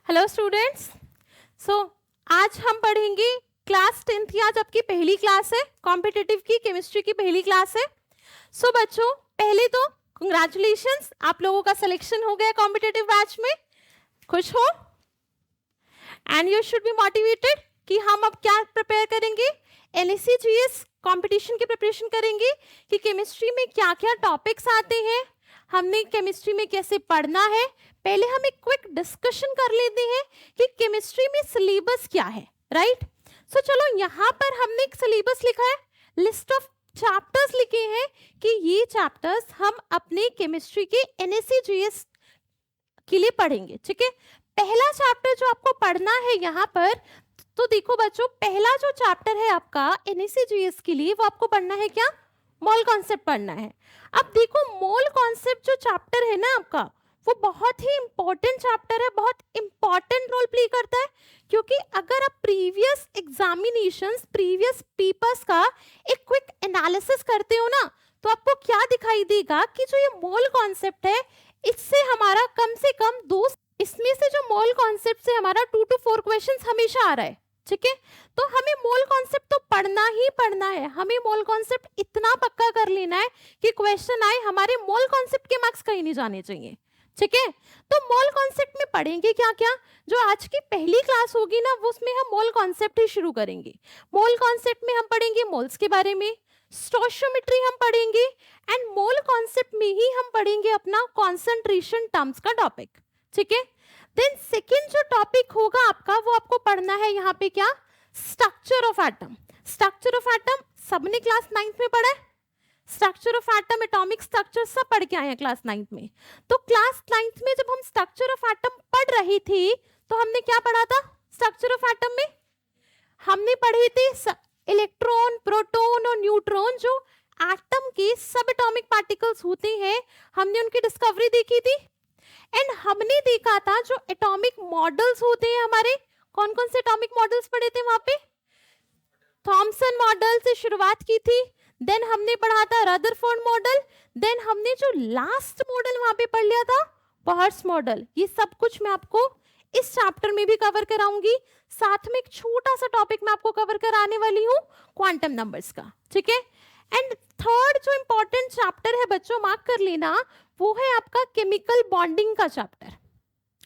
Hello students. सो आज हम पढ़ेंगे क्लास 10th की। आज आपकी पहली क्लास है, कॉम्पिटिटिव की केमिस्ट्री की पहली क्लास है। सो बच्चों, पहले तो कंग्रेचुलेशंस, आप लोगों का सिलेक्शन हो गया कॉम्पिटिटिव बैच में। खुश हो and you should be motivated कि हम अब क्या प्रिपेयर करेंगे, NSE-GS कंपटीशन की प्रिपरेशन करेंगे कि केमिस्ट्री में क्या क्या टॉपिक्स आते हैं, हमने केमिस्ट्री में कैसे पढ़ना है। पहले हम एक क्विक डिस्कशन कर लेते हैं कि केमिस्ट्री में सिलेबस क्या है, राइट। सो चलो, यहाँ पर हमने एक सिलेबस लिखा है, लिस्ट ऑफ चैप्टर्स लिखे हैं कि ये चैप्टर्स हम अपने केमिस्ट्री के NSE-GS के लिए पढ़ेंगे, ठीक है। पहला चैप्टर जो आपको पढ़ना है यहाँ पर, तो देखो बच्चों, पहला जो चैप्टर है आपका NSE-GS के लिए, वो आपको पढ़ना है क्या, मोल कॉन्सेप्ट पढ़ना है। अब देखो, मोल कॉन्सेप्ट जो चैप्टर है ना आपका, वो बहुत ही इंपॉर्टेंट चैप्टर है, बहुत इंपॉर्टेंट रोल प्ले करता है। क्योंकि अगर आप प्रीवियस एग्जामिनेशंस, प्रीवियस पेपर्स का एक क्विक एनालिसिस करते हो ना, तो आपको क्या दिखाई देगा कि जो ये मोल कॉन्सेप्ट है, इससे हमारा कम से कम इसमें से जो मोल कॉन्सेप्ट से हमारा 2 to 4 क्वेश्चंस हमेशा आ रहा है, ठीक है। तो हमें मोल कॉन्सेप्ट तो पढ़ना ही पढ़ना है, हमें मोल कॉन्सेप्ट इतना पक्का कर लेना है कि क्वेश्चन आए, हमारे मोल कॉन्सेप्ट के मार्क्स कहीं नहीं जाने चाहिए, ठीक है। तो मोल कॉन्सेप्ट में पढ़ेंगे क्या क्या, जो आज की पहली क्लास होगी ना, वो उसमें हम मोल कॉन्सेप्ट ही शुरू करेंगे। मोल कॉन्सेप्ट में हम पढ़ेंगे मोल्स के बारे में, स्टोइचियोमेट्री हम पढ़ेंगे, एंड मोल कॉन्सेप्ट में ही हम पढ़ेंगे अपना कॉन्सेंट्रेशन टर्म्स का टॉपिक, ठीक है। देन सेकेंड जो टॉपिक होगा आपका, वो आपको पढ़ना है यहाँ पे क्या, structure of atom. Structure of atom सबने क्लास 9th में पढ़ा है, structure of atom, atomic structure सब पढ़ के आए हैं क्लास 9th में। तो क्लास 9th में जब हम स्ट्रक्चर ऑफ एटम पढ़ रही थी, तो हमने क्या पढ़ा था स्ट्रक्चर ऑफ एटम में, हमने पढ़े थे इलेक्ट्रॉन, प्रोटॉन और न्यूट्रॉन, जो एटम के सब एटॉमिक पार्टिकल्स होते हैं, हमने उनकी डिस्कवरी देखी थी। एंड हमने देखा था जो एटॉमिक मॉडल्स होते हैं हमारे, कौन कौन से एटॉमिक मॉडल्स पढ़े थे वहां पे, थॉमसन मॉडल से शुरुआत की थी, देन हमने पढ़ा था रदरफोर्ड मॉडल, देन हमने जो लास्ट मॉडल वहां पे पढ़ लिया था बॉयर्स मॉडल। ये सब कुछ मैं आपको इस चैप्टर में भी कवर कराऊंगी, साथ में एक छोटा सा टॉपिक मैं आपको कवर कराने वाली हूँ क्वांटम नंबर्स का, ठीक है। एंड थर्ड जो इंपॉर्टेंट चैप्टर है बच्चों, मार्क कर लेना, वो है आपका केमिकल बॉन्डिंग का चैप्टर।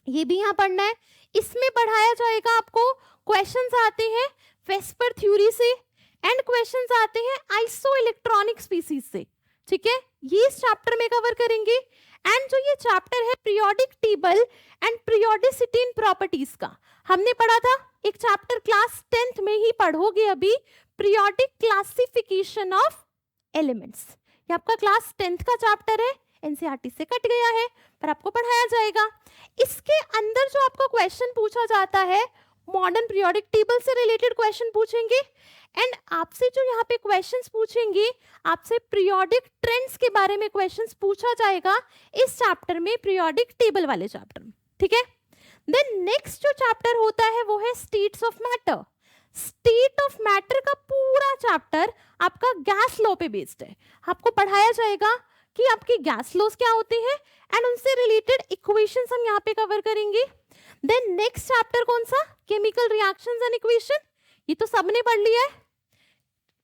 ये भी यहाँ पढ़ना है, इसमें पढ़ाया जाएगा आपको, क्वेश्चंस आते हैं वेस्पर थ्योरी से, एंड क्वेश्चंस आते हैं आइसो इलेक्ट्रॉनिक स्पीसीज से, ठीक है। ये इस चैप्टर में कवर करेंगे। एंड जो ये चैप्टर है periodic table and periodicity in properties का, हमने पढ़ा था एक चैप्टर क्लास 10th में ही पढ़ोगे अभी, पीरियोडिक क्लासिफिकेशन ऑफ एलिमेंट्स। ये आपका क्लास 10th का चैप्टर है, एनसीईआरटी से कट गया है, पर आपको पढ़ाया जाएगा। इसके अंदर जो आपको क्वेश्चन पूछा जाता है, मॉडर्न पीरियोडिक टेबल से रिलेटेड क्वेश्चन पूछेंगे, एंड आपसे जो यहाँ पे क्वेश्चंस पूछेंगे, आपसे पीरियोडिक ट्रेंड्स के बारे में क्वेश्चंस पूछा जाएगा इस चैप्टर में, पीरियोडिक टेबल वाले चैप्टर में, ठीक है। देन नेक्स्ट जो चैप्टर होता है वो है states of matter. State of matter का पूरा चैप्टर आपका गैस लॉ पे बेस्ड है, आपको पढ़ाया जाएगा कि आपके गैस लॉज क्या होते हैं, एंड उनसे रिलेटेड इक्वेशंस हम यहाँ पे कवर करेंगे। देन नेक्स्ट चैप्टर कौन सा, केमिकल रिएक्शंस एंड इक्वेशन, ये तो सबने पढ़ लिया है,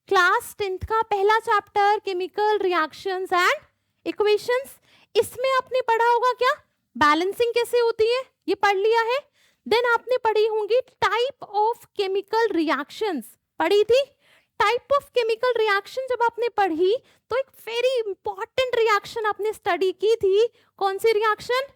क्लास 10th का पहला chapter chemical reactions and equations. इसमें आपने पढ़ा होगा क्या, बैलेंसिंग कैसे होती है, ये पढ़ लिया है। देन आपने पढ़ी होंगी टाइप ऑफ केमिकल रिएक्शंस, पढ़ी थी। टाइप ऑफ केमिकल रिएक्शन जब आपने पढ़ी, तो एक वेरी इंपॉर्टेंट रिएक्शन आपने स्टडी की थी, कौन सी reaction,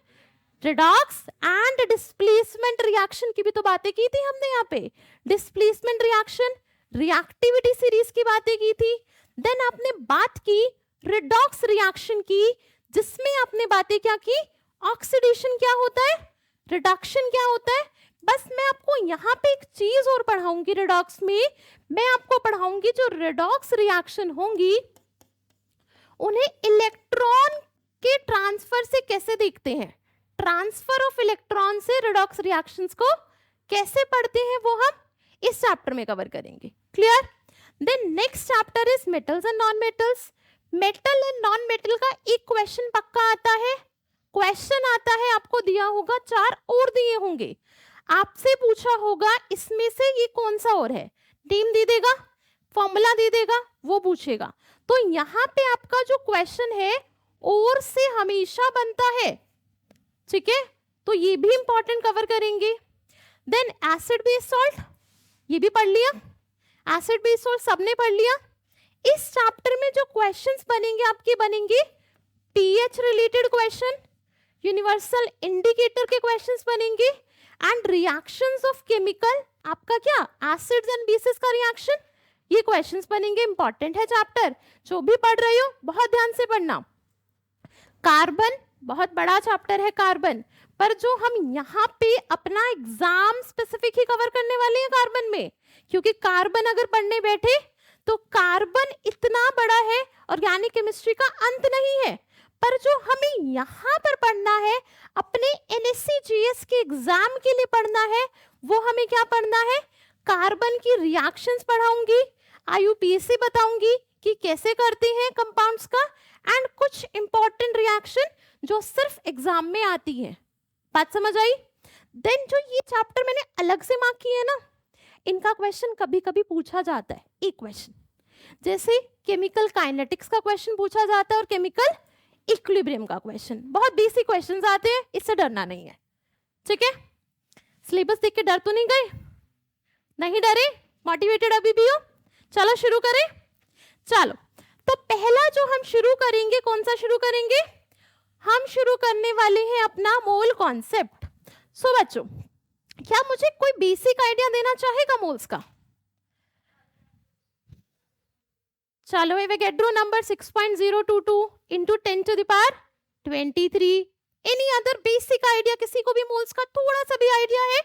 redox and displacement reaction की भी तो बातें की थी हमने यहाँ पे, डिस्प्लेसमेंट रिएक्शन, रिएक्टिविटी सीरीज की बातें की थी। देन आपने बात की रिडॉक्स रिएक्शन की, जिसमें आपने बातें क्या की, ऑक्सीडेशन क्या होता है, रिडक्शन क्या होता है। बस मैं आपको यहाँ पे एक चीज और पढ़ाऊंगी रिडॉक्स में, मैं आपको पढ़ाऊंगी जो रिडॉक्स रिएक्शन होंगी, उन्हें इलेक्ट्रॉन के ट्रांसफर से कैसे देखते हैं, ट्रांसफर ऑफ इलेक्ट्रॉन से रिडॉक्स रिएक्शंस को कैसे पढ़ते हैं, वो हम इस चैप्टर में कवर करेंगे, clear. Then next chapter is metals and non metals. Metal and non metal का एक क्वेश्चन पक्का आता है, क्वेश्चन आता है, आपको दिया होगा 4 और दिए होंगे, आपसे पूछा होगा इसमें से ये कौन सा और है, नेम दे देगा, फॉर्मूला दे देगा, वो पूछेगा। तो यहाँ पे आपका जो क्वेश्चन है और से हमेशा बनता है, ठीक है, तो ये भी इंपॉर्टेंट कवर करेंगे। देन एसिड बेस सॉल्ट, ये भी पढ़ लिया, एसिड बेस सॉल्ट सबने पढ़ लिया। इस चैप्टर में जो क्वेश्चंस बनेंगे आपके, बनेंगे pH related question, universal indicator के क्वेश्चंस बनेंगे, एंड रिएक्शंस ऑफ केमिकल, आपका क्या एसिड्स एंड बेसिस का रिएक्शन, ये क्वेश्चंस बनेंगे। इंपॉर्टेंट है चैप्टर, जो भी पढ़ रहे हो बहुत ध्यान से पढ़ना। कार्बन बहुत बड़ा चैप्टर है कार्बन, पर जो हम यहाँ पे अपना एग्जाम स्पेसिफिक ही कवर करने वाले हैं कार्बन में, क्योंकि कार्बन अगर पढ़ने बैठे तो कार्बन इतना बड़ा है, ऑर्गेनिक केमिस्ट्री का अंत नहीं है, पर जो हमें यहाँ पर पढ़ना है, अपने एनएससी जीएस के एग्जाम के लिए पढ़ना है, वो हमें क्या पढ़ना है, कार्बन की रिएक्शंस पढ़ाऊंगी, आईयूपीएसी बताऊंगी कि कैसे करते हैं कंपाउंड्स का, एंड कुछ इंपॉर्टेंट रिएक्शन जो सिर्फ एग्जाम में आती है। बात समझ आई? देन जो ये चैप्टर मैंने अलग से मार्क किए ना, इनका क्वेश्चन कभी कभी पूछा जाता है, एक क्वेश्चन, जैसे केमिकल काइनेटिक्स का क्वेश्चन पूछा जाता है और केमिकल इक्विलिब्रियम का क्वेश्चन, बहुत बेसिक क्वेश्चंस आते हैं, इससे डरना नहीं है, ठीक है। सिलेबस देख के डर तो नहीं गए? नहीं डरे? मोटिवेटेड अभी भी हो? चलो शुरू करें। चलो, तो पहला जो हम शुरू करेंगे, कौन सा शुरू करेंगे, हम शुरू करने वाले हैं अपना मोल कॉन्सेप्ट। सो बच्चों, क्या मुझे कोई बेसिक आइडिया देना चाहेगा मोल्स का? चलो, Avogadro number 6.022 into 10 to the power 23। Any other basic idea, किसी को भी मोल्स का थोड़ा सा भी आइडिया है?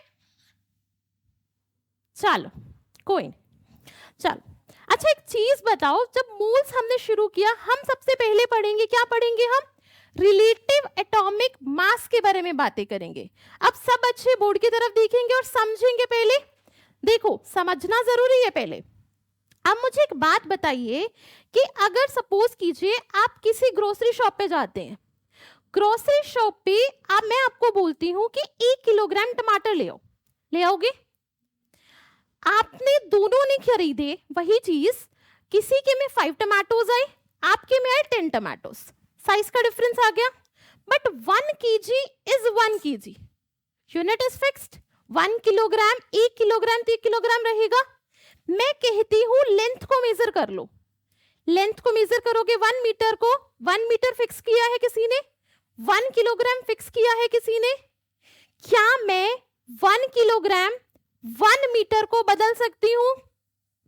चलो, कोई नहीं, चलो। अच्छा, एक चीज बताओ, जब मोल्स हमने शुरू किया, हम सबसे पहले पढ़ेंगे, क्या पढ़ेंगे हम, रिलेटिव एटॉमिक मास के बारे में बातें करेंगे। अब सब अच्छे बोर्ड की तरफ देखेंगे और समझेंगे। पहले देखो, समझना जरूरी है पहले। अब मुझे एक बात बताइए कि अगर सपोज कीजिए आप किसी ग्रोसरी शॉप पे जाते हैं, ग्रोसरी शॉप पे अब मैं आपको बोलती हूं कि 1 किलोग्राम टमाटर ले आओ, ले आओगे? आपने दोनों ने खरीदे वही चीज, किसी के में 5 टमाटोज आए, आपके में आए 10 टमाटोज, साइज का डिफरेंस आ गया, but 1 kg is 1 kg, unit is fixed. 1 kilogram 1 kilogram 3 kilogram रहेगा। मैं कहती हूं लेंथ को मेजर कर लो, लेंथ को मेजर करोगे 1 मीटर को, 1 मीटर फिक्स किया है किसी ने, 1 किलोग्राम फिक्स किया है किसी ने। क्या मैं 1 किलोग्राम 1 मीटर को बदल सकती हूं?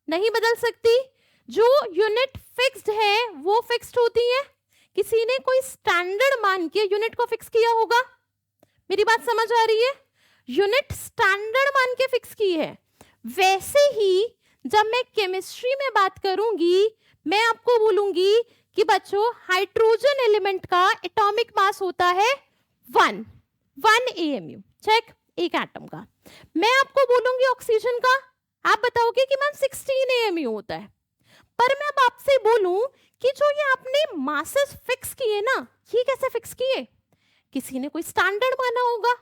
नहीं बदल सकती। जो यूनिट फिक्स्ड है वो फिक्स्ड होती है। किसी ने कोई स्टैंडर्ड मान के यूनिट को फिक्स किया होगा, मेरी बात समझ आ रही है? यूनिट स्टैंडर्ड मान के फिक्स की है। वैसे ही जब मैं केमिस्ट्री में बात करूंगी, मैं आपको बोलूंगी कि बच्चों हाइड्रोजन एलिमेंट का एटॉमिक मास होता है 1 AMU, चेक, एक एटम का। मैं आपको बोलूंगी ऑक्सीजन का, आप बताओगे कि मैम 16 AMU होता है। पर मैं अब आपसे बोलूं कि जो ये आपने मासेस फिक्स किए ना, ये कैसे फिक्स किए? किसी ने कोई स्टैंडर्ड माना होगा,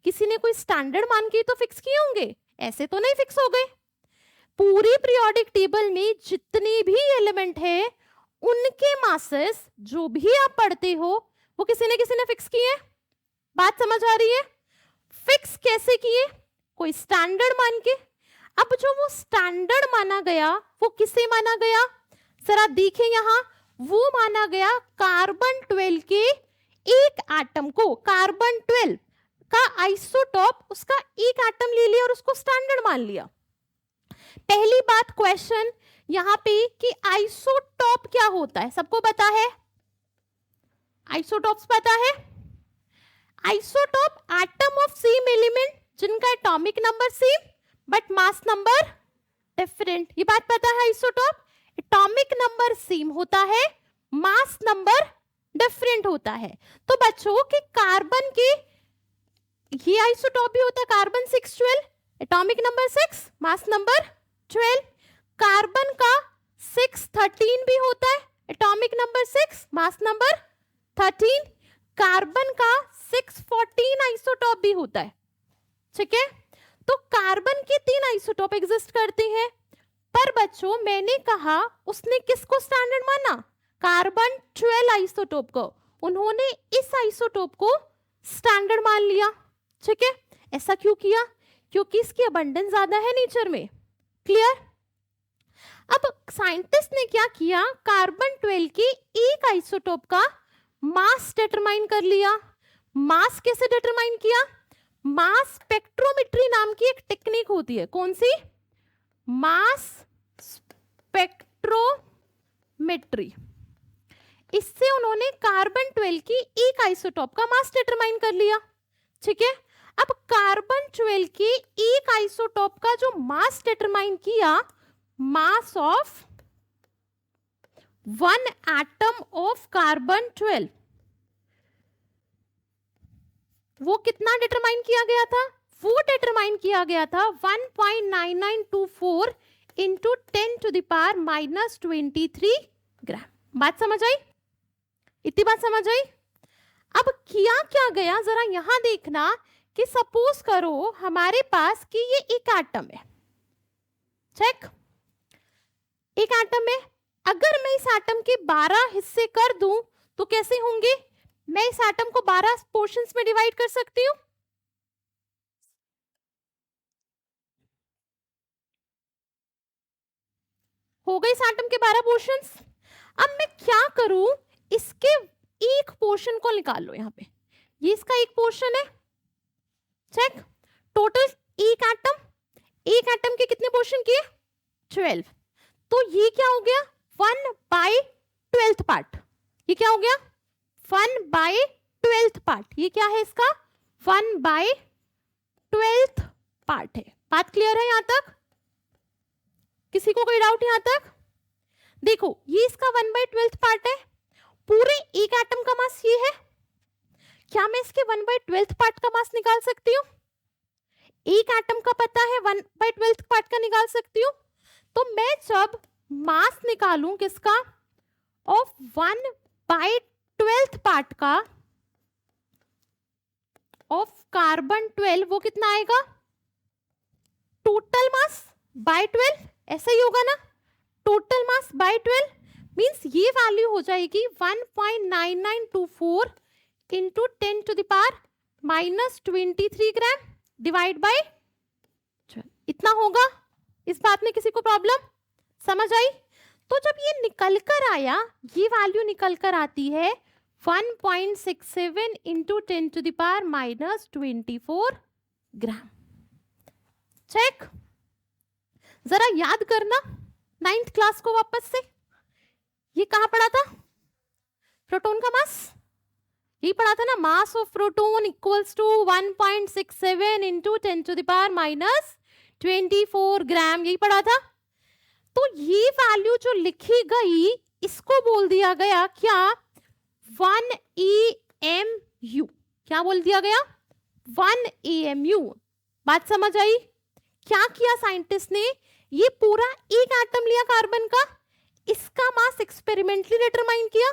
किसी ने कोई स्टैंडर्ड मान के तो फिक्स किए होंगे, ऐसे तो नहीं फिक्स हो गए। पूरी पीरियोडिक टेबल में जितने भी एलिमेंट है, उनके मासेस जो भी आप पढ़ते हो वो किसी ने फिक्स किए। बात समझ आ रही है? फिक्स कैसे किए? कोई स्टैंडर्ड मान के। अब जो वो स्टैंडर्ड माना गया वो किसे माना गया, जरा देखें यहां, वो माना गया कार्बन 12 के एक एटम को, कार्बन 12 का आइसोटॉप, उसका एक एटम ले लिया और उसको स्टैंडर्ड मान लिया। पहली बात क्वेश्चन यहां पे कि आइसोटॉप क्या होता है, सबको पता है? आइसोटॉप्स पता है? Isotope atom of same element जिनका atomic number same but mass number different, ये बात पता है? आइसोटॉप एटॉमिक नंबर सेम होता है, मास नंबर डिफरेंट होता है। तो बच्चों के कार्बन के ये आइसोटॉप भी होता है, carbon 612, atomic number 6, mass number 12। Carbon का 613 भी होता है, atomic number 6, mass number 13। Carbon का 614 आइसोटॉप भी होता है, ठीक है। तो कार्बन के 3 आइसोटॉप एग्जिस्ट करते हैं, पर बच्चों मैंने कहा उसने किसको स्टैंडर्ड माना, कार्बन 12 आइसोटॉप को, उन्होंने इस आइसोटॉप को स्टैंडर्ड मान लिया, ठीक है। ऐसा क्यों किया, क्योंकि इसकी अबंडेंस ज्यादा है नेचर में, क्लियर। अब साइंटिस्ट ने क्या किया, कार्बन 12 के एक आइसोटॉप का मास डिटरमाइन कर लिया। मास कैसे डिटरमाइन किया, मास स्पेक्ट्रोमेट्री नाम की एक टेक्निक होती है, कौन सी, मास स्पेक्ट्रोमेट्री। इससे उन्होंने कार्बन 12 की एक आइसोटॉप का मास डिटरमाइन कर लिया, ठीक है। अब कार्बन 12 के एक आइसोटॉप का जो मास डिटरमाइन किया, mass of one atom of carbon 12, वो कितना डिटरमाइन किया गया था, वो डिटरमाइन किया गया था 1.9924 इंटू 10⁻⁻23 ग्राम। बात समझ आई, इतनी बात समझ आई। अब किया क्या गया, जरा यहां देखना कि सपोज करो हमारे पास कि ये एक एटम है, चेक, एक एटम है। अगर मैं इस एटम के 12 हिस्से कर दूं तो कैसे होंगे, मैं इस एटम को 12 पोर्शंस में डिवाइड कर सकती हूं, हो गए इस एटम के 12 पोर्शंस। अब मैं क्या करूं, इसके एक पोर्शन को निकाल लो, यहां पे ये इसका एक पोर्शन है, चेक। टोटल एक एटम के कितने पोर्शन किए, 12, तो ये क्या हो गया 1/12 पार्ट, ये क्या हो गया 1/12 पार्ट, ये क्या है इसका 1/12 पार्ट है। बात क्लियर है यहां तक, किसी को कोई डाउट यहां तक, देखो ये इसका 1/12 पार्ट है, पूरे एक एटम का मास ये है, क्या मैं इसके 1/12 पार्ट का मास निकाल सकती हूँ, एक एटम का पता है 1/12 पार्ट का निकाल सकती हूँ। तो मैं जब मास निकालूं किसका, ऑफ 1/12 पार्ट का ऑफ कार्बन 12, वो कितना आएगा, टोटल मास बाय 12, ऐसा ही होगा ना, टोटल मास बाय 12 मींस ये वैल्यू हो जाएगी 1.9924 इंटू 10⁻⁻23 ग्राम डिवाइड बाय, इतना होगा। इस बात में किसी को प्रॉब्लम समझ आई। तो जब ये निकल कर आया, ये वैल्यू निकल कर आती है 1.67 इंटू 10⁻⁻24 ग्राम, चेक। जरा याद करना 9th क्लास को वापस से, ये कहां पढ़ा था, प्रोटॉन का मास, यही पढ़ा था ना, mass of proton equals to 1.67 into 10⁻⁻24 gram, यही पढ़ा था। तो ये वैल्यू जो लिखी गई, इसको बोल दिया गया क्या 1 AMU, क्या बोल दिया गया 1 AMU। बात समझ आई, क्या किया साइंटिस्ट ने, ये पूरा एक एटम लिया कार्बन का, इसका मास एक्सपेरिमेंटली डिटरमाइन किया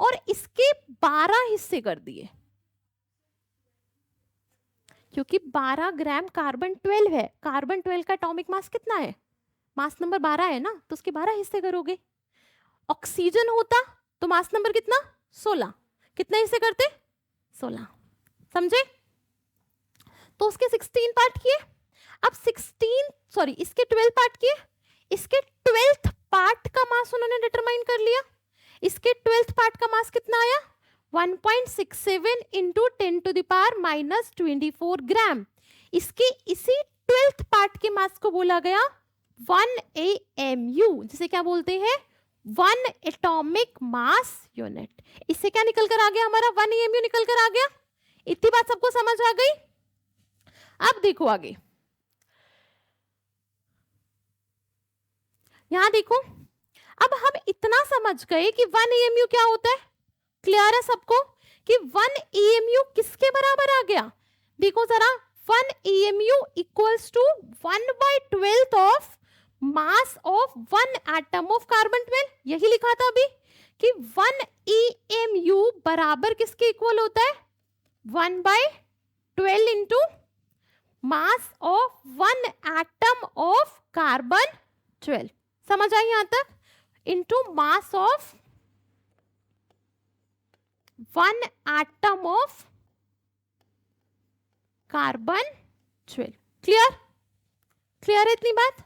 और इसके 12 हिस्से कर दिए, क्योंकि 12 ग्राम कार्बन 12 है, कार्बन 12 का एटॉमिक मास कितना है, मास नंबर 12 है ना, तो उसके 12 हिस्से करोगे। ऑक्सीजन होता तो मास नंबर कितना 16, कितने हिस्से करते 16, समझे। तो उसके 16 पार्ट किए, अब इसके 12 पार्ट किए, इसके 12th पार्ट का मास उन्होंने डिटरमाइन कर लिया। इसके 12th पार्ट का मास कितना आया 1.67 इंटू 10⁻⁻24 ग्राम। इसके इसी 12th पार्ट के मास को बोला गया 1 AMU, जिसे क्या बोलते हैं 1 एटॉमिक मास यूनिट। इससे क्या निकल कर आ गया हमारा 1 AMU निकल कर आ गया। इतनी बात सबको समझ आ गई। अब देखो आगे, यहां देखो, अब हम इतना समझ गए कि 1 AMU क्या होता है, क्लियर है सबको कि 1 AMU किसके बराबर आ गया। देखो जरा, 1 AMU equals to 1/12 of mass of 1 atom of carbon 12, यही लिखा था अभी कि 1 EMU बराबर किसके इक्वल होता है? 1/12 into mass of 1 atom of carbon 12। समझ आई यहां तक? Into mass of 1 atom of carbon 12। Clear? Clear है इतनी बात?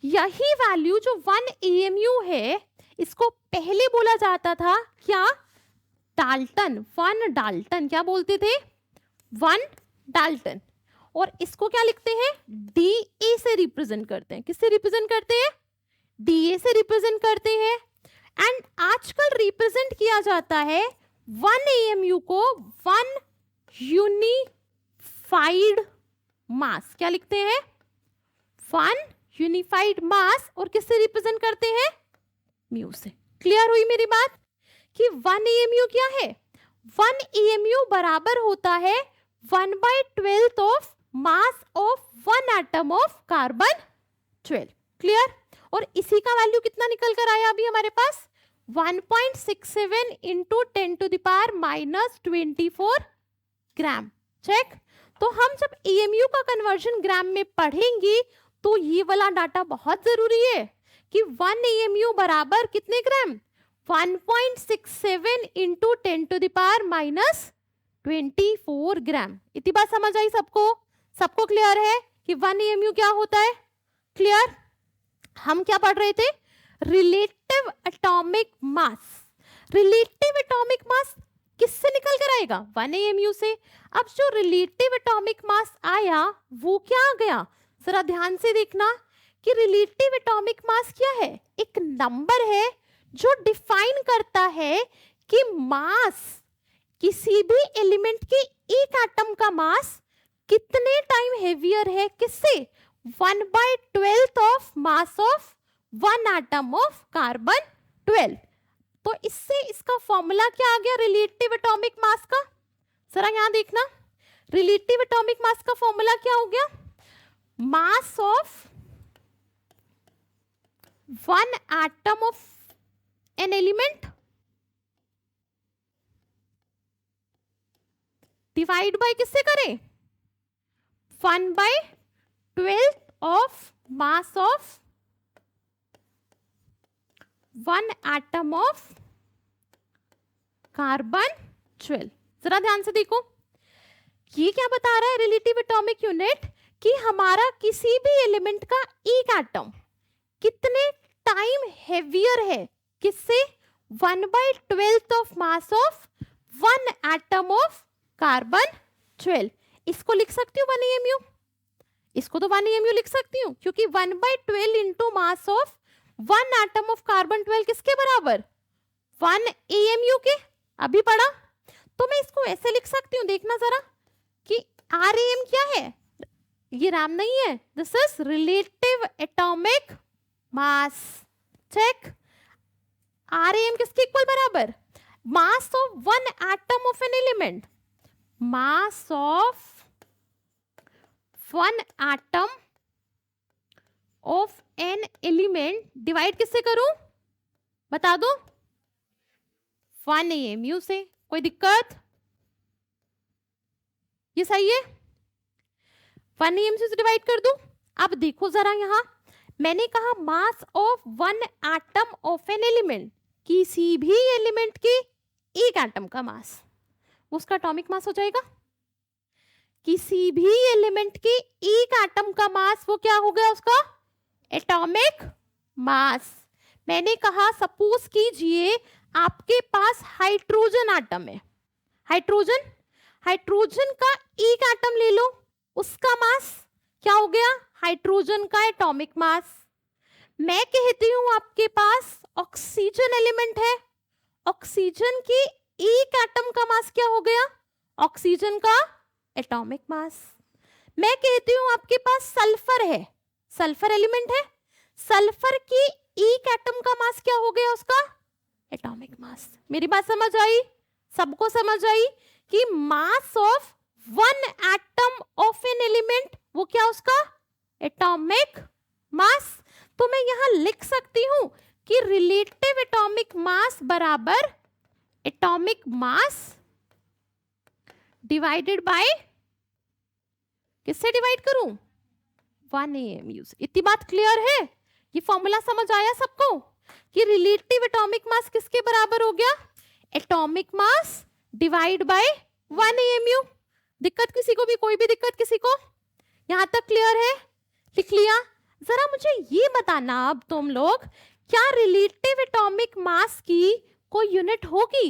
यही वैल्यू जो 1 AMU है, इसको पहले बोला जाता था क्या? Dalton, 1 Dalton. क्या बोलते थे? 1 डाल्टन। और इसको क्या लिखते हैं? DA से रिप्रेजेंट करते हैं। किससे रिप्रेजेंट करते हैं? DA से रिप्रेजेंट करते हैं। एंड आजकल रिप्रेजेंट किया जाता है 1 AMU को 1 यूनिफाइड मास। क्या लिखते हैं? 1 यूनिफाइड मास। और किससे रिप्रेजेंट करते हैं? म्यू से। क्लियर हुई मेरी बात कि 1 AMU क्या है? 1 AMU बराबर होता है 1/12 of mass of 1 atom of carbon 12। Clear? और इसी का वैल्यू कितना निकल कर आया अभी हमारे पास? 1.67 इंटू 10⁻⁻24 ग्राम। चेक। तो हम जब AMU का कन्वर्जन ग्राम में पढ़ेंगे तो ये वाला डाटा बहुत जरूरी है कि 1 AMU बराबर कितने ग्राम? 1.67 इंटू 10⁻⁻24 ग्राम। इतनी बात समझ आई सबको? सबको क्लियर है कि 1 AMU क्या होता है? क्लियर? हम क्या पढ़ रहे थे? रिलेटिव एटॉमिक मास। रिलेटिव एटॉमिक मास किससे निकल कर आएगा? 1 AMU से। अब जो रिलेटिव एटॉमिक मास आया वो क्या आ गया? जरा ध्यान से देखना कि रिलेटिव एटॉमिक मास क्या है? एक नंबर है जो डिफाइन करता है कि मास, किसी भी एलिमेंट के एक एटम का मास कितने टाइम हेवियर है किससे? 1/12 of mass of 1 atom of carbon 12। तो इससे इसका फॉर्मूला क्या आ गया रिलेटिव एटॉमिक मास का? जरा यहां देखना, रिलेटिव एटॉमिक मास का फॉर्मूला क्या हो गया? मास of 1 atom of an element divide by किससे करें? 1/12 of mass of 1 atom of carbon 12। जरा ध्यान से देखो, ये क्या बता रहा है रिलेटिव एटॉमिक यूनिट? कि हमारा किसी भी एलिमेंट का एक एटम कितने टाइम हेवियर है किससे? 1/12 of mass of 1 atom of carbon 12। इसको लिख सकती हूँ 1 AMU। इसको तो 1 AMU लिख सकती हूँ क्योंकि 1/12 into mass of 1 atom of carbon 12 किसके बराबर? 1 AMU के। अभी पढ़ा। तो मैं इसको ऐसे लिख सकती हूँ, देखना जरा कि RAM क्या है? ये RAM नहीं है, this is relative atomic mass. Check. RAM किसके इक्वल बराबर? Mass of 1 atom of an element. Mass of 1 atom of an element divide किससे करूं? बता दो। 1 AMU से। कोई दिक्कत? ये सही है? 1 AMU से डिवाइड कर दूं। अब देखो जरा यहां, मैंने कहा मास of 1 atom of an element, किसी भी एलिमेंट के एक एटम का मास, उसका एटॉमिक मास हो जाएगा। किसी भी एलिमेंट के एक एटम का मास वो क्या हो गया उसका? Atomic mass. मैंने कहा सपोज कीजिए आपके पास हाइड्रोजन एटम है। हाइड्रोजन, हाइड्रोजन का एक एटम ले लो, उसका मास क्या हो गया? हाइड्रोजन का एटॉमिक मास। मैं कहती हूं आपके पास ऑक्सीजन एलिमेंट है, ऑक्सीजन के एक एटम का मास क्या हो गया? ऑक्सीजन का एटॉमिक मास। मैं कहती हूं आपके पास सल्फर है, सल्फर एलिमेंट है, सल्फर के एक एटम का मास क्या हो गया उसका? Atomic mass. मेरी बात समझ आई? सबको समझ आई कि मास of 1 atom of an element वो क्या उसका? Atomic mass. तो मैं यहां लिख सकती हूं कि रिलेटिव एटॉमिक मास बराबर एटॉमिक मास डिवाइडेड बाय, किससे डिवाइड करूं, 1 AMU से। इतनी बात क्लियर है? ये फॉर्मूला समझ आया सबको कि रिलेटिव एटॉमिक मास किसके बराबर हो गया, atomic mass divide by 1 AMU। दिक्कत किसी को भी, कोई भी दिक्कत किसी को? यहां तक क्लियर है? लिख लिया? जरा मुझे ये बताना अब तुम लोग, क्या रिलेटिव एटॉमिक मास की कोई यूनिट होगी?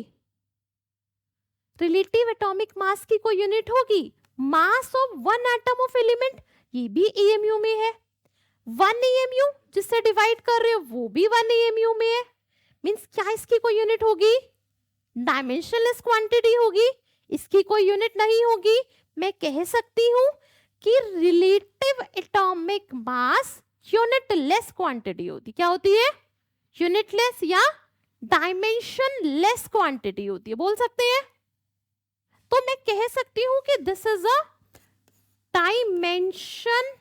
रिलेटिव एटॉमिक मास की कोई यूनिट होगी? Mass of one atom of element, ये भी AMU में है। 1 AMU जिससे डिवाइड कर रहे हो वो भी 1 AMU में है। मींस क्या इसकी कोई यूनिट होगी? डायमेंशनलेस क्वांटिटी होगी, इसकी कोई यूनिट नहीं होगी। मैं कह सकती हूं कि रिलेटिव एटॉमिक मास यूनिटलेस क्वांटिटी होती। क्या होती है? यूनिटलेस या डायमेंशनलेस क्वांटिटी होती है, बोल सकते हैं। तो मैं कह सकती हूं कि this is a dimension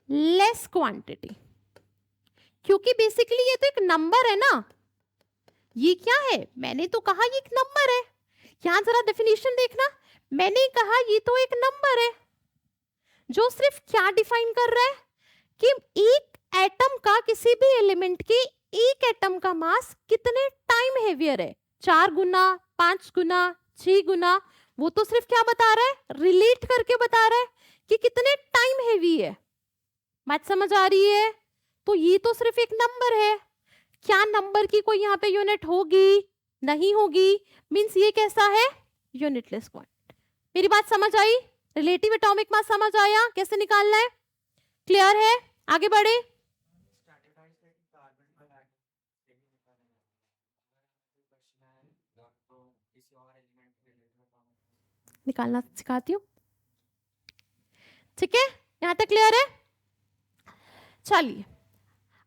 less quantity, क्योंकि बेसिकली ये तो एक नंबर है ना। ये क्या है? मैंने तो कहा ये एक नंबर है। यहां जरा डेफिनेशन देखना, मैंने कहा ये तो एक नंबर है जो सिर्फ क्या डिफाइन कर रहा है कि एक एटम का, किसी भी एलिमेंट के एक एटम का मास कितने टाइम हेवियर है, 4 गुना, 5 गुना, 6 गुना। वो तो सिर्फ क्या बता रहा है, रिलेट करके बता रहा है कि कितने टाइम हेवी है। बात समझ आ रही है? तो ये तो सिर्फ एक नंबर है। क्या नंबर की कोई यहाँ पे यूनिट होगी? नहीं होगी। मींस ये कैसा है? Unitless quantity. मेरी बात समझ आई? रिलेटिव एटॉमिक मास समझ आया कैसे निकालना है? क्लियर है? आगे बढ़े। निकालना सिखाती हूँ, ठीक है? यहां तक क्लियर है? चलिए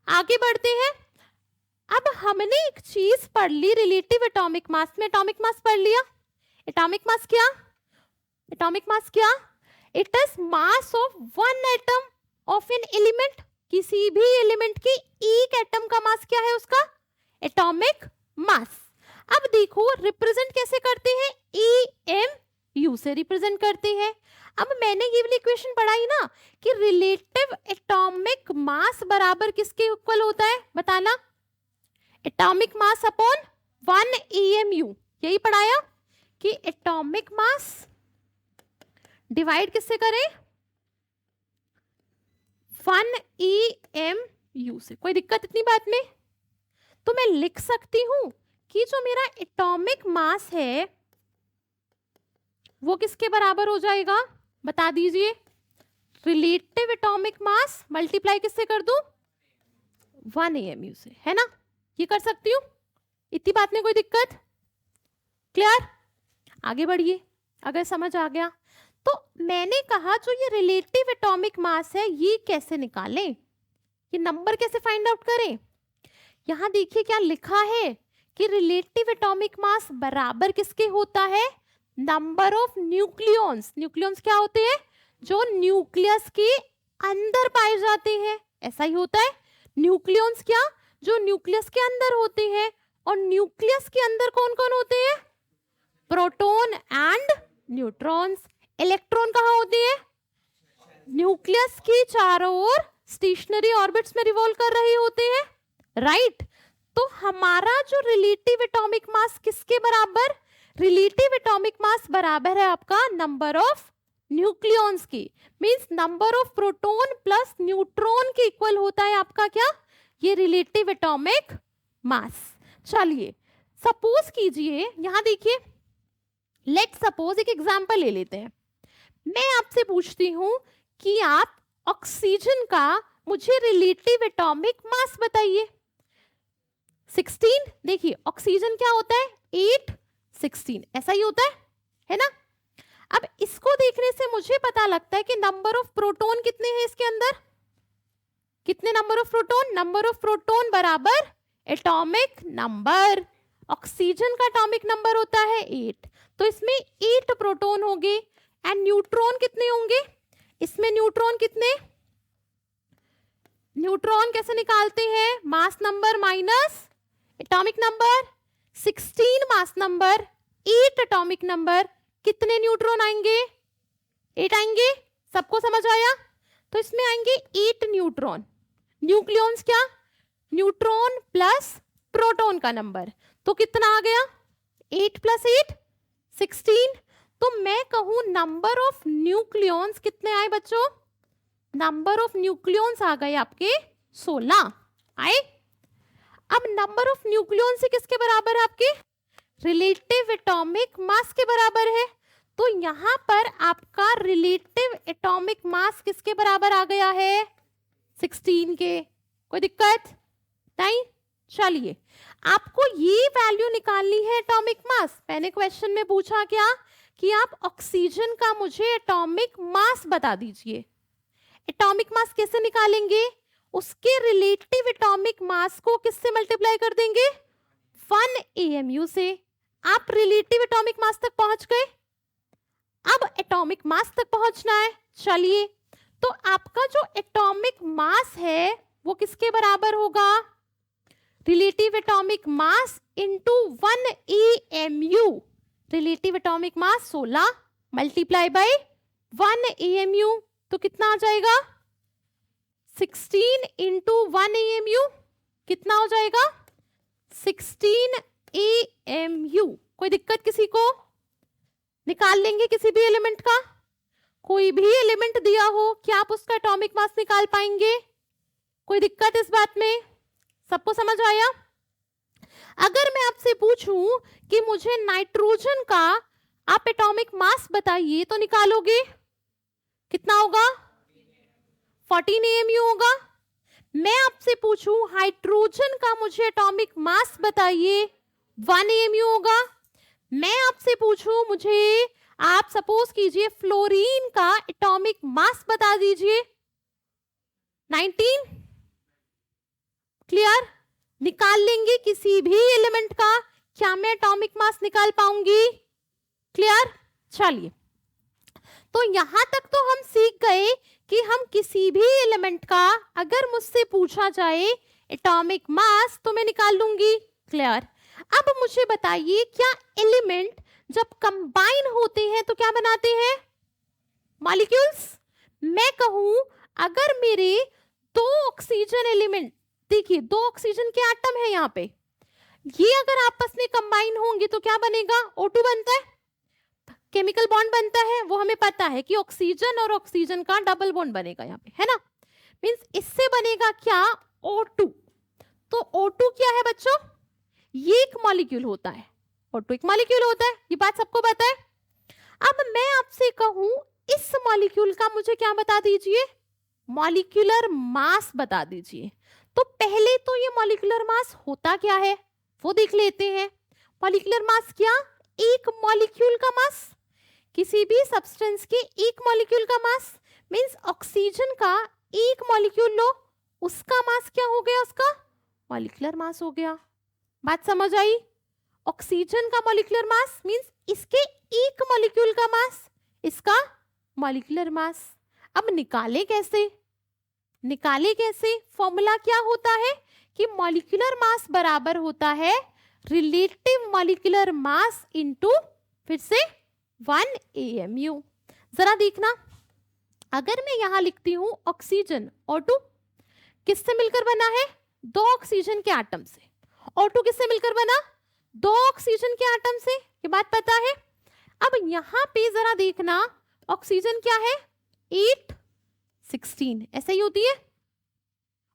आगे बढ़ते हैं। अब हमने एक चीज पढ़ ली रिलेटिव एटॉमिक मास में। एटॉमिक मास पढ़ लिया। एटॉमिक मास क्या? एटॉमिक मास क्या? It is mass of one atom of an element. किसी भी एलिमेंट की एक एटम का मास क्या है उसका? Atomic mass. अब देखो रिप्रेजेंट कैसे करते हैं? AMU से रिप्रेजेंट करते हैं। अब मैंने ये वाली इक्वेशन पढ़ाई ना कि रिलेटिव एटॉमिक मास बराबर किसके इक्वल होता है, बताना? Atomic mass upon 1 AMU। यही पढ़ाया कि एटॉमिक मास डिवाइड किससे करें? 1 AMU से। कोई दिक्कत इतनी बात में? तो मैं लिख सकती हूं कि जो मेरा एटॉमिक मास है वो किसके बराबर हो जाएगा, बता दीजिए? रिलेटिव एटॉमिक मास मल्टीप्लाई किससे कर दूं? 1 AMU से, है ना? ये कर सकती हूँ, इतनी बात में कोई दिक्कत? क्लियर? आगे बढ़िए अगर समझ आ गया। तो मैंने कहा जो ये रिलेटिव एटॉमिक मास है ये कैसे निकालें, ये नंबर कैसे फाइंड आउट करें? यहां देखिए क्या लिखा है कि रिलेटिव एटॉमिक मास बराबर किसके होता है? Number of nucleons. न्यूक्लियॉन्स क्या होते हैं? जो न्यूक्लियस के अंदर पाए जाते हैं, ऐसा ही होता है। न्यूक्लियॉन्स क्या? जो न्यूक्लियस के अंदर होते हैं। और न्यूक्लियस के अंदर कौन कौन होते हैं? Proton and neutrons. इलेक्ट्रॉन कहाँ होते हैं? न्यूक्लियस के चारों ओर स्टेशनरी ऑर्बिट्स में रिवॉल्व कर रहे होते हैं, राइट? तो हमारा जो रिलेटिव एटॉमिक मास किसके बराबर? रिलेटिव एटॉमिक मास बराबर है आपका नंबर ऑफ न्यूक्लियॉन्स की। Means number of proton plus neutron के इक्वल होता है आपका क्या? ये रिलेटिव एटॉमिक मास। चलिए सपोज कीजिए, यहां देखिए, लेट सपोज एक एग्जांपल ले लेते हैं। मैं आपसे पूछती हूं कि आप ऑक्सीजन का मुझे रिलेटिव एटॉमिक मास बताइए। 16। देखिए ऑक्सीजन क्या होता है? 8, 16 ऐसा ही होता है ना? अब इसको देखने से मुझे पता लगता है कि नंबर ऑफ प्रोटॉन कितने हैं इसके अंदर? कितने number of proton? Number of proton बराबर एटॉमिक नंबर। ऑक्सीजन का एटॉमिक नंबर होता है 8, तो इसमें 8 प्रोटॉन होंगे। एंड न्यूट्रॉन कितने होंगे इसमें? न्यूट्रॉन कितने? न्यूट्रॉन कैसे निकालते हैं? Mass number minus atomic number, 16 mass number, 8 atomic number, कितने न्यूट्रॉन आएंगे? 8 आएंगे। सबको समझ आया? तो इसमें आएंगे 8 न्यूट्रॉन। न्यूक्लियॉन्स क्या? न्यूट्रॉन प्लस प्रोटॉन का नंबर, तो कितना आ गया? 8 + 8 16। तो मैं कहूं नंबर ऑफ न्यूक्लियॉन्स कितने आए बच्चों? नंबर ऑफ न्यूक्लियॉन्स आ गए आपके 16 आए। अब नंबर ऑफ न्यूक्लियॉन से किसके बराबर है? आपके रिलेटिव एटॉमिक मास के बराबर है। तो यहां पर आपका रिलेटिव एटॉमिक मास किसके बराबर आ गया है? 16 के। कोई दिक्कत नहीं? चलिए, आपको ये वैल्यू निकालनी है एटॉमिक मास। मैंने क्वेश्चन में पूछा क्या कि आप ऑक्सीजन का मुझे एटॉमिक मास बता दीजिए। एटॉमिक मास कैसे निकालेंगे? उसके रिलेटिव एटॉमिक मास को किससे मल्टीप्लाई कर देंगे? 1 AMU से। आप रिलेटिव एटॉमिक मास तक पहुंच गए। अब एटॉमिक मास तक पहुंचना है। चलिए, तो आपका जो एटॉमिक मास है वो किसके बराबर होगा? Relative atomic mass into 1 AMU। Relative atomic mass 16 multiply by 1 AMU, तो कितना आ जाएगा? 16 इंटू 1 AMU कितना हो जाएगा? 16 AMU। कोई दिक्कत किसी को? निकाल लेंगे किसी भी एलिमेंट का। कोई भी एलिमेंट दिया हो, क्या आप उसका एटॉमिक मास निकाल पाएंगे? कोई दिक्कत इस बात में? सबको समझ आया? अगर मैं आपसे पूछूं कि मुझे नाइट्रोजन का आप एटॉमिक मास बताइए, तो निकालोगे? कितना होगा? 14 AMU होगा। मैं आपसे पूछूं हाइड्रोजन का मुझे एटॉमिक मास बताइए, 1 AMU होगा। मैं आपसे पूछूं मुझे, आप सपोज कीजिए फ्लोरीन का एटॉमिक मास बता दीजिए, 19। क्लियर? निकाल लेंगे किसी भी एलिमेंट का। क्या मैं एटॉमिक मास निकाल पाऊंगी? क्लियर? चलिए, तो यहां तक तो हम सीख गए कि हम किसी भी एलिमेंट का अगर मुझसे पूछा जाए एटॉमिक मास तो मैं निकाल लूंगी। क्लियर? अब मुझे बताइए, क्या एलिमेंट जब कंबाइन होते हैं तो क्या बनाते हैं? मॉलिक्यूल्स। मैं कहूं अगर मेरे 2 ऑक्सीजन एलिमेंट, देखिए 2 ऑक्सीजन के एटम है यहाँ पे, ये अगर आपस में कंबाइन होंगे तो क्या बनेगा? O2 बनता है, केमिकल बॉन्ड बनता है। वो हमें पता है कि ऑक्सीजन और ऑक्सीजन का डबल बॉन्ड बनेगा यहाँ पे, है ना? मींस इससे बनेगा क्या? O2। तो O2 क्या है बच्चों? ये एक मॉलिक्यूल होता है। O2 एक मॉलिक्यूल होता है, ये बात सबको पता है। अब मैं आपसे कहूं इस मॉलिक्यूल का मुझे क्या बता दीजिए? मॉलिक्यूलर मास बता दीजिए। तो पहले तो ये मॉलिक्यूलर मास होता क्या है वो देख लेते हैं। मॉलिक्यूलर मास क्या? एक मॉलिक्यूल का मास। किसी भी सब्सटेंस के एक मॉलिक्यूल का मास मींस ऑक्सीजन का एक मॉलिक्यूल लो, उसका मास क्या हो गया? उसका मॉलिक्यूलर मास हो गया। बात समझ आई? ऑक्सीजन का मॉलिक्यूलर मास मींस इसके एक मॉलिक्यूल का मास, इसका मॉलिक्यूलर मास। अब निकाले कैसे? निकाले कैसे? फॉर्मूला क्या होता है कि मॉलिक्यूलर मास बराबर होता है रिलेटिव मॉलिक्यूलर मास इनटू फिर से 1 AMU। जरा देखना, अगर मैं यहां लिखती हूं ऑक्सीजन O2 किससे मिलकर बना है? 2 ऑक्सीजन के एटम से। O2 किससे मिलकर बना? 2 ऑक्सीजन के एटम से, ये बात पता है। अब यहां पे जरा देखना, ऑक्सीजन क्या है? 8 16 ऐसे ही होती है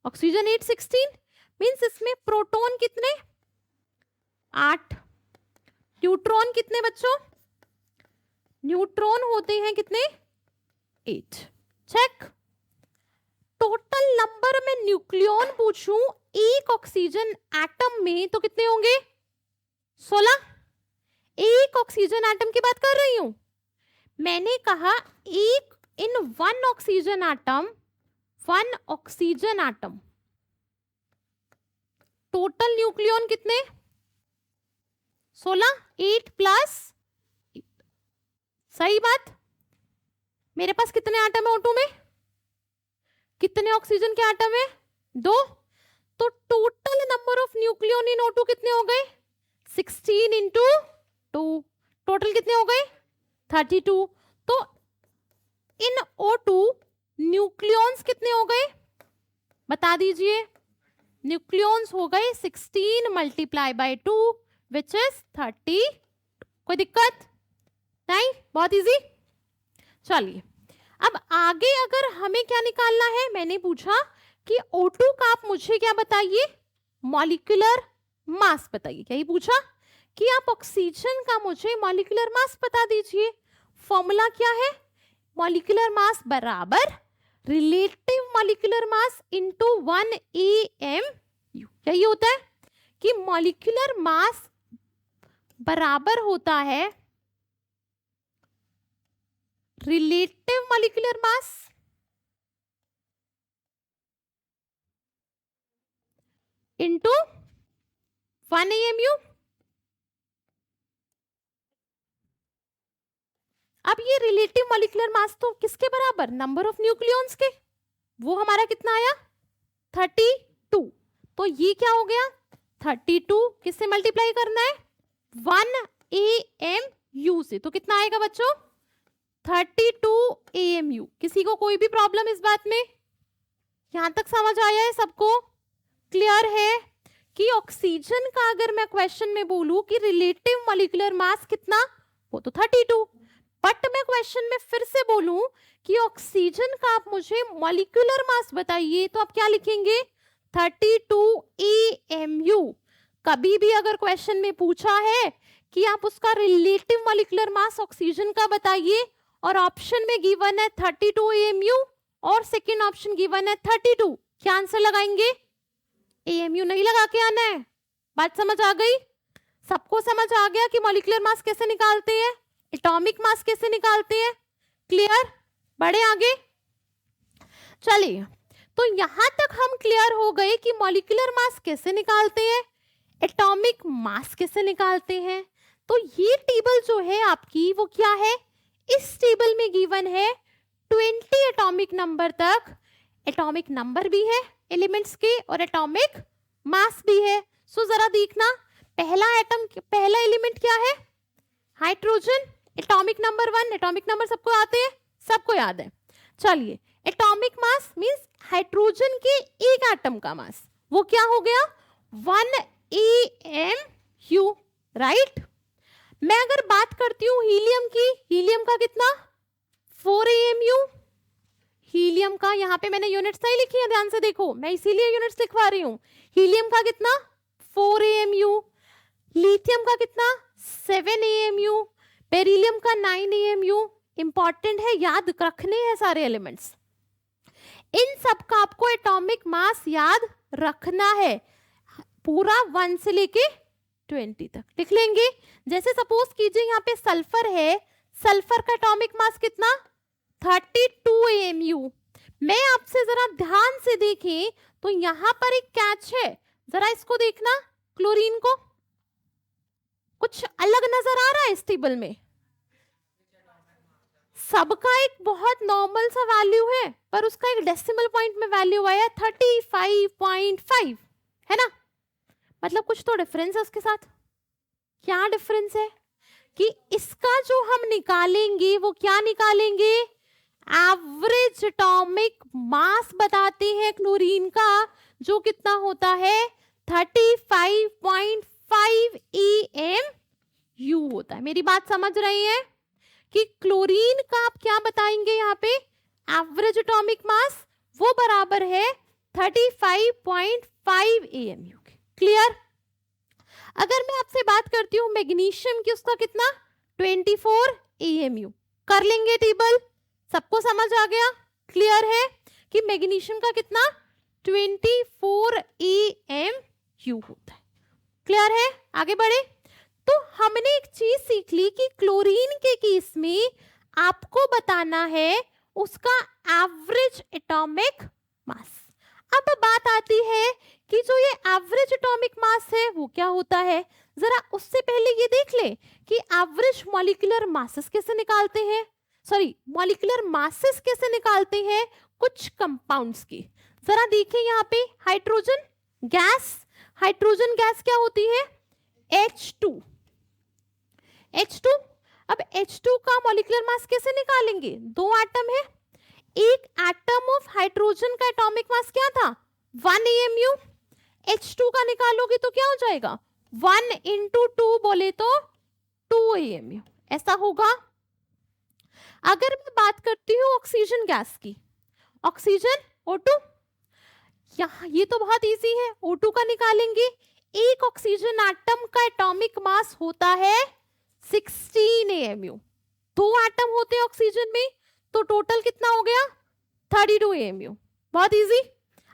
ऑक्सीजन। 8 16 मींस इसमें प्रोटॉन कितने? 8। न्यूट्रॉन कितने बच्चों? न्यूट्रॉन होते हैं कितने? 8। चेक। टोटल नंबर में न्यूक्लियॉन पूछूं एक ऑक्सीजन एटम में तो कितने होंगे? 16। एक ऑक्सीजन एटम की बात कर रही हूं। मैंने कहा एक इन 1 oxygen atom, 1 oxygen atom total nucleon कितने? 16। 8 + 8। सही बात। मेरे पास कितने एटम है O2 में? कितने ऑक्सीजन के एटम है? 2, तो total number of nucleon in O2 कितने हो गए? 16 इंटू 2, टोटल कितने हो गए? 32। तो इन O2 न्यूक्लियॉन्स कितने हो गए बता दीजिए? न्यूक्लियॉन्स हो गए 16 मल्टीप्लाई बाय 2 विच इज 30। कोई दिक्कत नहीं? बहुत इजी। चलिए अब आगे अगर हमें क्या निकालना है, मैंने पूछा कि O2 का आप मुझे क्या बताइए? मॉलिक्यूलर मास बताइए। क्या ही पूछा कि आप ऑक्सीजन का मुझे मॉलिक्यूलर मास बता दीजिए। फॉर्मूला क्या है? मॉलिक्यूलर मास बराबर relative molecular mass into 1 AMU। यही होता है कि मॉलिक्यूलर मास बराबर होता है relative molecular mass into 1 AMU। अब ये रिलेटिव मॉलिक्यूलर मास तो किसके बराबर? नंबर ऑफ न्यूक्लियॉन्स के। वो हमारा कितना आया? 32। तो ये क्या हो गया? 32 किससे मल्टीप्लाई करना है? 1 AMU से। तो कितना आएगा बच्चों? 32 AMU। किसी को कोई भी प्रॉब्लम इस बात में? यहां तक समझ आया है सबको? क्लियर है कि ऑक्सीजन का अगर मैं क्वेश्चन में बोलूं कि रिलेटिव मॉलिक्यूलर मास कितना, वो तो 32। बट मैं क्वेश्चन में फिर से बोलूं कि ऑक्सीजन का आप मुझे मॉलिक्यूलर मास बताइए, तो आप क्या लिखेंगे? 32 AMU। कभी भी अगर क्वेश्चन में पूछा है कि आप उसका रिलेटिव मॉलिक्यूलर मास ऑक्सीजन का बताइए और ऑप्शन में गिवन है 32 AMU और सेकेंड ऑप्शन गिवन है 32, क्या आंसर लगाएंगे? AMU नहीं लगा के आना है। बात समझ आ गई? सबको समझ आ गया कि मॉलिक्यूलर मास कैसे निकालते हैं, एटॉमिक मास कैसे निकालते हैं? क्लियर? बढ़े आगे। चलिए, तो यहां तक हम क्लियर हो गए कि मॉलिक्यूलर मास कैसे निकालते हैं, एटॉमिक मास कैसे निकालते हैं। तो ये टेबल जो है आपकी वो क्या है? इस टेबल में गिवन है 20 एटॉमिक नंबर तक। एटॉमिक नंबर भी है एलिमेंट्स के और एटॉमिक मास भी है। सो जरा देखना, पहला एलिमेंट क्या है? Hydrogen. Atomic number 1, atomic number सबको आते हैं, सबको याद है। चलिए, एटॉमिक मास मींस हाइड्रोजन के एक एटम का मास, वो क्या हो गया? 1 AMU, राइट। मैं अगर बात करती हूं हीलियम की, हीलियम का कितना? 4 AMU। हीलियम का यहाँ पे मैंने यूनिट्स नहीं लिखी है, ध्यान से देखो, मैं इसीलिए यूनिट्स लिखवा रही हूँ। हीलियम का कितना? 4 AMU। लिथियम का कितना? 7 AMU। बेरिलियम का 9 AMU। इंपॉर्टेंट है, याद रखने हैं सारे एलिमेंट्स। इन सब का आपको एटॉमिक मास याद रखना है, पूरा 1 से लेके 20 तक लिख लेंगे। जैसे सपोज कीजिए यहाँ पे सल्फर है, सल्फर का एटॉमिक मास कितना? 32 AMU। मैं आपसे जरा ध्यान से देखें तो यहां पर एक कैच है, जरा इसको देखना। क्लोरीन को कुछ अलग नजर आ रहा है इस टेबल में? सबका एक बहुत नॉर्मल सा वैल्यू है, पर उसका एक डेसिमल पॉइंट में वैल्यू आया 35.5, है ना? मतलब कुछ तो डिफरेंस है उसके साथ। क्या डिफरेंस है? कि इसका जो हम निकालेंगे वो क्या निकालेंगे? एवरेज एटॉमिक मास बताते हैं क्लोरीन का, जो कितना होता है? 35.5 AMU होता है। मेरी बात समझ रही है कि क्लोरीन का आप क्या बताएंगे यहाँ पे? एवरेज एटॉमिक मास वो बराबर है 35.5 AMU के। क्लियर? अगर मैं आपसे बात करती हूँ मैग्नीशियम की, उसका कितना? 24 AMU। कर लेंगे टेबल, सबको समझ आ गया? क्लियर है कि मैग्नीशियम का कितना? 24 AMU होता है। क्लियर है? आगे बढ़े। तो हमने एक चीज सीख ली कि क्लोरीन के केस में आपको बताना है उसका एवरेज एटॉमिक मास। अब बात आती है कि जो ये एवरेज एटॉमिक मास है वो क्या होता है। जरा उससे पहले ये देख ले कि एवरेज मॉलिक्यूलर मासेस कैसे निकालते हैं, सॉरी मॉलिक्यूलर मासेस कैसे निकालते हैं कुछ कंपाउंड्स की। जरा देखिए यहाँ पे हाइड्रोजन गैस, हाइड्रोजन गैस क्या होती है? H2। H2, अब H2 का मॉलिक्यूलर मास कैसे निकालेंगे? दो एटम है, एक एटम ऑफ हाइड्रोजन का एटॉमिक मास क्या था? 1 AMU। H2 का निकालोगे तो क्या हो जाएगा? 1 into 2 बोले तो 2 AMU, ऐसा होगा। अगर मैं बात करती हूँ ऑक्सीजन गैस की, ऑक्सीजन O2, यहाँ ये तो बहुत इजी है, O2 का निकालेंगे। एक ऑक्सीजन एटम का एटॉमिक मास होता है 16 AMU। दो एटम होते हैं ऑक्सीजन में, तो टोटल कितना हो गया? 32 AMU। बहुत इजी।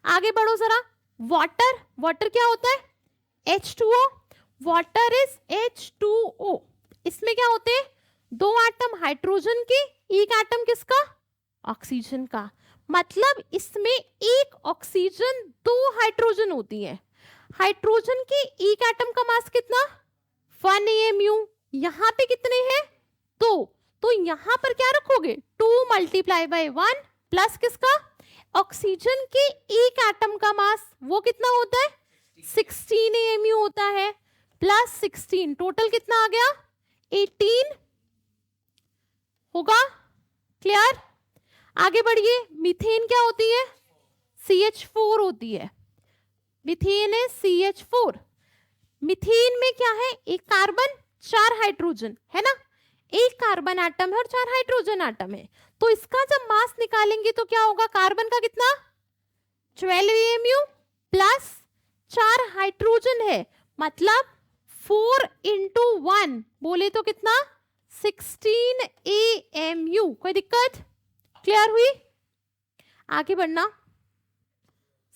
आगे बढ़ो जरा। वाटर, वाटर क्या होता है? H2O। Water is H2O। इसमें क्या होते हैं? दो एटम हाइड्रोजन के, एक एटम किसका? ऑक्सीजन का। मतलब इसमें एक ऑक्सीजन, दो हाइड्रोजन होती है। हाइड्रोजन के एक एटम का मास कितना? 1 AMU। यहाँ पे कितने हैं? 2। तो यहाँ पर क्या रखोगे? 2 मल्टीप्लाई बाय 1 प्लस किसका? ऑक्सीजन के एक एटम का मास, वो कितना होता है? 16 AMU होता है, प्लस 16, टोटल कितना आ गया? 18 होगा। क्लियर? आगे बढ़िए। मीथेन क्या होती है? CH4 होती है। मीथेन है CH4। मीथेन में क्या है? एक कार्बन, 4 हाइड्रोजन, है ना? एक कार्बन एटम है और 4 हाइड्रोजन एटम है। तो इसका जब मास निकालेंगे तो क्या होगा? कार्बन का कितना? 12 AMU प्लस 4 हाइड्रोजन है, मतलब 4 into 1 बोले तो कितना? 16 AMU। कोई दिक्कत? क्लियर हुई? आगे बढ़ना।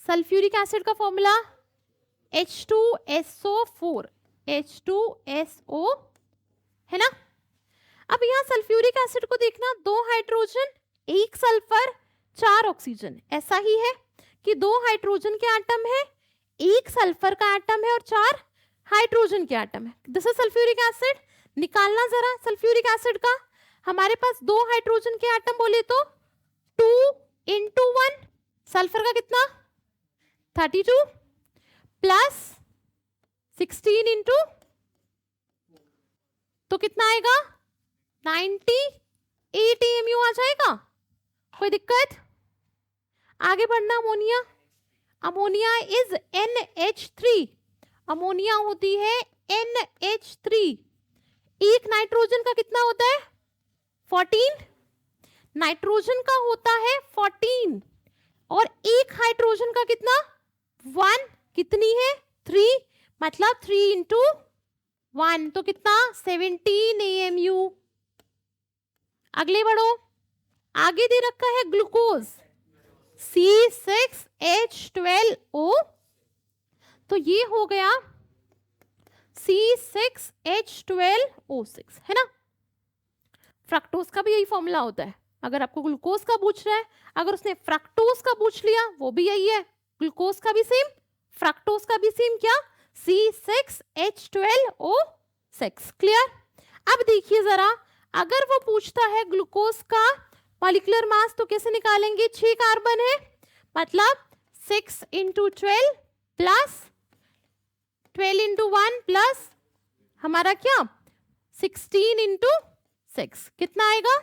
सल्फ्यूरिक एसिड का फॉर्मूला H2SO4, H2SO, है ना? अब यहाँ सल्फ्यूरिक एसिड को देखना, 2 हाइड्रोजन, 1 सल्फर, 4 ऑक्सीजन। ऐसा ही है कि 2 हाइड्रोजन के एटम है, 1 सल्फर का एटम है और 4 हाइड्रोजन के एटम है। This is sulphuric acid. निकालना जरा सल्फ्यूरिक एसिड का। हमारे पास 2 हाइड्रोजन के एटम बोले तो 2 into 1, सल्फर का कितना? 32 प्लस 16 into, तो कितना आएगा? 98 AMU आ जाएगा। कोई दिक्कत? आगे बढ़ना। Ammonia, ammonia is NH3। Ammonia होती है NH3। एक नाइट्रोजन का कितना होता है? 14। नाइट्रोजन का होता है 14 और एक हाइड्रोजन का कितना? 1। कितनी है? 3, मतलब 3 into 1, तो कितना? 17 AMU। अगले बढ़ो। आगे दे रखा है ग्लूकोज, C6H12O, तो ये हो गया C6H12O6, है ना? फ्रक्टोज का भी यही फॉर्मूला होता है। अगर आपको ग्लूकोज का पूछ रहा है, अगर उसने फ्रक्टोज का पूछ लिया, वो भी यही है। ग्लूकोज का भी सेम, फ्रक्टोज का भी सेम, क्या? C6H12O6। क्लियर? अब देखिए जरा, अगर वो पूछता है ग्लूकोज का मॉलिक्यूलर मास, तो कैसे निकालेंगे? 6 कार्बन है, मतलब 6 into 12 प्लस 12 into 1 प्लस हमारा क्या? 16 into 6, कितना आएगा?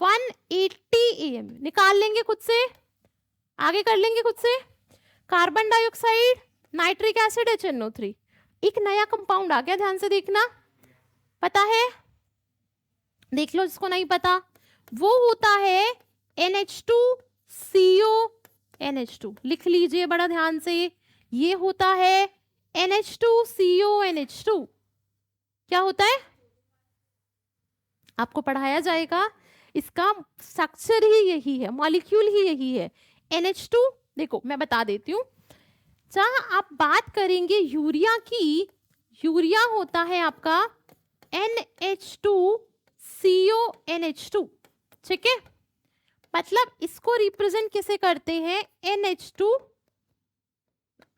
180 AMU। निकाल लेंगे खुद से, आगे कर लेंगे खुद से। Carbon dioxide, nitric acid, HNO3, एक नया कंपाउंड आ गया, ध्यान से देखना। पता है? देख लो जिसको नहीं पता। वो होता है NH2CONH2। लिख लीजिए बड़ा ध्यान से, ये होता है NH2CONH2। क्या होता है? आपको पढ़ाया जाएगा, इसका स्ट्रक्चर ही यही है, मॉलिक्यूल ही यही है। NH2, देखो मैं बता देती हूँ। जहां आप बात करेंगे यूरिया की, यूरिया होता है आपका NH2CONH2, ठीक है? मतलब इसको रिप्रेजेंट किसे करते हैं? NH2,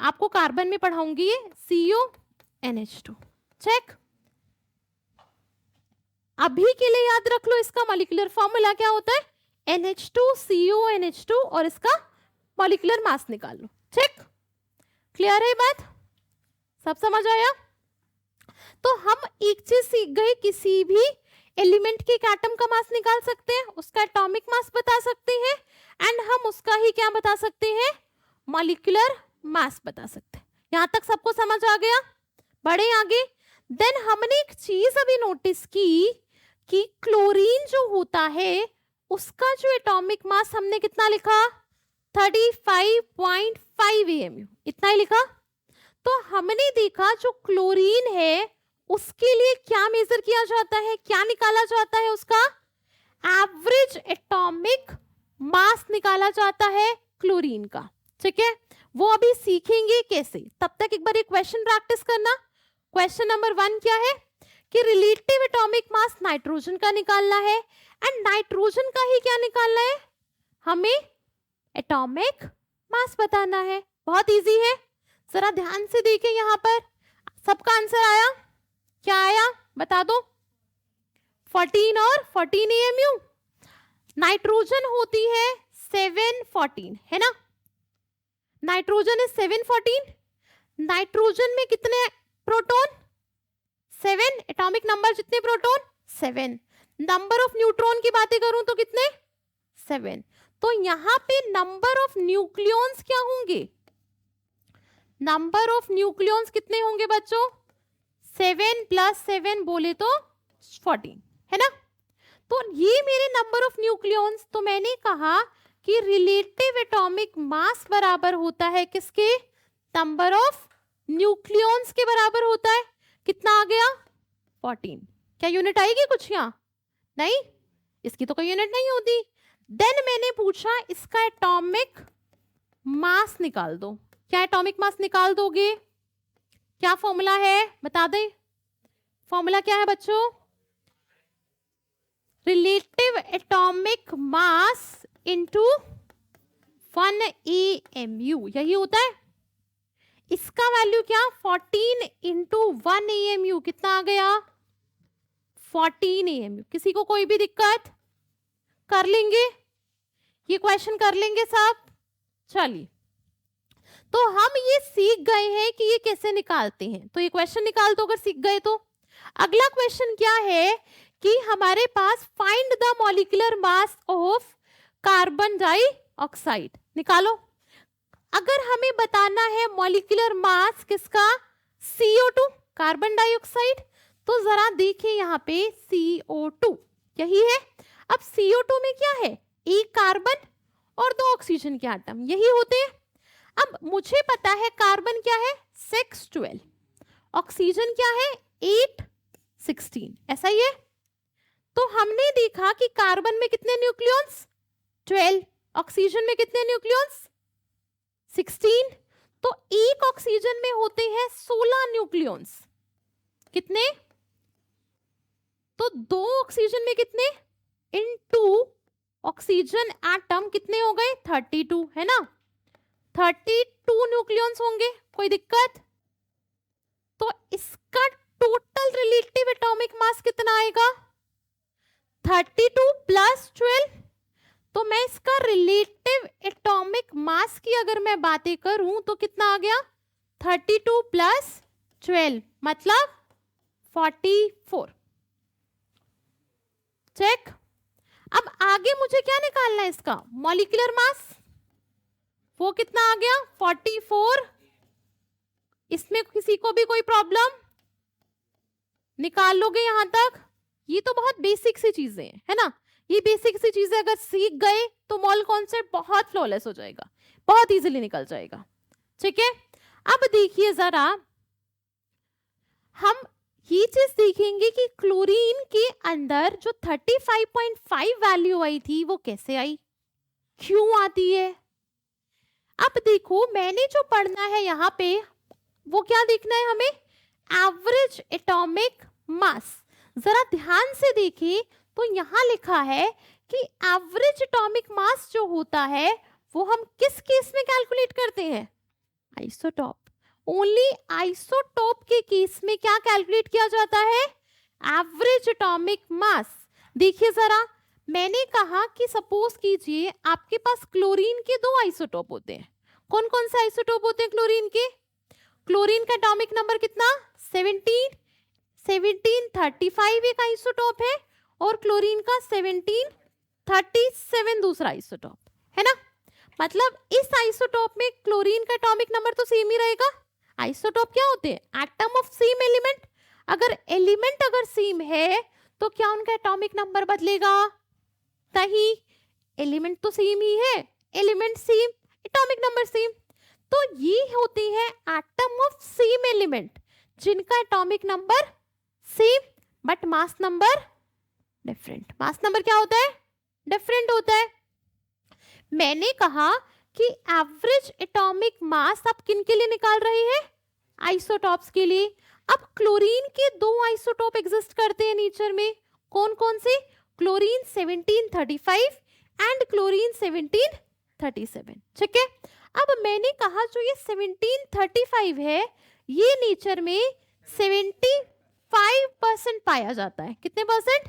आपको कार्बन में पढ़ाऊंगी ये CONH2। चेक। अभी के लिए याद रख लो, इसका मॉलिक्यूलर फॉर्मूला क्या होता है? NH2CONH2 और इसका मॉलिक्यूलर मास निकाल लो। ठीक, क्लियर है बात, सब समझ आया? तो हम एक चीज सीख गए, किसी भी एलिमेंट के एटम का मास निकाल सकते हैं, उसका एटॉमिक मास बता सकते हैं, एंड हम उसका ही क्या बता सकते हैं, मॉलिक्यूलर मास बता सकते हैं। यहां तक सबको समझ आ गया? बढ़े आगे। देन हमने एक चीज अभी नोटिस की कि क्लोरीन जो होता है उसका जो एटॉमिक मास हमने कितना लिखा, 35.5 AMU, इतना ही लिखा। तो हमने देखा जो क्लोरीन है उसके लिए क्या मेजर किया जाता है, क्या निकाला जाता है, उसका एवरेज एटॉमिक मास निकाला जाता है क्लोरीन का। ठीक है, वो अभी सीखेंगे कैसे। तब तक एक बार ये क्वेश्चन प्रैक्टिस करना। क्वेश्चन नंबर 1 क्या है कि रिलेटिव एटॉमिक मास नाइट्रोजन का निकालना है, एंड नाइट्रोजन का ही क्या निकालना है, हमें एटॉमिक मास बताना है। बहुत इजी है, जरा ध्यान से देखें। यहां पर सबका आंसर आया, क्या आया बता दो, 14 और 14 AMU। नाइट्रोजन होती है 714, है ना, नाइट्रोजन है 714। नाइट्रोजन में कितने प्रोटॉन, 7, एटॉमिक नंबर जितने प्रोटॉन 7, नंबर ऑफ न्यूट्रॉन की बातें करूं तो कितने, 7। तो यहां पे नंबर ऑफ न्यूक्लियॉन्स क्या होंगे, नंबर ऑफ न्यूक्लियॉन्स कितने होंगे बच्चों, 7 + 7 बोले तो 14, है ना। तो ये मेरे नंबर ऑफ न्यूक्लियॉन्स, तो मैंने कहा कि रिलेटिव एटॉमिक मास बराबर होता है किसके, नंबर ऑफ न्यूक्लियॉन्स के बराबर होता है। कितना आ गया, 14। क्या यूनिट आएगी कुछ यहाँ, नहीं, इसकी तो कोई यूनिट नहीं होती। देन मैंने पूछा इसका एटॉमिक मास निकाल दो। क्या एटॉमिक मास निकाल दोगे, क्या फॉर्मूला है बता दे, फॉर्मूला क्या है बच्चों, relative atomic mass into 1 AMU, यही होता है। इसका वैल्यू क्या, 14 × 1 AMU, कितना आ गया, 14 AMU। किसी को कोई भी दिक्कत, कर लेंगे ये क्वेश्चन, कर लेंगे सब। चलिए, तो हम ये सीख गए हैं कि ये कैसे निकालते हैं, तो ये क्वेश्चन निकाल दो अगर सीख गए तो। अगला क्वेश्चन क्या है कि हमारे पास find the molecular mass of carbon dioxide, निकालो। अगर हमें बताना है मॉलिक्यूलर मास किसका, CO2, कार्बन डाइऑक्साइड, तो जरा देखिए यहाँ पे CO2 यही है। अब CO2 में क्या है, एक कार्बन और 2 ऑक्सीजन के आटम, यही होते हैं। अब मुझे पता है कार्बन क्या है 612, ऑक्सीजन क्या है 816, ऐसा ही है। तो हमने देखा कि कार्बन में कितने न्यूक्लियॉन्स 12, ऑक्सीजन में कितने न्यूक्लियॉन्स 16। तो एक ऑक्सीजन में होते हैं 16 न्यूक्लियॉन्स, कितने, तो 2 ऑक्सीजन में कितने, इन 2 ऑक्सीजन एटम कितने हो गए 32, है ना, 32 न्यूक्लियॉन्स होंगे, कोई दिक्कत। तो इसका टोटल रिलेटिव एटॉमिक मास कितना आएगा, 32 + 12। तो मैं इसका रिलेटिव एटॉमिक मास की अगर मैं बातें करूं तो कितना आ गया, 32 + 12 मतलब 44। चेक। अब आगे मुझे क्या निकालना है, इसका मॉलिक्यूलर मास, वो कितना आ गया 44। इसमें किसी को भी कोई प्रॉब्लम, निकाल लोगे यहां तक। ये तो बहुत बेसिक सी चीजें हैं, है ना, ये बेसिक सी चीजें अगर सीख गए तो मॉल कॉन्सेप्ट बहुत फ्लॉलेस हो जाएगा, बहुत इजीली निकल जाएगा। ठीक है, अब देखिए जरा, हम ये चीज देखेंगे कि क्लोरीन के अंदर जो 35.5 वैल्यू आई थी वो कैसे आई, क्यों आती है। अब देखो मैंने जो पढ़ना है यहाँ पे वो क्या देखना है हमें, एवरेज एटॉमिक मास। जरा ध्यान से देखिए तो यहाँ लिखा है कि एवरेज एटॉमिक मास जो होता है वो हम किस केस में कैलकुलेट करते हैं, आइसोटॉप। ओनली आइसोटॉप के केस में क्या कैलकुलेट किया जाता है, एवरेज एटॉमिक मास। देखिए जरा, मैंने कहा कि सपोज कीजिए आपके पास क्लोरीन के दो आइसोटोप होते हैं। कौन कौन से आइसोटोप होते हैं क्लोरीन के? क्लोरीन का एटॉमिक नंबर कितना? 17, 1735 एक आइसोटोप है और क्लोरीन का 1737 दूसरा आइसोटोप है ना। मतलब इस आइसोटोप में क्लोरीन का एटॉमिक नंबर तो सेम ही रहेगा। आइसोटोप क्या होते हैं? Atom of same element. अगर एलिमेंट अगर सेम है तो क्या उनका एटॉमिक नंबर बदलेगा? नहीं, एलिमेंट तो सेम ही है, element same, atomic number same. तो ये होती है एटम ऑफ सेम एलिमेंट जिनका atomic number same but mass number different. Mass number क्या होता है? डिफरेंट होता है। मैंने कहा कि एवरेज एटॉमिक मास आप किन के लिए निकाल रहे हैं? आइसोटॉप्स के लिए। अब क्लोरीन के दो आइसोटोप एग्जिस्ट करते हैं नेचर में। कौन कौन से? Chlorine 1735 and chlorine 1737। ठीक है। अब मैंने कहा जो ये 1735 है ये नेचर में 75% पाया जाता है। कितने परसेंट?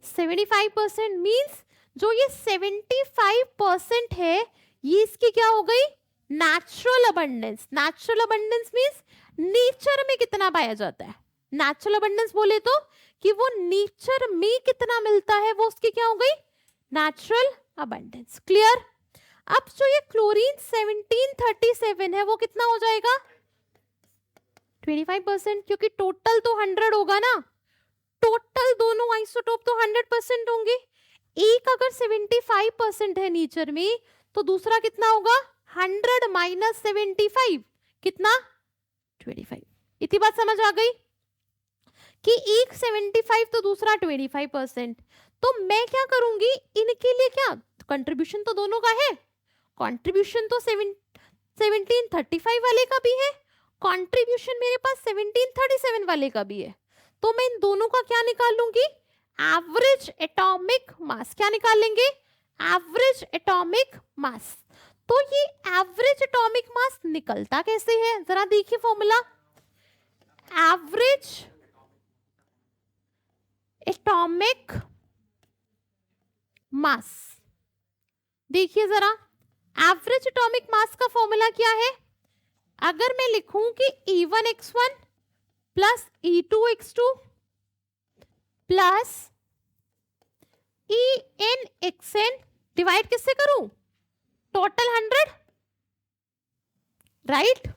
75%। मींस जो ये 75% है ये इसकी क्या हो गई? Natural abundance. Natural abundance means nature में कितना पाया जाता है। नेचुरल अबंडेंस बोले तो कि वो नेचर में कितना मिलता है वो उसकी क्या हो गई? Natural abundance. क्लियर? अब जो ये क्लोरीन 1737 है वो कितना हो जाएगा? 25%, क्योंकि टोटल तो 100 होगा ना। टोटल दोनों आइसोटोप तो 100% होंगे। एक अगर 75% है नेचर में तो दूसरा कितना होगा? 100 माइनस 75 कितना? 25। इतनी बात समझ आ गई कि एक 75 तो दूसरा 25%। तो मैं क्या करूंगी इनके लिए? क्या कंट्रीब्यूशन तो दोनों का है। कंट्रीब्यूशन तो 1735 वाले का भी है, कंट्रीब्यूशन मेरे पास 1737 वाले का भी है। तो मैं इन दोनों का क्या निकाल लूंगी? Average atomic mass. क्या निकाल लेंगे? Average atomic mass. तो ये एवरेज एटॉमिक मास निकलता कैसे है? जरा देखिए फॉर्मूला। एवरेज एटॉमिक मास, देखिए जरा एवरेज एटॉमिक मास का फॉर्मूला क्या है? अगर मैं लिखूं कि E1x1 plus E2x2 plus ENxN divide किससे करूं? Total 100, right.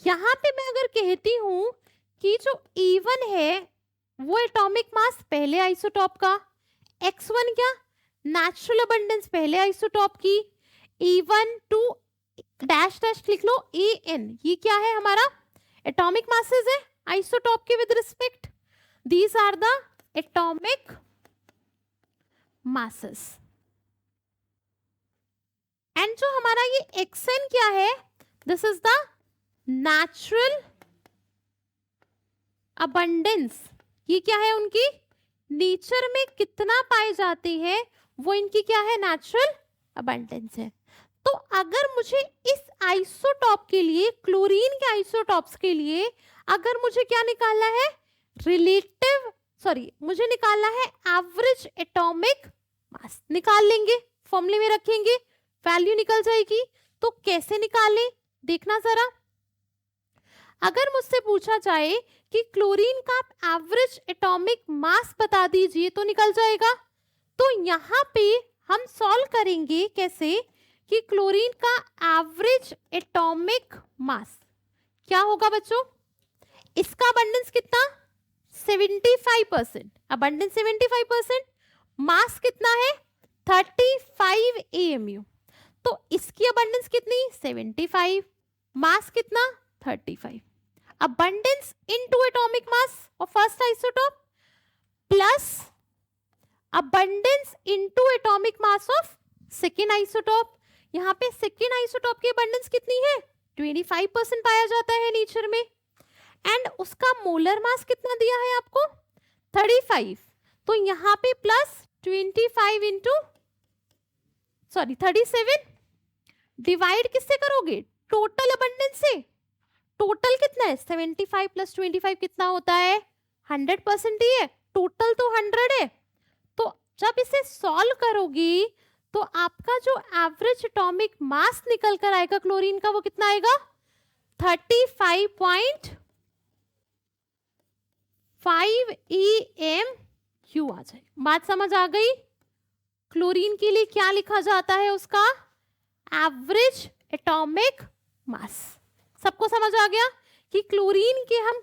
यहां पे मैं अगर कहती हूं कि जो E1 है वो एटॉमिक मास पहले आइसोटॉप का, x1 क्या? नेचुरल अबंडेंस पहले आइसोटॉप की, E1 2 डैश डैश लिख लो AN, ये क्या है? हमारा एटॉमिक मासेस है आइसोटॉप के with respect. These are the atomic masses. And जो हमारा ये xn क्या है? This is the natural abundance. ये क्या है? उनकी नेचर में कितना पाए जाते हैं वो इनकी क्या है? नेचुरल अबंडेंस है। तो अगर मुझे इस आइसोटॉप के लिए, क्लोरीन के आइसोटॉप्स के लिए अगर मुझे क्या निकालना है? मुझे निकालना है एवरेज एटॉमिक मास। निकाल लेंगे, फॉर्मूले में रखेंगे, वैल्यू निकल जाएगी। तो कैसे निकालें देखना जरा। अगर मुझसे पूछा जाए कि क्लोरीन का एवरेज एटॉमिक मास बता दीजिए तो निकल जाएगा। तो यहाँ पे हम सॉल्व करेंगे कैसे कि क्लोरीन का एवरेज एटॉमिक मास क्या होगा बच्चों? इसका अबंडेंस कितना? 75%। अबंडेंस 75%, मास कितना है? 35 AMU। तो इसकी अबंडेंस कितनी? 75, मास कितना? 35। Abundance into atomic mass of first isotope plus abundance into atomic mass of second isotope. यहाँ पे सेकेंड आइसोटोप की अबंडेंस कितनी है? 25% पाया जाता है नेचर में। एंड उसका मोलर मास कितना दिया है आपको? 35। तो यहाँ पे प्लस 25 इंटू 37 डिवाइड किससे करोगे? टोटल अबंडेंस से। टोटल कितना है? 75 प्लस 25 कितना होता है? 100% ही है। टोटल तो 100 है। तो जब इसे सॉल्व करोगी तो आपका जो एवरेज एटॉमिक मास निकल कर आएगा क्लोरीन का, वो कितना आएगा? 35.5 EMU आ जाए। बात समझ आ गई? क्लोरीन के लिए क्या लिखा जाता है? उसका एवरेज एटॉमिक मास। सबको समझ आ गया कि क्लोरीन के हम,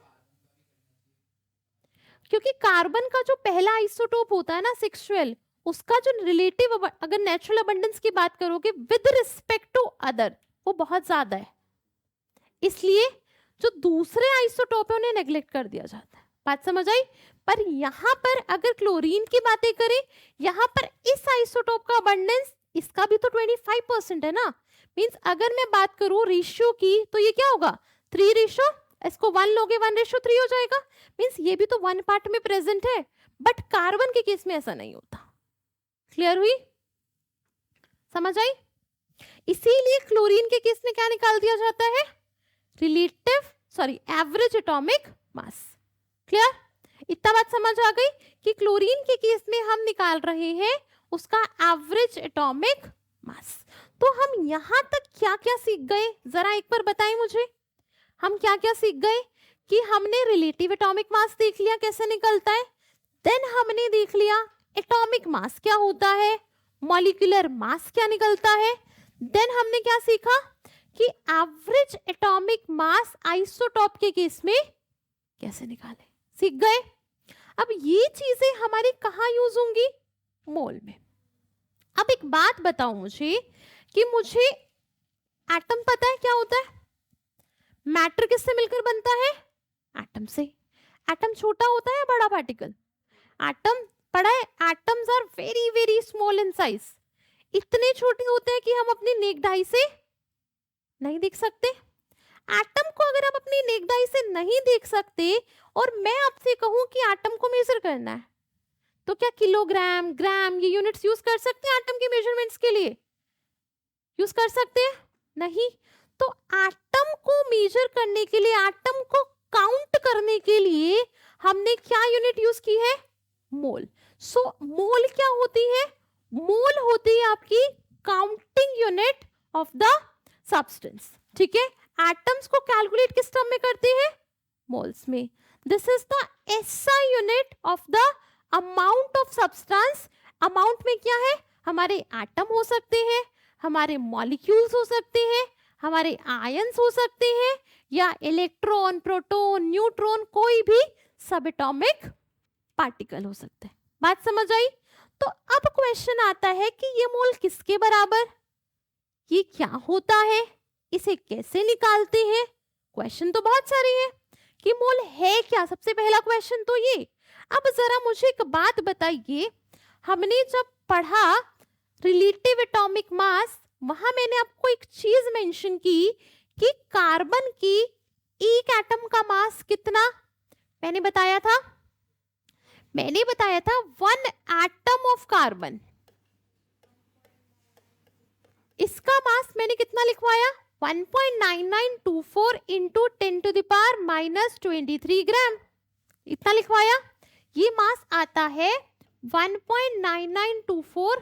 क्योंकि कार्बन का जो पहला आइसोटोप होता है ना 612, उसका जो रिलेटिव, अगर नेचुरल अबंडेंस की बात करोगे विद रिस्पेक्ट टू अदर, वो बहुत ज्यादा है, इसलिए जो दूसरे आइसोटोप है उन्हें नेग्लेक्ट कर दिया जाता है। बात समझ आई? पर यहाँ पर अगर क्लोरीन की बातें करें, यहाँ पर इस आइसोटोप का अबंडेंस, इसका भी तो 25% है ना। मींस अगर मैं बात करूं रेशियो की, तो ये क्या होगा? 3 रेशियो, इसको 1 लोगे 1:3 हो जाएगा। मींस ये भी तो 1 पार्ट में प्रेजेंट है, बट कार्बन के केस में ऐसा नहीं होता। क्लियर हुई? समझ आई? इसीलिए क्लोरीन के केस में क्या निकाल दिया जाता है? Average atomic mass. क्लियर? इतना बात समझ आ गई कि क्लोरीन के केस में हम निकाल रहे हैं उसका एवरेज एटॉमिक मास। तो हम यहां तक क्या क्या सीख गए, जरा एक बार बताएं मुझे। हम क्या क्या सीख गए? कि हमने रिलेटिव एटॉमिक मास देख लिया कैसे निकलता है, देन हमने देख लिया एटॉमिक मास क्या होता है, मॉलिक्यूलर मास क्या निकलता है, देन हमने क्या सीखा कि एवरेज एटॉमिक मास आइसोटॉप के केस में कैसे निकाले। सीख गए? अब ये चीजें हमारी कहाँ यूज होंगी? मोल में। अब एक बात बताओ मुझे कि मुझे एटम पता है क्या होता है? मैटर किससे मिलकर बनता है? एटम से। एटम छोटा होता है या बड़ा पार्टिकल? एटम पढ़ा है, atoms are very very small in size. इतने छोटे होते हैं कि हम अपनी नेक डाई से नहीं देख सकते। एटम को अगर आप अपनी नेक डाई से नहीं देख सकते और मैं आपसे कहूं कि एटम को मेजर करना है, तो क्या किलोग्राम, ग्राम, ये यूनिट्स यूज कर सकते हैं एटम के मेजरमेंट्स के लिए? यूज कर सकते हैं? नहीं। तो एटम को मेजर करने के लिए, एटम को काउंट करने के लिए हमने क्या यूनिट यूज की है? मोल। सो मोल क्या होती है? मोल होती है आपकी counting unit of the substance. ठीक है? एटम्स को कैलकुलेट किस टर्म में करते हैं? मोल्स में। This is the SI unit of the amount of substance. Amount में क्या है? हमारे एटम हो सकते हैं, हमारे मॉलिक्यूल्स हो सकते हैं, हमारे आयंस हो सकते हैं, या इलेक्ट्रॉन, प्रोटॉन, न्यूट्रॉन, कोई भी सब एटॉमिक पार्टिकल हो सकते हैं। बात समझ आई? तो अब क्वेश्चन आता है कि ये मोल किसके बराबर, ये क्या होता है, इसे कैसे निकालते हैं? क्वेश्चन तो बहुत सारे हैं कि मोल है क्या, सबसे पहला क्वेश्चन तो ये। अब जरा मुझे एक बात बताइए, हमने जब पढ़ा रिलेटिव एटॉमिक मास, वहां मैंने आपको एक चीज मेंशन की कि कार्बन की एक एटम का मास कितना मैंने बताया था? मैंने बताया था 1 एटम ऑफ कार्बन, इसका मास मैंने कितना लिखवाया? 1.9924 इंटू 10⁻⁻23 ग्राम, इतना लिखवाया। ये मास आता है 1.9924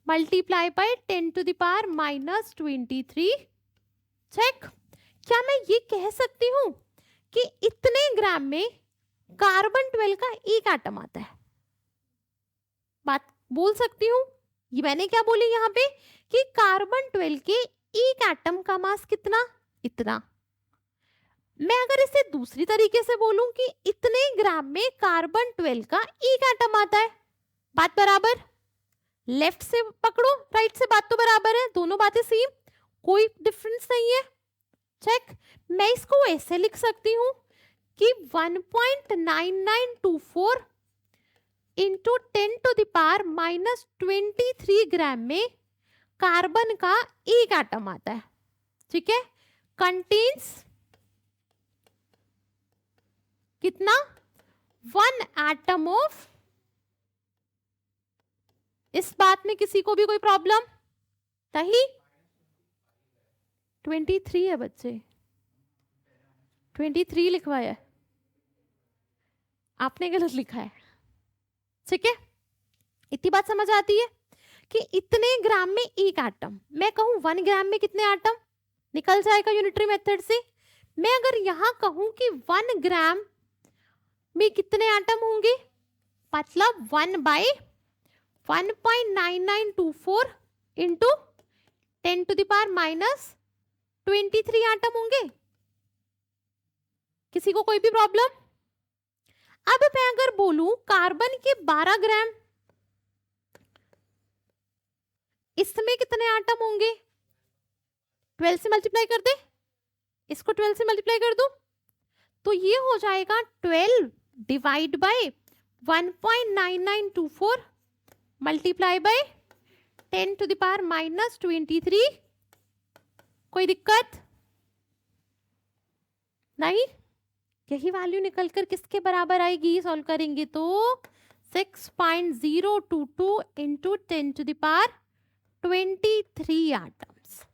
मल्टीप्लाई बाय 10⁻⁻23। चेक। क्या मैं ये कह सकती हूं कि इतने ग्राम में कार्बन 12 का एक एटम आता है? बात बोल सकती हूं? ये मैंने क्या बोली यहाँ पे कि कार्बन 12 के एक एटम का मास कितना? इतना। मैं अगर इसे दूसरी तरीके से बोलूं कि इतने ग्राम में कार्बन 12 का एक एटम आता है, बात बराबर? लेफ्ट से पकड़ो, राइट से बात तो बराबर है, दोनों बातें सेम, कोई डिफरेंस नहीं है। चेक। मैं इसको ऐसे लिख सकती हूं कि 1.9924 इंटू 10⁻⁻23 ग्राम में कार्बन का एक एटम आता है। ठीक है? कंटेन्स कितना? 1 एटम ऑफ। इस बात में किसी को भी कोई प्रॉब्लम नहीं? 23 है बच्चे, 23 लिखवाया है आपने, गलत लिखा है। ठीक है? इतनी बात समझ आती है कि इतने ग्राम में एक एटम, मैं कहूं 1 ग्राम में कितने एटम, निकल जाएगा यूनिटरी मेथड से। मैं अगर यहां कहूं कि 1 ग्राम में कितने एटम होंगे, मतलब 1/1.9924 इंटू 10⁻⁻³ एटम होंगे। किसी को कोई भी प्रॉब्लम? अब मैं अगर बोलूं कार्बन के 12 ग्राम, इसमें कितने एटम होंगे, 12 से मल्टीप्लाई कर दे, इसको 12 से मल्टीप्लाई कर दो, तो ये हो जाएगा 12 डिवाइड बाय 1.9924 मल्टीप्लाई बाय 10⁻⁻23। कोई दिक्कत नहीं? यही वैल्यू निकलकर किसके बराबर आएगी सॉल्व करेंगे तो 6.022 इंटू 10⁻23 एटम्स।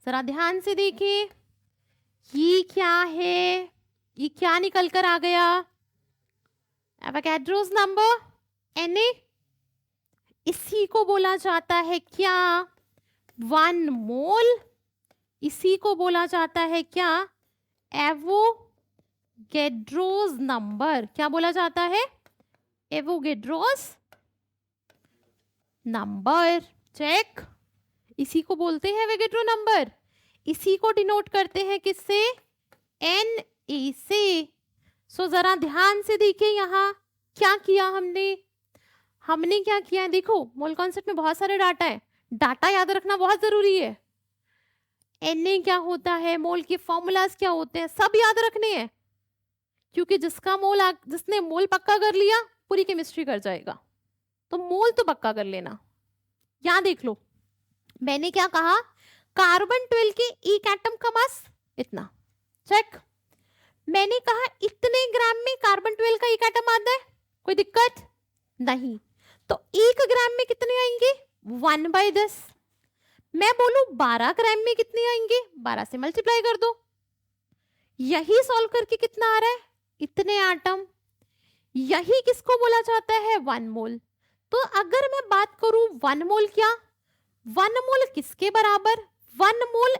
जरा ध्यान से देखिए, ये क्या है, ये क्या निकल कर आ गया, एवोगैड्रोस नंबर Na। इसी को बोला जाता है क्या 1 मोल, इसी को बोला जाता है क्या एवोगैड्रोस नंबर। क्या बोला जाता है? Avogadro's number. चेक, इसी को बोलते हैं एवोगैड्रो नंबर। इसी को डिनोट करते हैं किससे? Na से। सो जरा ध्यान से देखिए यहाँ क्या किया हमने क्या किया है, देखो मोल कॉन्सेप्ट में बहुत सारे डाटा है, डाटा याद रखना बहुत जरूरी है। Na क्या होता है, मोल के फॉर्मूलाज क्या होते हैं, सब याद रखने हैं, क्योंकि जिसने मोल पक्का कर लिया पूरी केमिस्ट्री कर जाएगा। तो मोल तो पक्का कर लेना। यहाँ देख लो, मैंने क्या कहा, कार्बन 12 के एक एटम का मास इतना। चेक, मैंने कहा इतने ग्राम में कार्बन 12 का एक एटम आता है, कोई दिक्कत नहीं। तो 1 ग्राम में कितने आएंगे? 1/10। मैं बोलूं 12 ग्राम में कितने आएंगे, 12 से मल्टीप्लाई कर दो। यही सॉल्व करके कितना आ रहा है, इतने एटम। यही किसको बोला जाता है 1 मोल। तो अगर मैं बात करूं 1 मोल क्या, 1 मोल किसके बराबर, 1 मोल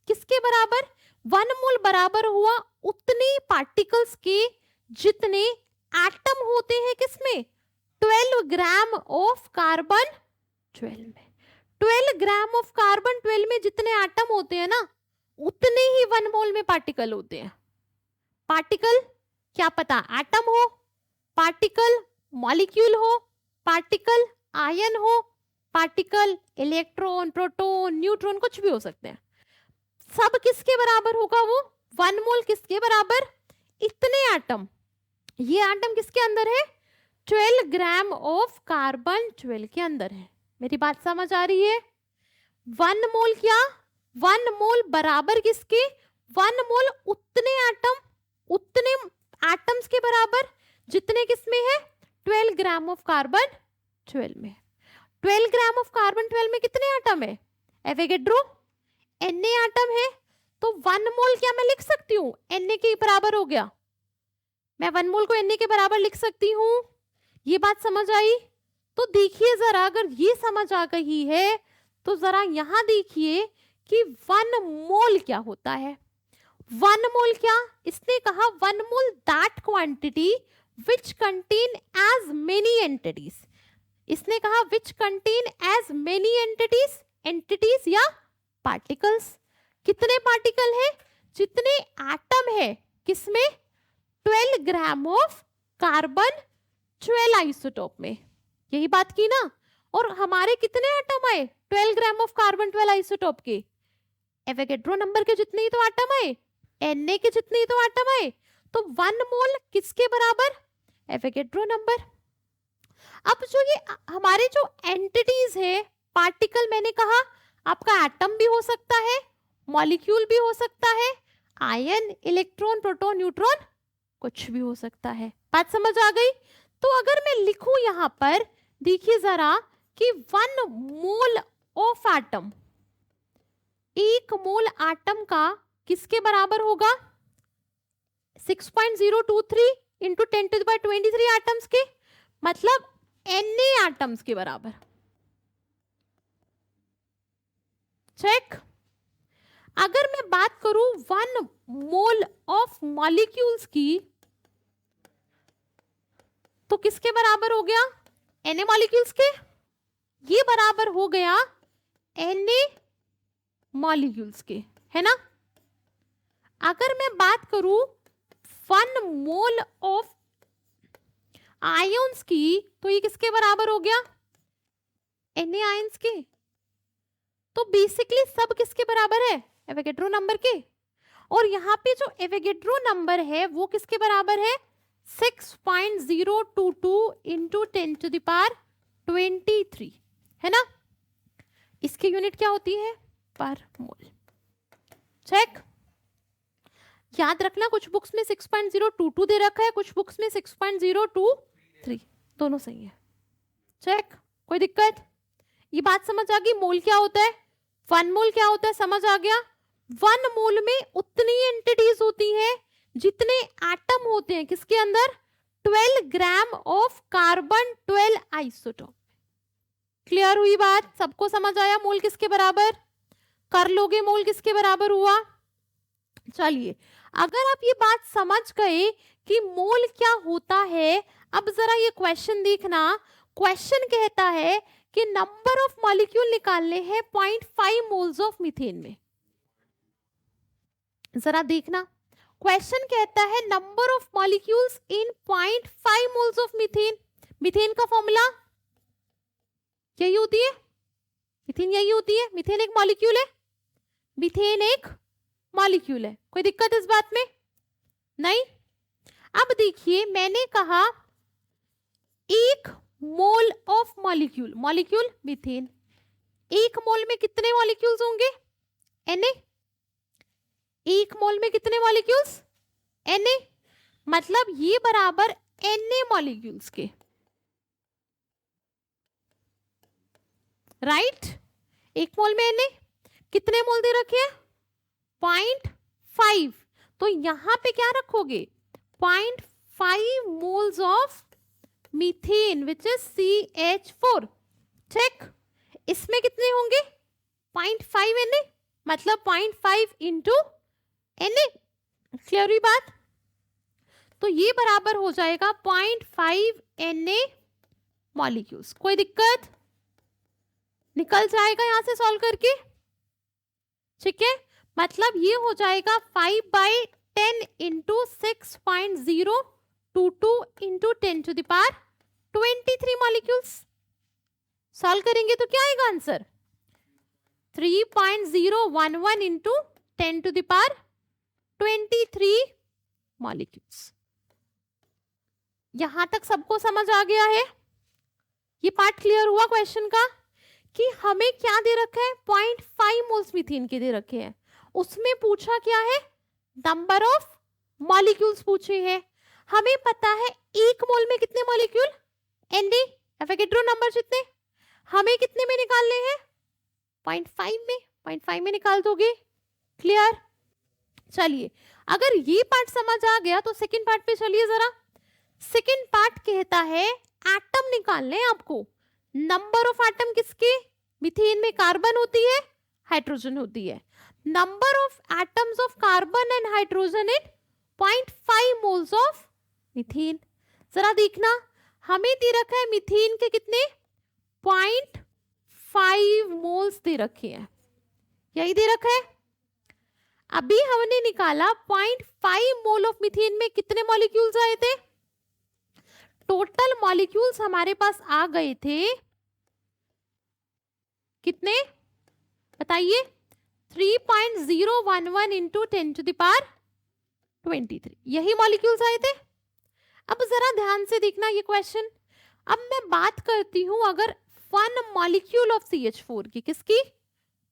किसके बराबर, 1 मोल बराबर हुआ उतने पार्टिकल्स के जितने एटम होते हैं किसमें, 12 ग्राम ऑफ कार्बन 12 में। 12 ग्राम ऑफ कार्बन 12 में जितने एटम होते हैं ना, उतने ही 1 मोल में पार्टिकल होते हैं। पार्टिकल क्या पता एटम हो, पार्टिकल मॉलिक्यूल हो, पार्टिकल आयन हो, पार्टिकल इलेक्ट्रॉन, प्रोटॉन, न्यूट्रॉन, कुछ भी हो सकते हैं। सब किसके बराबर होगा वो 1 मोल किसके बराबर, इतने एटम। ये एटम किसके अंदर है, 12 ग्राम ऑफ कार्बन 12 के अंदर है। मेरी बात समझ आ रही है? 1 मोल क्या, 1 मोल बराबर किसके, 1 मोल उतने एटम्स के बराबर जितने किसमें है, 12 ग्राम ऑफ कार्बन 12 में। 12 ग्राम ऑफ कार्बन 12 में कितने एटम है, एवोगैड्रो Na एटम है। तो 1 मोल क्या मैं लिख सकती हूँ, Na के बराबर हो गया। मैं 1 मोल को Na के बराबर लिख सकती हूँ। ये बात समझ आई? तो देखिए जरा, अगर ये समझ आ गई है तो जरा यहाँ देखिए कि 1 मोल क्या होता है। 1 मोल क्या, इसने कहा 1 mole that quantity which contain as many entities. इसने कहा which contain as many entities या पार्टिकल्स। कितने पार्टिकल है, जितने एटम है किसमें, 12 ग्राम ऑफ कार्बन 12 आइसोटोप में। यही बात की ना। और हमारे कितने एटम आए, 12 ग्राम ऑफ कार्बन 12 आइसोटोप के। एवोगैड्रो नंबर के जितने ही तो एटम आए, Na के जितने ही तो एटम आए। तो 1 मोल किसके बराबर, एवोगैड्रो नंबर। अब जो ये हमारे जो एंटिटीज है, पार्टिकल, मैंने कहा आपका एटम भी हो सकता है, मॉलिक्यूल भी हो सकता है, आयन, इलेक्ट्रॉन, प्रोटॉन, न्यूट्रॉन, कुछ भी हो सकता है। बात समझ आ गई? तो अगर मैं लिखूं यहां पर, देखिए जरा कि 1 mole of atom, 1 mole atom का किसके बराबर होगा, 6.023 इंटू 10⁻23 एटम्स के। मतलब Na एटम्स के बराबर। चेक। अगर मैं बात करूं 1 मोल ऑफ मॉलिक्यूल्स की, तो किसके बराबर हो गया? Na मॉलिक्यूल्स के। ये बराबर हो गया Na मॉलिक्यूल्स के, है ना। अगर मैं बात करूं 1 मोल ऑफ आयंस की, तो ये किसके बराबर हो गया? Na आयंस के। तो बेसिकली सब किसके बराबर है? एवोगैड्रो नंबर के। और यहाँ पे जो एवोगैड्रो नंबर है वो किसके बराबर है? 6.022 इंटू 10 टू द पावर 23, है ना। इसकी यूनिट क्या होती है? पर मोल। चेक। याद रखना कुछ बुक्स में 6.022 दे रखा है, कुछ बुक्स में 6.023, दोनों सही है। चेक। कोई दिक्कत? ये बात समझ आ गई? मोल क्या होता है, 1 मोल क्या होता है, समझ आ गया। 1 मोल में उतनी एंटिटीज होती हैं जितने एटम होते हैं किसके अंदर? 12 gram of carbon 12 isotope. Clear हुई बात? सबको समझ आया मोल किसके बराबर? कर लोगे मोल किसके बराबर हुआ? चलिए, अगर आप ये बात समझ गए कि मोल क्या होता है, अब जरा ये क्वेश्चन देखना। क्वेश्चन कहता है कि नंबर ऑफ मॉलिक्यूल निकालने हैं 0.5 मोल्स ऑफ मीथेन में। जरा देखना, क्वेश्चन कहता है number of molecules in 0.5 moles of methane. Methane का फॉर्मूला यही होती है, मीथेन यही होती है। मीथेन एक मॉलिक्यूल है, मीथेन एक मॉलिक्यूल है। कोई दिक्कत इस बात में? नहीं। अब देखिए, मैंने कहा 1 mole of molecule, molecule methane. 1 मोल में कितने मॉलिक्यूल्स होंगे? Na। 1 मोल में कितने मॉलिक्यूल्स? Na। मतलब ये बराबर Na मॉलिक्यूल्स के, राइट। 1 मोल में Na कितने मोल दे रखे हैं? 0.5। तो यहां पे क्या रखोगे? 0.5 moles of methane which is CH4। ठीक। इसमें कितने होंगे? 0.5 Na, मतलब 0.5 इंटू Na। क्लियर हुई बात? तो ये बराबर हो जाएगा 0.5 Na मॉलिक्यूल्स। कोई दिक्कत? निकल जाएगा यहां से सॉल्व करके, ठीक है। मतलब ये हो जाएगा 5/10 into 6.022 into 10 to the power 23 molecules. Solve करेंगे तो क्या आएगा answer? 3.011 into 10 to the power 23 molecules. यहां तक सबको समझ आ गया है? ये पार्ट क्लियर हुआ क्वेश्चन का कि हमें क्या दे रखा है? 0.5 मोल्स मीथेन के दे रखे हैं। उसमें पूछा क्या है? नंबर ऑफ मॉलिक्यूल्स पूछे हैं। हमें पता है 1 मोल में कितने मॉलिक्यूल? Na, एवोगैड्रो नंबर जितने। हमें कितने में निकालने हैं? 0.5 में। 0.5 में निकाल दोगे। क्लियर? चलिए, अगर ये पार्ट समझ आ गया तो सेकंड पार्ट पे चलिए जरा। सेकंड पार्ट कहता है एटम निकालने हैं आपको। नंबर ऑफ एटम किसके? मीथेन में कार्बन होती है, हाइड्रोजन होती है। Number of atoms of carbon and hydrogen in 0.5 moles of methane. जरा देखना, हमें दे रखा है मीथेन के कितने? 0.5 मोल्स दे रखे हैं, यही दे रखा है। अभी हमने निकाला 0.5 मोल ऑफ मीथेन में कितने मॉलिक्यूल्स आए थे? टोटल मॉलिक्यूल्स हमारे पास आ गए थे कितने? बताइए। 3.011 इंटू 10 टू द पावर 23, यही मॉलिक्यूल्स आए थे। अब जरा ध्यान से देखना ये क्वेश्चन। अब मैं बात करती हूं अगर 1 मॉलिक्यूल ऑफ CH4 की, किसकी?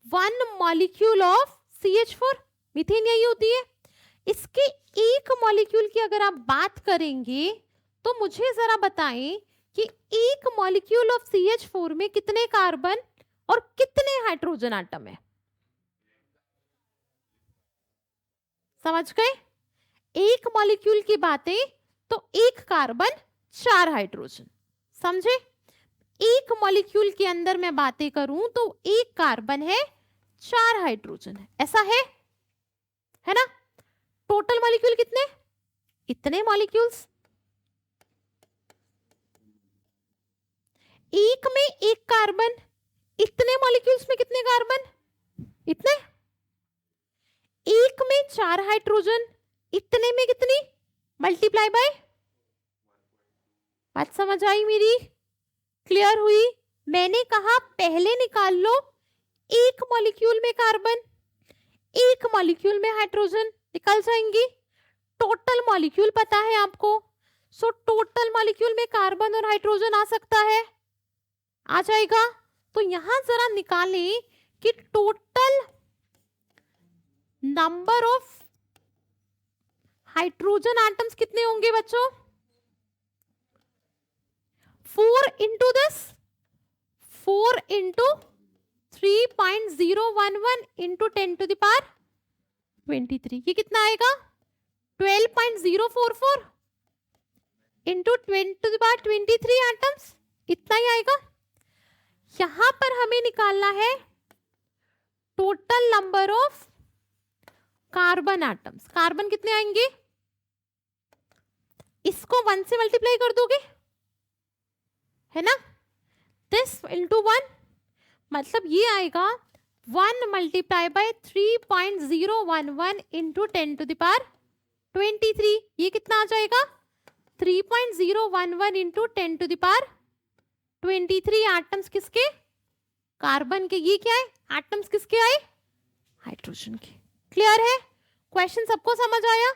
1 मॉलिक्यूल ऑफ CH4, मीथेन यही होती है। इसके 1 मॉलिक्यूल की अगर आप बात करेंगे तो मुझे जरा बताएं कि 1 मॉलिक्यूल ऑफ CH4 में कितने कार्बन और कितने हाइड्रोजन आटम है? समझ गए? 1 मॉलिक्यूल की बातें तो 1 कार्बन 4 हाइड्रोजन, समझे? एक मॉलिक्यूल के अंदर मैं बातें करूं तो एक कार्बन है, 4 हाइड्रोजन है, ऐसा है ना? टोटल मॉलिक्यूल कितने? इतने मॉलिक्यूल्स। एक में एक कार्बन, इतने मॉलिक्यूल्स में कितने कार्बन? इतने। एक में 4 हाइड्रोजन, इतने में कितनी? Multiply by. बात समझ आई मेरी? क्लियर हुई? मैंने कहा पहले निकाल लो एक मॉलिक्यूल में कार्बन, एक मॉलिक्यूल में हाइड्रोजन, निकल जाएंगी। टोटल मॉलिक्यूल पता है आपको, सो टोटल मॉलिक्यूल में कार्बन और हाइड्रोजन आ सकता है, आ जाएगा। तो यहां जरा निकालें कि total number of hydrogen atoms कितने होंगे बच्चों? 4 into this, 4 into 3.011 into 10 to the power 23, ये कितना आएगा? 12.044 into 10 to the power 23 atoms, इतना ही आएगा। यहां पर हमें निकालना है total number of carbon atoms. Carbon कितने आएंगे? इसको 1 से मल्टीप्लाई कर दोगे, है ना? दिस इंटू 1, मतलब ये आएगा 1 multiply by 3.011 into 10 to the power 23, ये कितना आ जाएगा? 3.011 into 10 to the power 23 atoms किसके? कार्बन के। ये क्या है? एटम्स किसके आए? हाइड्रोजन के। क्लियर है? क्वेश्चन सबको समझ आया?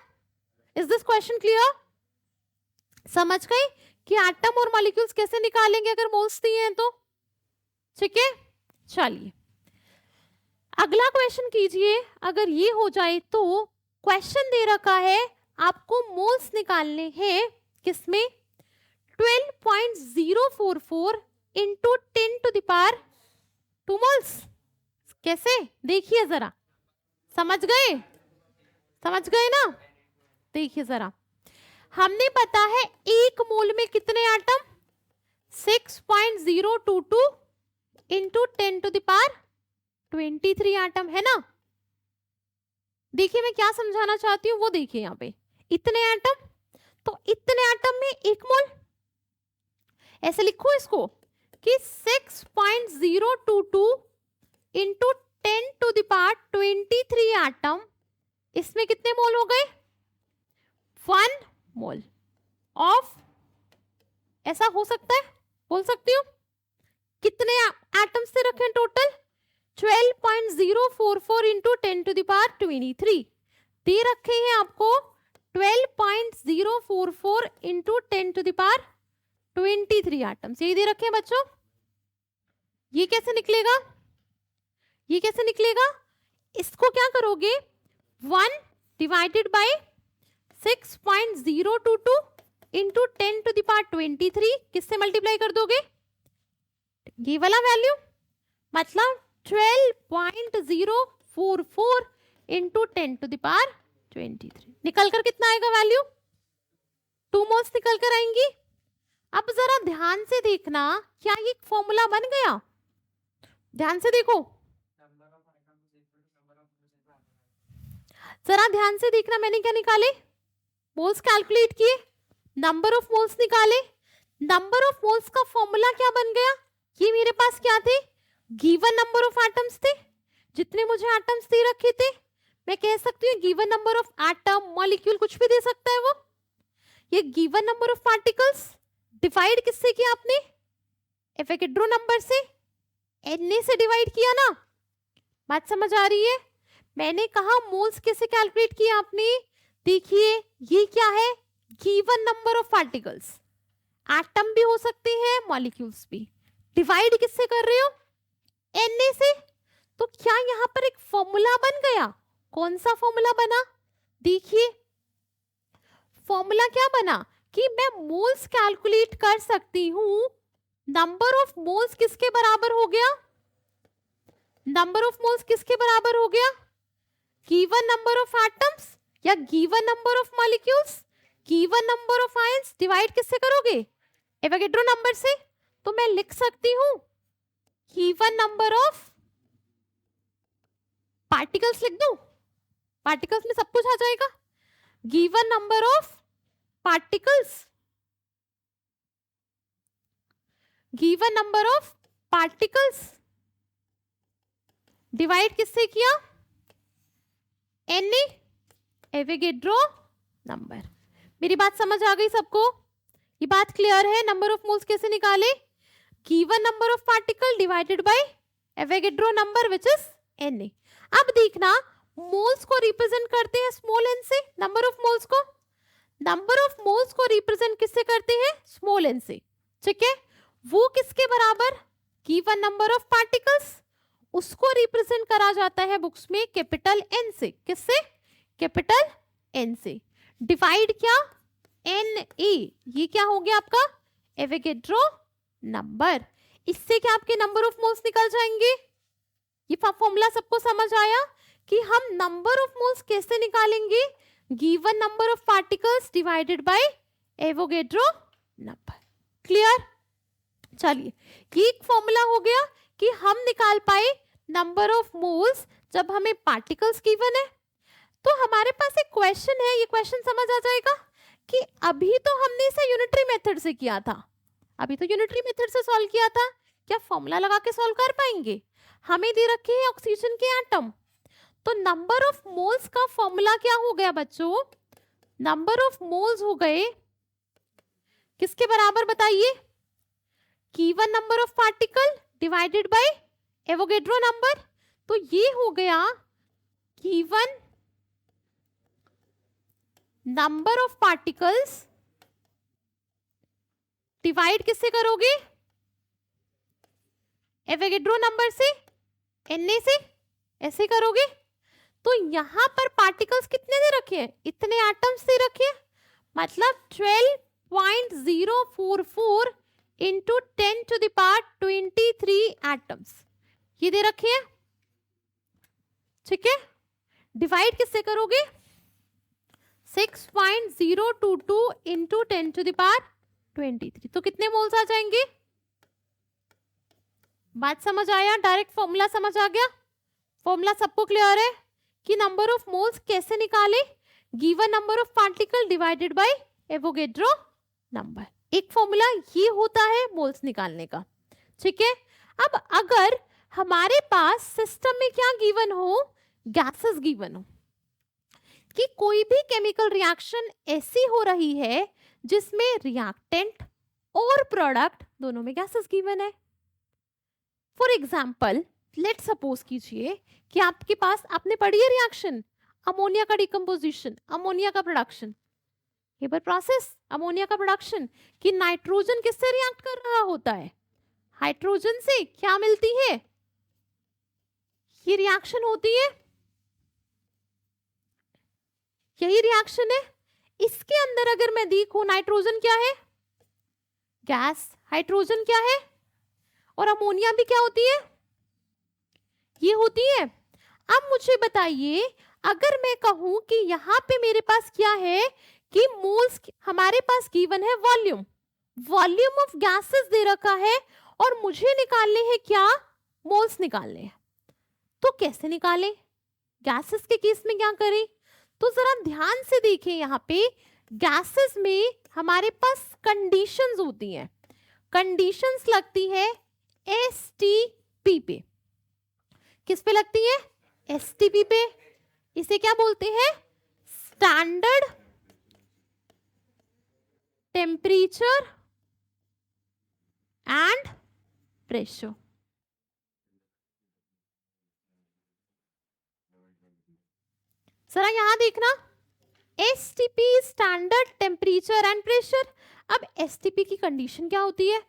Is this question clear? समझ गए कि एटम और मॉलिक्यूल्स कैसे निकालेंगे अगर मोल्स दिए हैं तो? ठीक है, चलिए अगला क्वेश्चन कीजिए। अगर ये हो जाए तो क्वेश्चन दे रखा है आपको मोल्स निकालने हैं किसमें? 12.044 into 10 to the power 2 moles. कैसे? देखिए जरा, समझ गए? समझ गए ना? देखिए जरा, हमने पता है एक मोल में कितने atom? 6.022 into 10 to the power 23 atom, है ना? देखिए मैं क्या समझाना चाहती हूँ वो देखिए यहाँ पे, इतने एटम, तो इतने एटम में एक मोल, ऐसे लिखो इसको कि 6.022 into 10 to the power 23 atom, इसमें कितने मोल हो गए? 1 मोल ऑफ, ऐसा हो सकता है? बोल सकती हूँ कितने एटम्स से रखें total? 12.044 into 10 to the power 23 दे रखे हैं आपको। 12.044 into 10 to the power 23 atoms, यही दे रखे हैं बच्चों। ये कैसे निकलेगा? ये कैसे निकलेगा? इसको क्या करोगे? 1 divided by 6.022 into 10 to the power 23, किससे मल्टीप्लाई कर दोगे? ये वाला वैल्यू, मतलब 12.044 इंटू 10 टू द पावर 23, निकल कर कितना आएगा वैल्यू? 2 मोल्स निकल कर आएंगी। अब जरा ध्यान से देखना, क्या ये फॉर्मूला बन गया? ध्यान से देखो, जरा ध्यान से देखना, मैंने क्या निकाले? मोल्स कैलकुलेट किए, नंबर ऑफ मोल्स निकाले। नंबर ऑफ मोल्स का फॉर्मूला क्या बन गया? ये मेरे पास क्या थे? गिवन नंबर ऑफ एटम्स थे, जितने मुझे एटम्स दे रखे थे। मैं कह सकती हूँ given number of atom, molecule, कुछ भी दे सकता है वो। ये given number of particles divide किससे किया आपने? एवोगैड्रो नंबर से, Na से डिवाइड किया ना। बात समझ आ रही है? मैंने कहा मोल्स कैसे कैलकुलेट किया आपने? देखिए ये क्या है? Given number of particles, atom भी हो सकते हैं, मॉलिक्यूल्स भी। डिवाइड किससे कर रहे हो? Na से। तो क्या यहाँ पर एक फॉर्मूला बन गया? कौन सा फॉर्मूला बना? देखिए फॉर्मूला क्या बना कि मैं मोल्स कैलकुलेट कर सकती हूं। नंबर ऑफ मोल्स किसके बराबर हो गया? नंबर ऑफ मोल्स किसके बराबर हो गया? गिवन नंबर ऑफ एटम्स या given number of molecules, given number of ions, divide किससे करोगे? एवोगैड्रो नंबर से। तो मैं लिख सकती हूं गिवन नंबर ऑफ पार्टिकल्स, लिख दूं, पार्टिकल्स में सब कुछ आ जाएगा, given number of particles, given number of particles divide किससे किया, एन एवोगैड्रो नंबर। मेरी बात समझ आ गई सबको, ये बात क्लियर है। नंबर ऑफ मोल्स कैसे निकाले, given number of particle divided by Avogadro number which is an. अब देखना मोल्स को रिप्रेजेंट करते हैं स्मॉल एन से, नंबर ऑफ मोल्स को, नंबर ऑफ मोल्स को रिप्रेजेंट किससे करते हैं, स्मॉल एन से, ठीक है। वो किसके बराबर, गिवन नंबर ऑफ पार्टिकल्स, उसको रिप्रेजेंट करा जाता है बुक्स में कैपिटल एन से, किससे, कैपिटल एन से, डिवाइड क्या, एन ए, ये क्या हो गया आपका एवोगैड्रो नंबर। इससे क्या आपके नंबर ऑफ मोल्स निकल जाएंगे। ये फॉर्मूला सबको समझ आया कि हम नंबर ऑफ मोल्स कैसे निकालेंगे, given number of particles divided by Avogadro number. Clear, चलिए ये एक फॉर्मूला हो गया कि हम निकाल पाए नंबर ऑफ मोल्स जब हमें पार्टिकल्स गिवन है। तो हमारे पास एक क्वेश्चन है, ये क्वेश्चन समझ आ जाएगा कि अभी तो हमने इसे यूनिटरी मेथड से किया था, अभी तो यूनिटरी मेथड से सॉल्व किया था, क्या फॉर्मूला लगा के सॉल्व कर पाएंगे। हमें दे रखे हैं ऑक्सीजन के एटम, तो नंबर ऑफ मोल्स का फॉर्मूला क्या हो गया बच्चों, नंबर ऑफ मोल्स हो गए किसके बराबर बताइए, given number of particle divided by Avogadro number. तो ये हो गया given number of particles divide किससे करोगे, एवोगैड्रो नंबर से, Na से, ऐसे करोगे। तो यहां पर पार्टिकल्स कितने दे रखे हैं, इतने एटम्स दे रखे हैं, मतलब 12.044 इंटू 10⁻23 एटम्स ये दे रखे हैं, ठीक है। डिवाइड किससे करोगे, 6.022 इंटू 10⁻23, तो कितने मोल्स आ जाएंगे। बात समझ आया, डायरेक्ट फॉर्मूला समझ आ गया, फॉर्मूला सबको क्लियर है कि नंबर ऑफ मोल्स कैसे निकाले, given number of particle divided by Avogadro number. एक फॉर्मूला ये होता है मोल्स निकालने का, ठीक है। अब अगर हमारे पास सिस्टम में क्या गिवन हो, गैसेस गिवन हो, कि कोई भी केमिकल रिएक्शन ऐसी हो रही है जिसमें रिएक्टेंट और प्रोडक्ट दोनों में गैसेस गिवन है। फॉर एग्जाम्पल लेट सपोज कीजिए कि आपके पास, आपने पढ़ी है रिएक्शन, अमोनिया का डिकम्पोजिशन, अमोनिया का प्रोडक्शन, हेबर प्रोसेस, अमोनिया का प्रोडक्शन, कि नाइट्रोजन किससे रिएक्ट कर रहा होता है, हाइड्रोजन से। क्या मिलती है, ये रिएक्शन होती है, यही रिएक्शन है। इसके अंदर अगर मैं देखूं, नाइट्रोजन क्या है, गैस, हाइड्रोजन क्या है, और अमोनिया भी क्या होती है, ये होती है। अब मुझे बताइए, अगर मैं कहूं कि यहां पे मेरे पास क्या है कि मोल्स, हमारे पास गिवन है वॉल्यूम, वॉल्यूम ऑफ गैसेस दे रखा है, और मुझे निकालने हैं क्या, मोल्स निकालने हैं। तो कैसे निकालें, गैसेस के केस में क्या करें, तो जरा ध्यान से देखें, यहाँ पे गैसेस में हमारे पास कंडीशंस होती हैं, कंडीशंस लगती है एसटीपी पे, किस पे लगती है, एसटीपी पे। इसे क्या बोलते हैं, स्टैंडर्ड टेम्परेचर एंड प्रेशर। जरा यहां देखना, STP standard temperature and pressure. अब एसटीपी की कंडीशन क्या होती है,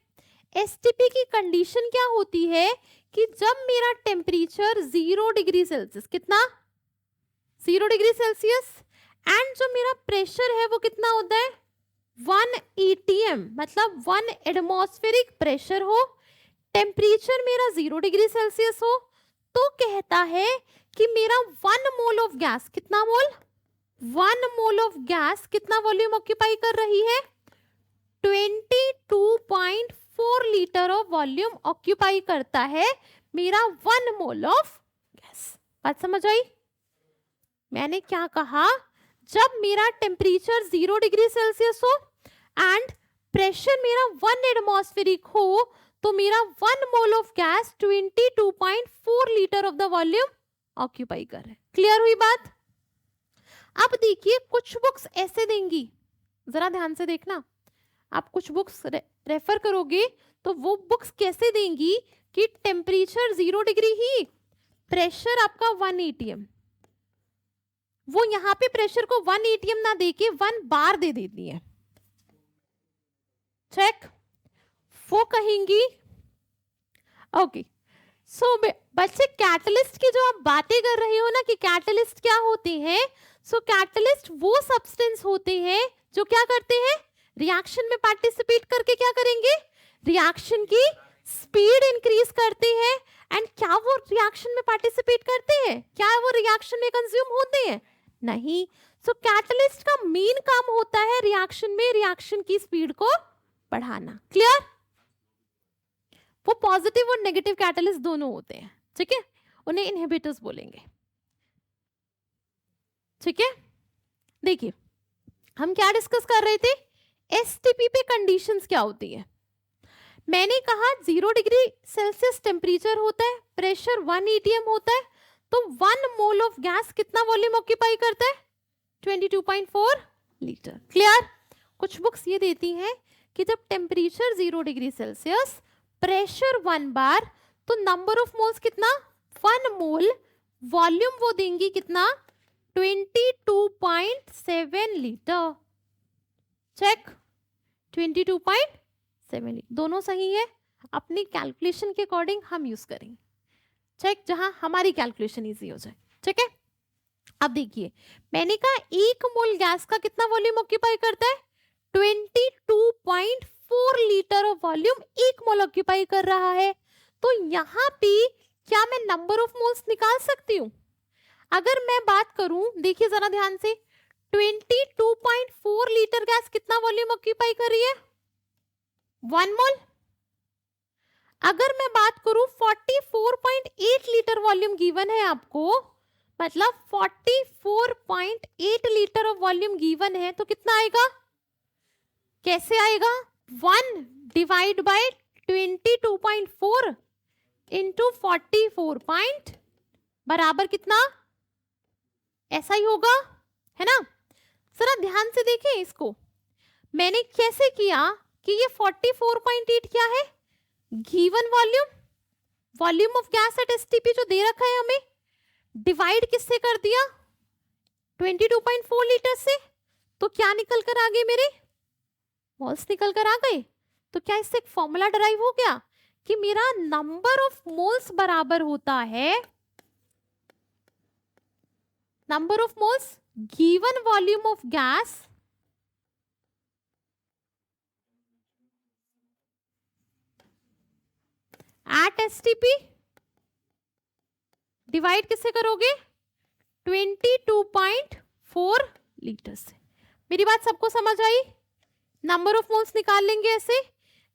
एसटीपी की कंडीशन क्या होती है कि जब मेरा टेम्परेचर 0 डिग्री सेल्सियस, कितना, 0 डिग्री सेल्सियस, एंड जो मेरा प्रेशर है वो कितना होता है, 1 atm, मतलब 1 एटमॉस्फेरिक प्रेशर हो, टेम्परेचर मेरा 0 डिग्री सेल्सियस हो, तो कहता है कि मेरा 1 मोल ऑफ गैस, कितना मोल, 1 मोल ऑफ गैस कितना वॉल्यूम ऑक्यूपाई कर रही है, 4 लीटर ऑफ वॉल्यूम ऑक्यूपाई करता है मेरा 1 मोल ऑफ गैस। बात समझ आई? मैंने क्या कहा, जब मेरा टेम्परेचर 0 डिग्री सेल्सियस हो एंड प्रेशर मेरा 1 एटमॉस्फेरिक हो, तो मेरा 1 mole of gas 22.4 litre of the volume occupy कर रहा है। क्लियर हुई बात? अब देखिए कुछ बुक्स ऐसे देंगी, जरा ध्यान से देखना, आप कुछ बुक्स रेफर करोगे तो वो बुक्स कैसे देंगी कि टेम्परेचर 0 डिग्री ही, प्रेशर आपका 1 atm, वो यहाँ पे प्रेशर को 1 atm ना देके 1 बार दे देती है। चेक, वो कहेंगी ओके। सो बच्चे कैटलिस्ट की जो आप बातें कर रहे हो ना कि कैटलिस्ट क्या होते हैं, सो कैटलिस्ट वो सब्सटेंस होते हैं जो क्या करते हैं, रिएक्शन में पार्टिसिपेट करके क्या करेंगे, रिएक्शन की स्पीड इंक्रीज करते हैं। एंड क्या वो रिएक्शन में पार्टिसिपेट करते हैं, क्या वो रिएक्शन में कंज्यूम होते हैं? नहीं। सो कैटलिस्ट का मेन काम होता है रिएक्शन में रिएक्शन की स्पीड को बढ़ाना। क्लियर? वो पॉजिटिव और नेगेटिव कैटलिस्ट दोनों होते हैं, ठीक है, उन्हें इनहिबिटर्स बोलेंगे। ठीक है, देखिए हम क्या डिस्कस कर रहे थे, एसटीपी पे कंडीशंस क्या होती है। मैंने कहा 0 डिग्री सेल्सियस टेम्परेचर होता है, प्रेशर 1 atm होता है, तो 1 मोल ऑफ गैस कितना वॉल्यूम ऑक्यूपाई करता है, 22.4 लीटर। क्लियर? कुछ बुक्स ये देती हैं कि जब टेम्परेचर 0 डिग्री सेल्सियस, प्रेशर 1 बार, तो नंबर ऑफ मोल्स कितना, 1 मोल, वॉल्यूम वो देंगी कितना, 22.7 लीटर। चेक, 22.7 लीटर, दोनों सही है, अपनी कैलकुलेशन के अकॉर्डिंग हम यूज करेंगे। चेक, जहां हमारी कैलकुलेशन इजी हो जाए। ठीक है, अब देखिए मैंने कहा 1 मोल गैस का कितना वॉल्यूम ऑक्यूपाई करता है, 22.4 litre of volume 1 mole occupy कर रहा है। तो यहाँ पे क्या मैं नंबर ऑफ मोल्स निकाल सकती हूँ? अगर मैं बात करूं, देखिए जरा ध्यान से, 22.4 लीटर गैस कितना वॉल्यूम ऑक्यूपाई कर रही है, 1 मोल। अगर मैं बात करूं 44.8 लीटर वॉल्यूम गिवन है आपको, मतलब 44.8 लीटर ऑफ वॉल्यूम गिवन है, तो कितना आएगा, कैसे आएगा, 1 डिवाइड बाय 22.4 इंटू 44 बराबर कितना, ऐसा ही होगा, है ना। जरा ध्यान से देखें इसको, मैंने कैसे किया कि ये 44.8 क्या है, given volume, volume of gas eight STP जो दे रखा है हमें, डिवाइड किससे कर दिया, 22.4 लीटर से, तो क्या निकल कर आ गए मेरे, मोल्स निकल कर आ गए। तो क्या इससे एक फॉर्मूला डराइव हो गया कि मेरा नंबर ऑफ मोल्स बराबर होता है number of moles given volume of gas eight STP, divide किससे करोगे, 22.4 लीटर से। मेरी बात सबको समझ आई? नंबर ऑफ मोल्स निकाल लेंगे ऐसे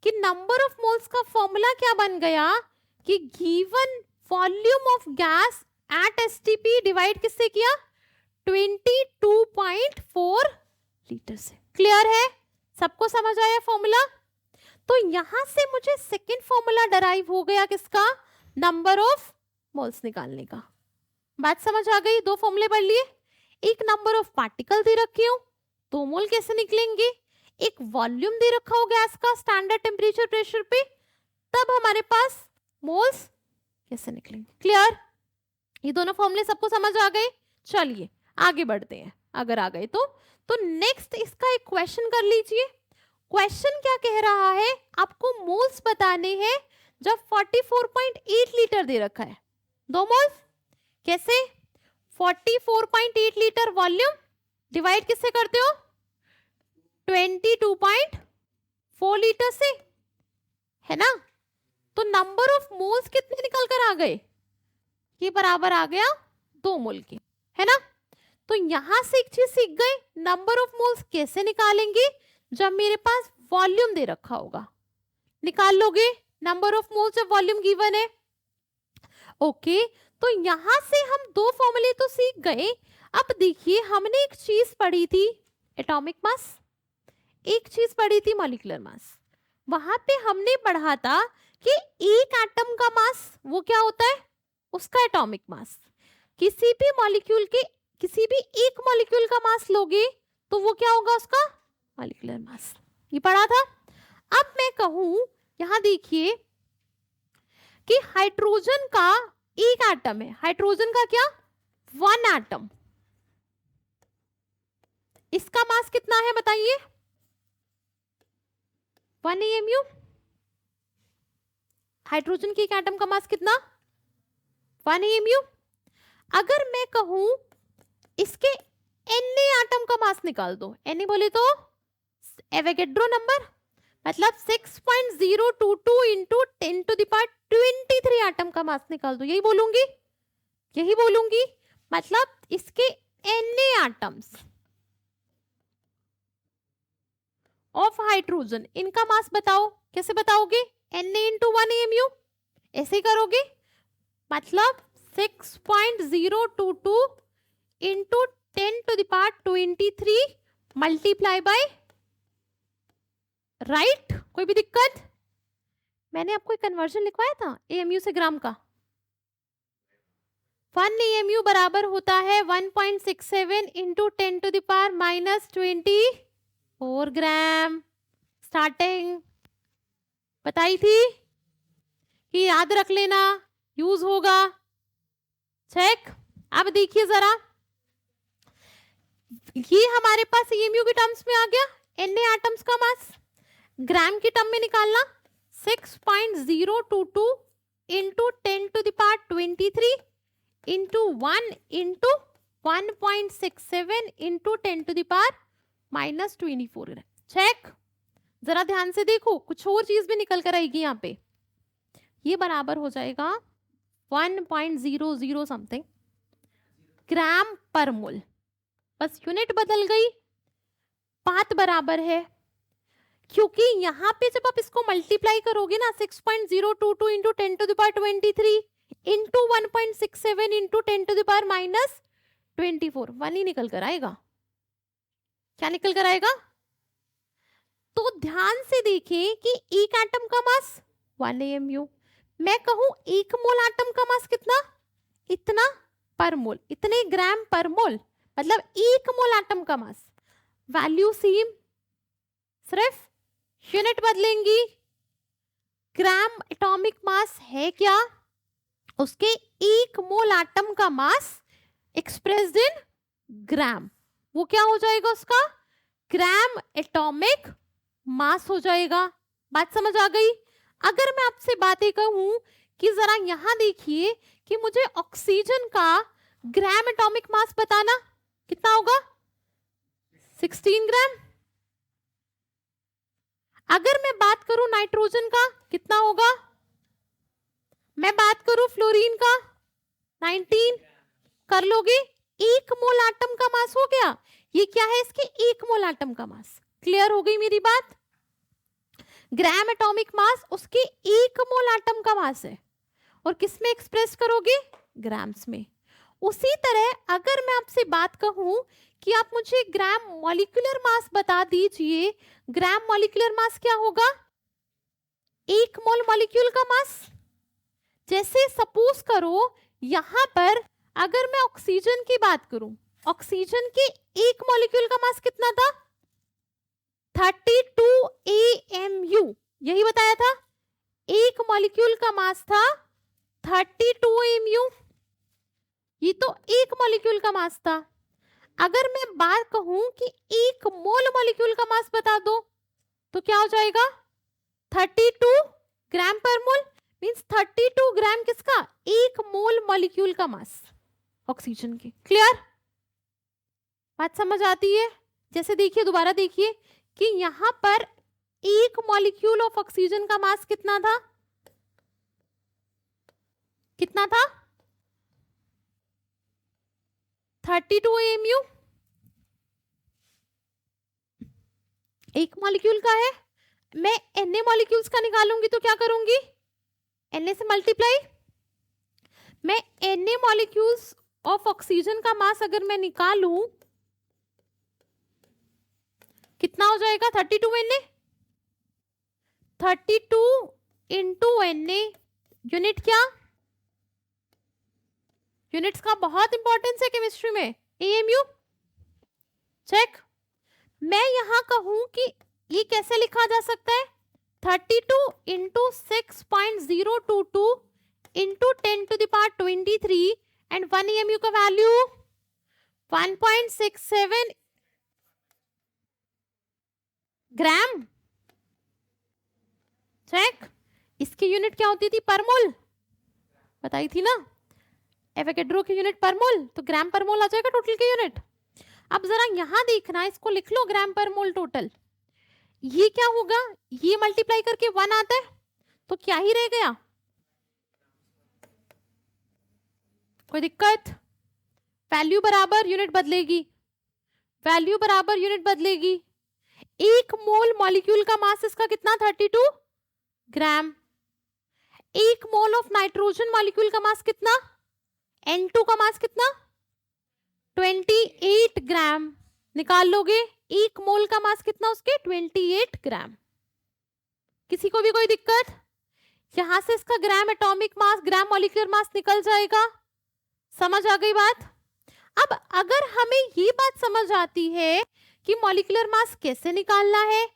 कि नंबर ऑफ मोल्स का फॉर्मूला क्या बन गया कि given volume of gas eight STP divide किससे किया, 22.4 लीटर से। क्लियर है? सबको समझ आया फॉर्मूला? तो यहां से मुझे सेकेंड फॉर्मूला डराइव हो गया किसका, नंबर ऑफ मोल्स निकालने का। बात समझ आ गई? 2 फॉर्मूले पढ़ लिए, एक नंबर ऑफ पार्टिकल दे रखी हो, 2 मोल कैसे निकलेंगे, एक वॉल्यूम दे रखा हो गैस का स्टैंडर्ड टेम्परेचर प्रेशर पे, तब हमारे पास मोल्स कैसे निकलेंगे। क्लियर? ये दोनों फॉर्मूले सबको समझ आ गए? चलिए आगे बढ़ते हैं, अगर आ गए तो नेक्स्ट इसका एक क्वेश्चन कर लीजिए। क्वेश्चन क्या कह रहा है, आपको मोल्स बताने हैं जब 44.8 लीटर दे रखा है, 2 मोल्स कैसे, 44.8 लीटर वॉल्यूम डिवाइड किससे करते हो, 22.4 लीटर से, है ना। तो नंबर ऑफ मोल्स कितने निकल कर आ गए, ये बराबर आ गया 2 मोल के, है ना। तो यहां से एक चीज सीख गए, नंबर ऑफ मोल्स कैसे निकालेंगे जब मेरे पास वॉल्यूम दे रखा होगा। निकाल लोगे, number of moles of volume given है। ओके तो यहां से हम दो फॉर्मूले तो सीख गए। अब देखिए हमने एक चीज पढ़ी थी एटॉमिक मास, एक चीज पढ़ी थी मॉलिक्यूलर मास। वहां पे हमने पढ़ा था कि एक एटम का मास वो क्या होता है, उसका एटॉमिक मास। किसी भी मॉलिक्यूल के, किसी भी एक मॉलिक्यूल का मास लोगे तो वो क्या होगा, उसका मॉलिक्यूलर मास। ये पढ़ा था। अब मैं कहूं, यहां देखिए कि हाइड्रोजन का एक एटम है, हाइड्रोजन का क्या, वन एटम, इसका मास कितना है बताइए, 1 AMU। हाइड्रोजन के एक एटम का मास कितना, 1 AMU। अगर मैं कहूं इसके Na एटम का मास निकाल दो, Na बोले तो एवोगैड्रो नंबर, मतलब 6.022 इंटू 10⁻23 एटम का मास निकाल दो, यही बोलूंगी, यही बोलूंगी। मतलब इसके Na एटम्स ऑफ हाइड्रोजन, इनका मास बताओ, कैसे बताओगे, Na इंटू 1 AMU, ऐसे ही करोगे। मतलब 6.022 इंटू 10⁻23 मल्टीप्लाई बाय, राइट, कोई भी दिक्कत। मैंने आपको एक कन्वर्जन लिखवाया था AMU से ग्राम का। 1 AMU बराबर होता है 1.67 इंटू 10⁻24 ग्राम। स्टार्टिंग बताई थी कि याद रख लेना, यूज होगा। चेक। अब देखिए जरा, ये हमारे पास EMU के टर्म्स में आ गया, Na एटम्स का मास ग्राम की टर्म में निकालना, 6.022 into 10⁻23 into 1 into 1.67 into 10⁻24। Check. जरा ध्यान से देखो, कुछ और चीज भी निकल कर आएगी यहाँ पे। ये बराबर हो जाएगा 1.00 समथिंग ग्राम पर मोल, बस यूनिट बदल गई, बात बराबर है। क्योंकि यहाँ पे जब आप इसको मल्टीप्लाई करोगे ना, 6.022 इंटू 10⁻23 इंटू 1.67 इंटू 10⁻24, 1 ही निकल कर आएगा। क्या निकल कर आएगा, तो ध्यान से देखें कि एक एटम का मास 1 AMU। मैं कहूं एक मोल एटम का मास कितना, इतना पर मोल, इतने ग्राम पर मोल, मतलब एक मोल एटम का मास। वैल्यू सेम, सिर्फ यूनिट बदलेंगी। ग्राम एटॉमिक मास है क्या, उसके एक मोल एटम का मास एक्सप्रेस्ड इन ग्राम, वो क्या हो जाएगा, उसका ग्राम एटॉमिक मास हो जाएगा। बात समझ आ गई। अगर मैं आपसे बातें कहूं कि जरा यहां देखिए कि मुझे ऑक्सीजन का ग्राम एटॉमिक मास बताना, कितना होगा, 16 ग्राम। अगर मैं बात करूं नाइट्रोजन का, कितना होगा, मैं बात करूं फ्लोरीन का, 19। कर लोगे, एक मोल एटम का मास हो गया। ये क्या है, इसके एक मोल एटम का मास। क्लियर हो गई मेरी बात। ग्राम एटॉमिक मास उसके एक मोल एटम का मास है, और किस में एक्सप्रेस करोगे, ग्राम्स में। उसी तरह अगर मैं आपसे बात कहूं कि आप मुझे ग्राम मॉलिक्यूलर मास बता दीजिए, ग्राम मॉलिक्यूलर मास क्या होगा, एक मोल मॉलिक्यूल का मास। जैसे सपोज करो यहां पर अगर मैं ऑक्सीजन की बात करूं, ऑक्सीजन के एक मॉलिक्यूल का मास कितना था, 32 AMU, यही बताया था। एक मॉलिक्यूल का मास था 32 AMU, ये तो एक मॉलिक्यूल का मास था। अगर मैं बात कहूं कि एक मोल मॉलिक्यूल का मास बता दो, तो क्या हो जाएगा, 32 ग्राम पर मोल, मींस 32 ग्राम किसका, एक मोल मॉलिक्यूल का मास ऑक्सीजन के। क्लियर, बात समझ आती है। जैसे देखिए, दोबारा देखिए कि यहां पर एक मॉलिक्यूल ऑफ ऑक्सीजन का मास कितना था, कितना था, 32 AMU, एक मॉलिक्यूल का है। मैं Na मॉलिक्यूल्स का निकालूंगी तो क्या करूंगी, Na से मल्टीप्लाई। मैं Na मॉलिक्यूल्स ऑफ ऑक्सीजन का मास अगर मैं निकालूं कितना हो जाएगा, 32 Na। 32 इंटू Na, यूनिट क्या, यूनिट्स का बहुत इंपॉर्टेंस है केमिस्ट्री में, AMU चेक। मैं यहां कहूं कि ये कैसे लिखा जा सकता है, 32 इंटू 6.022 इंटू 10⁻23 एंड 1 AMU का वैल्यू 1.67 ग्राम। चेक, इसकी यूनिट क्या होती थी, पर मोल, बताई थी ना, एवोगैड्रो की यूनिट पर मोल, तो ग्राम पर मोल आ जाएगा टोटल की यूनिट। अब जरा यहां देखना, इसको लिख लो ग्राम पर मोल टोटल। ये क्या होगा, ये मल्टीप्लाई करके 1 आता है, तो क्या ही रह गया, कोई दिक्कत, वैल्यू बराबर यूनिट बदलेगी, वैल्यू बराबर यूनिट बदलेगी। 1 मोल मॉलिक्यूल का मास इसका कितना, 32 ग्राम। 1 मोल ऑफ नाइट्रोजन मॉलिक्यूल का मास कितना, N2 का मास कितना, 28 ग्राम। निकाल लोगे 1 मोल का मास कितना उसके, 28 ग्राम। किसी को भी कोई दिक्कत, यहां से इसका gram atomic mass, gram molecular mass निकल जाएगा। समझ आ गई बात। अब अगर हमें ये बात समझ आती है कि मॉलिक्यूलर मास कैसे निकालना है,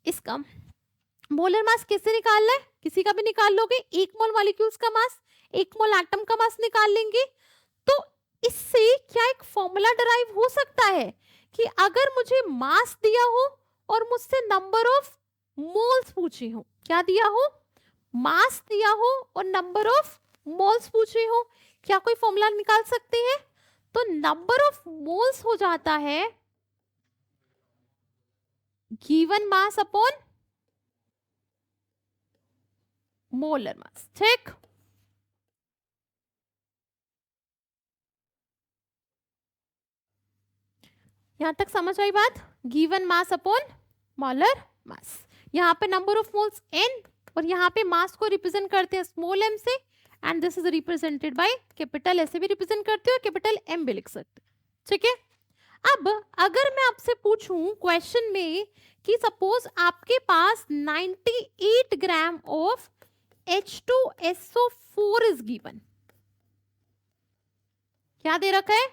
इसका मोलर मास कैसे निकालना है, किसी का भी निकाल लोगे। 1 मोल मॉलिक्यूल्स का मास, 1 मोल एटम का मास निकाल लेंगे। तो इससे क्या एक फॉर्मूला डराइव हो सकता है कि अगर मुझे मास दिया हो और मुझसे नंबर ऑफ मोल्स पूछे हो, क्या दिया हो, मास दिया हो और नंबर ऑफ मोल्स पूछे हो, क्या कोई फॉर्मूला निकाल सकते हैं। तो नंबर ऑफ मोल्स हो जाता है given mass upon molar mass. ठीक, यहां तक समझ आई बात, given mass upon molar mass. यहाँ पे नंबर ऑफ मोल्स n और यहाँ पे मास को रिप्रेजेंट करते हैं स्मॉल m से, and this is represented by capital, ऐसे भी रिप्रेजेंट करते हो, कैपिटल M भी लिख सकते हो। ठीक है, अब अगर मैं आपसे पूछूं क्वेश्चन में कि सपोज आपके पास 98 gram of H2SO4 is given, क्या दे रखा है,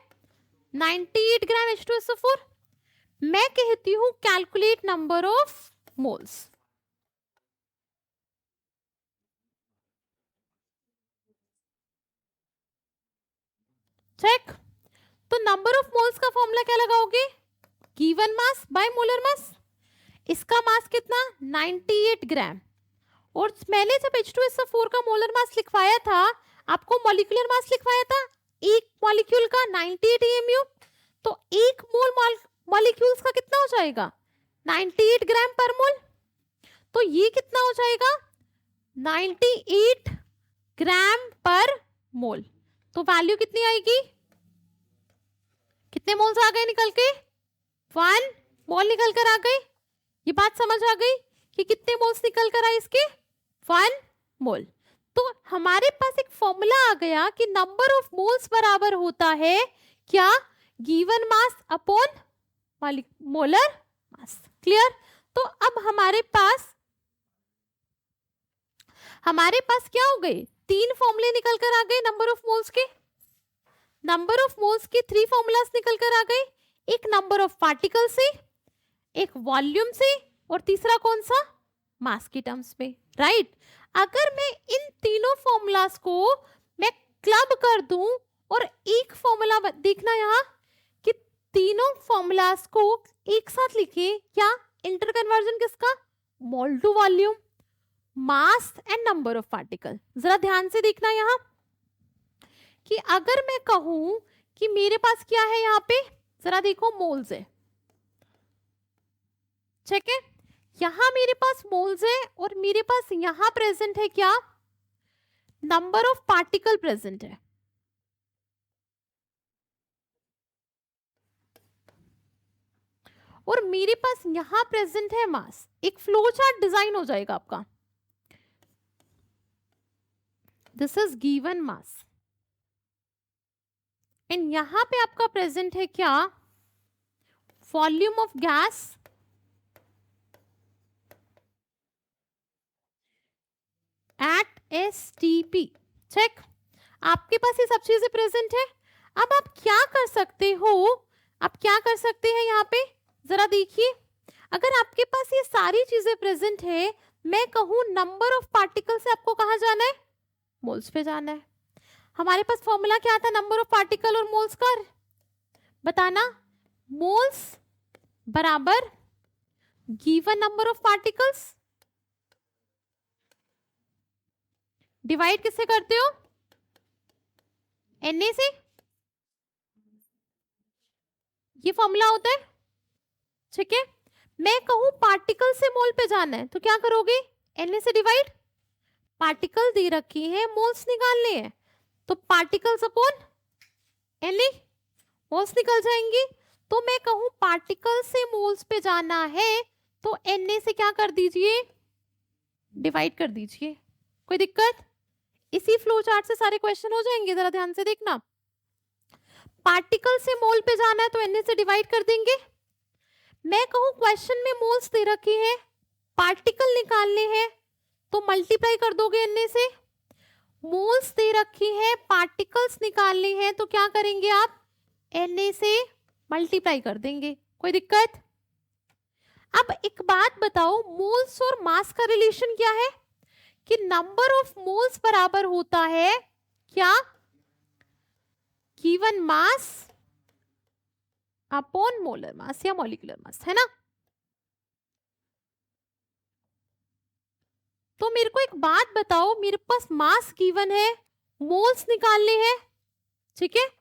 98 ग्राम H2SO4। मैं कहती हूं calculate number of moles. Check, तो नंबर ऑफ मोल्स का फॉर्मूला क्या लगाओगे, given mass by molar mass. इसका मास कितना, 98 ग्राम, और मैंने जब H2SO4 का मोलर मास लिखवाया था, आपको मॉलिक्यूलर मास लिखवाया था एक मॉलिक्यूल का 98 AMU, तो 1 मोल मॉलिक्यूल्स का कितना हो जाएगा, 98 ग्राम पर मोल। तो ये कितना हो जाएगा, 98 ग्राम पर मोल। तो वैल्यू कितनी आएगी, कितने मोल्स आ गए निकल के, 1 मोल निकल कर आ गए। ये बात समझ आ गई कि कितने मोल्स निकल कर आए इसके, 1 मोल। तो हमारे पास एक फॉर्मूला आ गया कि नंबर ऑफ मोल्स बराबर होता है क्या, given mass upon molar mass. Clear. तो अब हमारे पास क्या हो गए, 3 फॉर्मूले निकल कर आ गए नंबर ऑफ मोल्स के। नंबर ऑफ मोल्स के 3 फॉर्मूलास निकल कर आ गए, एक नंबर ऑफ पार्टिकल से, एक वॉल्यूम से, और तीसरा कौन सा, मास की टर्म्स में। राइट। अगर मैं इन तीनों फॉर्मूलास को मैं क्लब कर दूं और एक फॉर्मूला देखना यहाँ कि तीनों फॉर्मूलास को एक साथ लिखे, क्या इंटर कन्वर्जन किसका, mole to volume, mass and number of particle. जरा ध्यान से देखना यहाँ कि अगर मैं कहूं कि मेरे पास क्या है यहाँ पे, जरा देखो मोल्स है, ठीक है, यहां मेरे पास मोल्स है और मेरे पास यहां प्रेजेंट है क्या, नंबर ऑफ पार्टिकल प्रेजेंट है। और मेरे पास यहां प्रेजेंट है मास, एक फ्लो चार्ट डिजाइन हो जाएगा आपका। This is given mass and यहां पे आपका प्रेजेंट है क्या, volume of gas at STP। Check, आपके पास ये सब चीजें प्रेजेंट है। अब आप क्या कर सकते हो, आप क्या कर सकते हैं यहाँ पे जरा देखिए, अगर आपके पास ये सारी चीजें प्रेजेंट है, मैं कहूं नंबर ऑफ पार्टिकल से आपको कहाँ जाना है, मोल्स पे जाना है। हमारे पास फॉर्मूला क्या था नंबर ऑफ पार्टिकल और मोल्स का, बताना, मोल्स बराबर given number of particles divide किससे करते हो, Na से, ये फॉर्मूला होता है। ठीक है, मैं कहूं पार्टिकल से मोल पे जाना है तो क्या करोगे, Na से डिवाइड, पार्टिकल दे रखी है, मोल्स निकालने हैं तो पार्टिकल्स अपॉन Na, मोल्स निकल जाएंगे। तो मैं कहूं पार्टिकल से मोल्स पे जाना है तो Na से क्या कर दीजिए, डिवाइड कर दीजिए। कोई दिक्कत, इसी फ्लो चार्ट से सारे क्वेश्चन हो जाएंगे, जरा ध्यान से देखना। पार्टिकल से मोल पे जाना है तो Na से डिवाइड कर देंगे। मैं कहूं क्वेश्चन में मोल्स दे रखे हैं, पार्टिकल निकालने हैं तो मल्टीप्लाई कर दोगे Na से। मोल्स दे रखी है, पार्टिकल्स निकालने हैं तो क्या करेंगे आप, Na से मल्टीप्लाई कर देंगे। कोई दिक्कत। अब एक बात बताओ, मोल्स और मास का रिलेशन क्या है, कि नंबर ऑफ मोल्स बराबर होता है क्या, given mass upon molar mass या मॉलिक्यूलर मास, है ना। तो मेरे को एक बात बताओ, मेरे पास मास गिवन है, मोल्स निकालने हैं, ठीक है,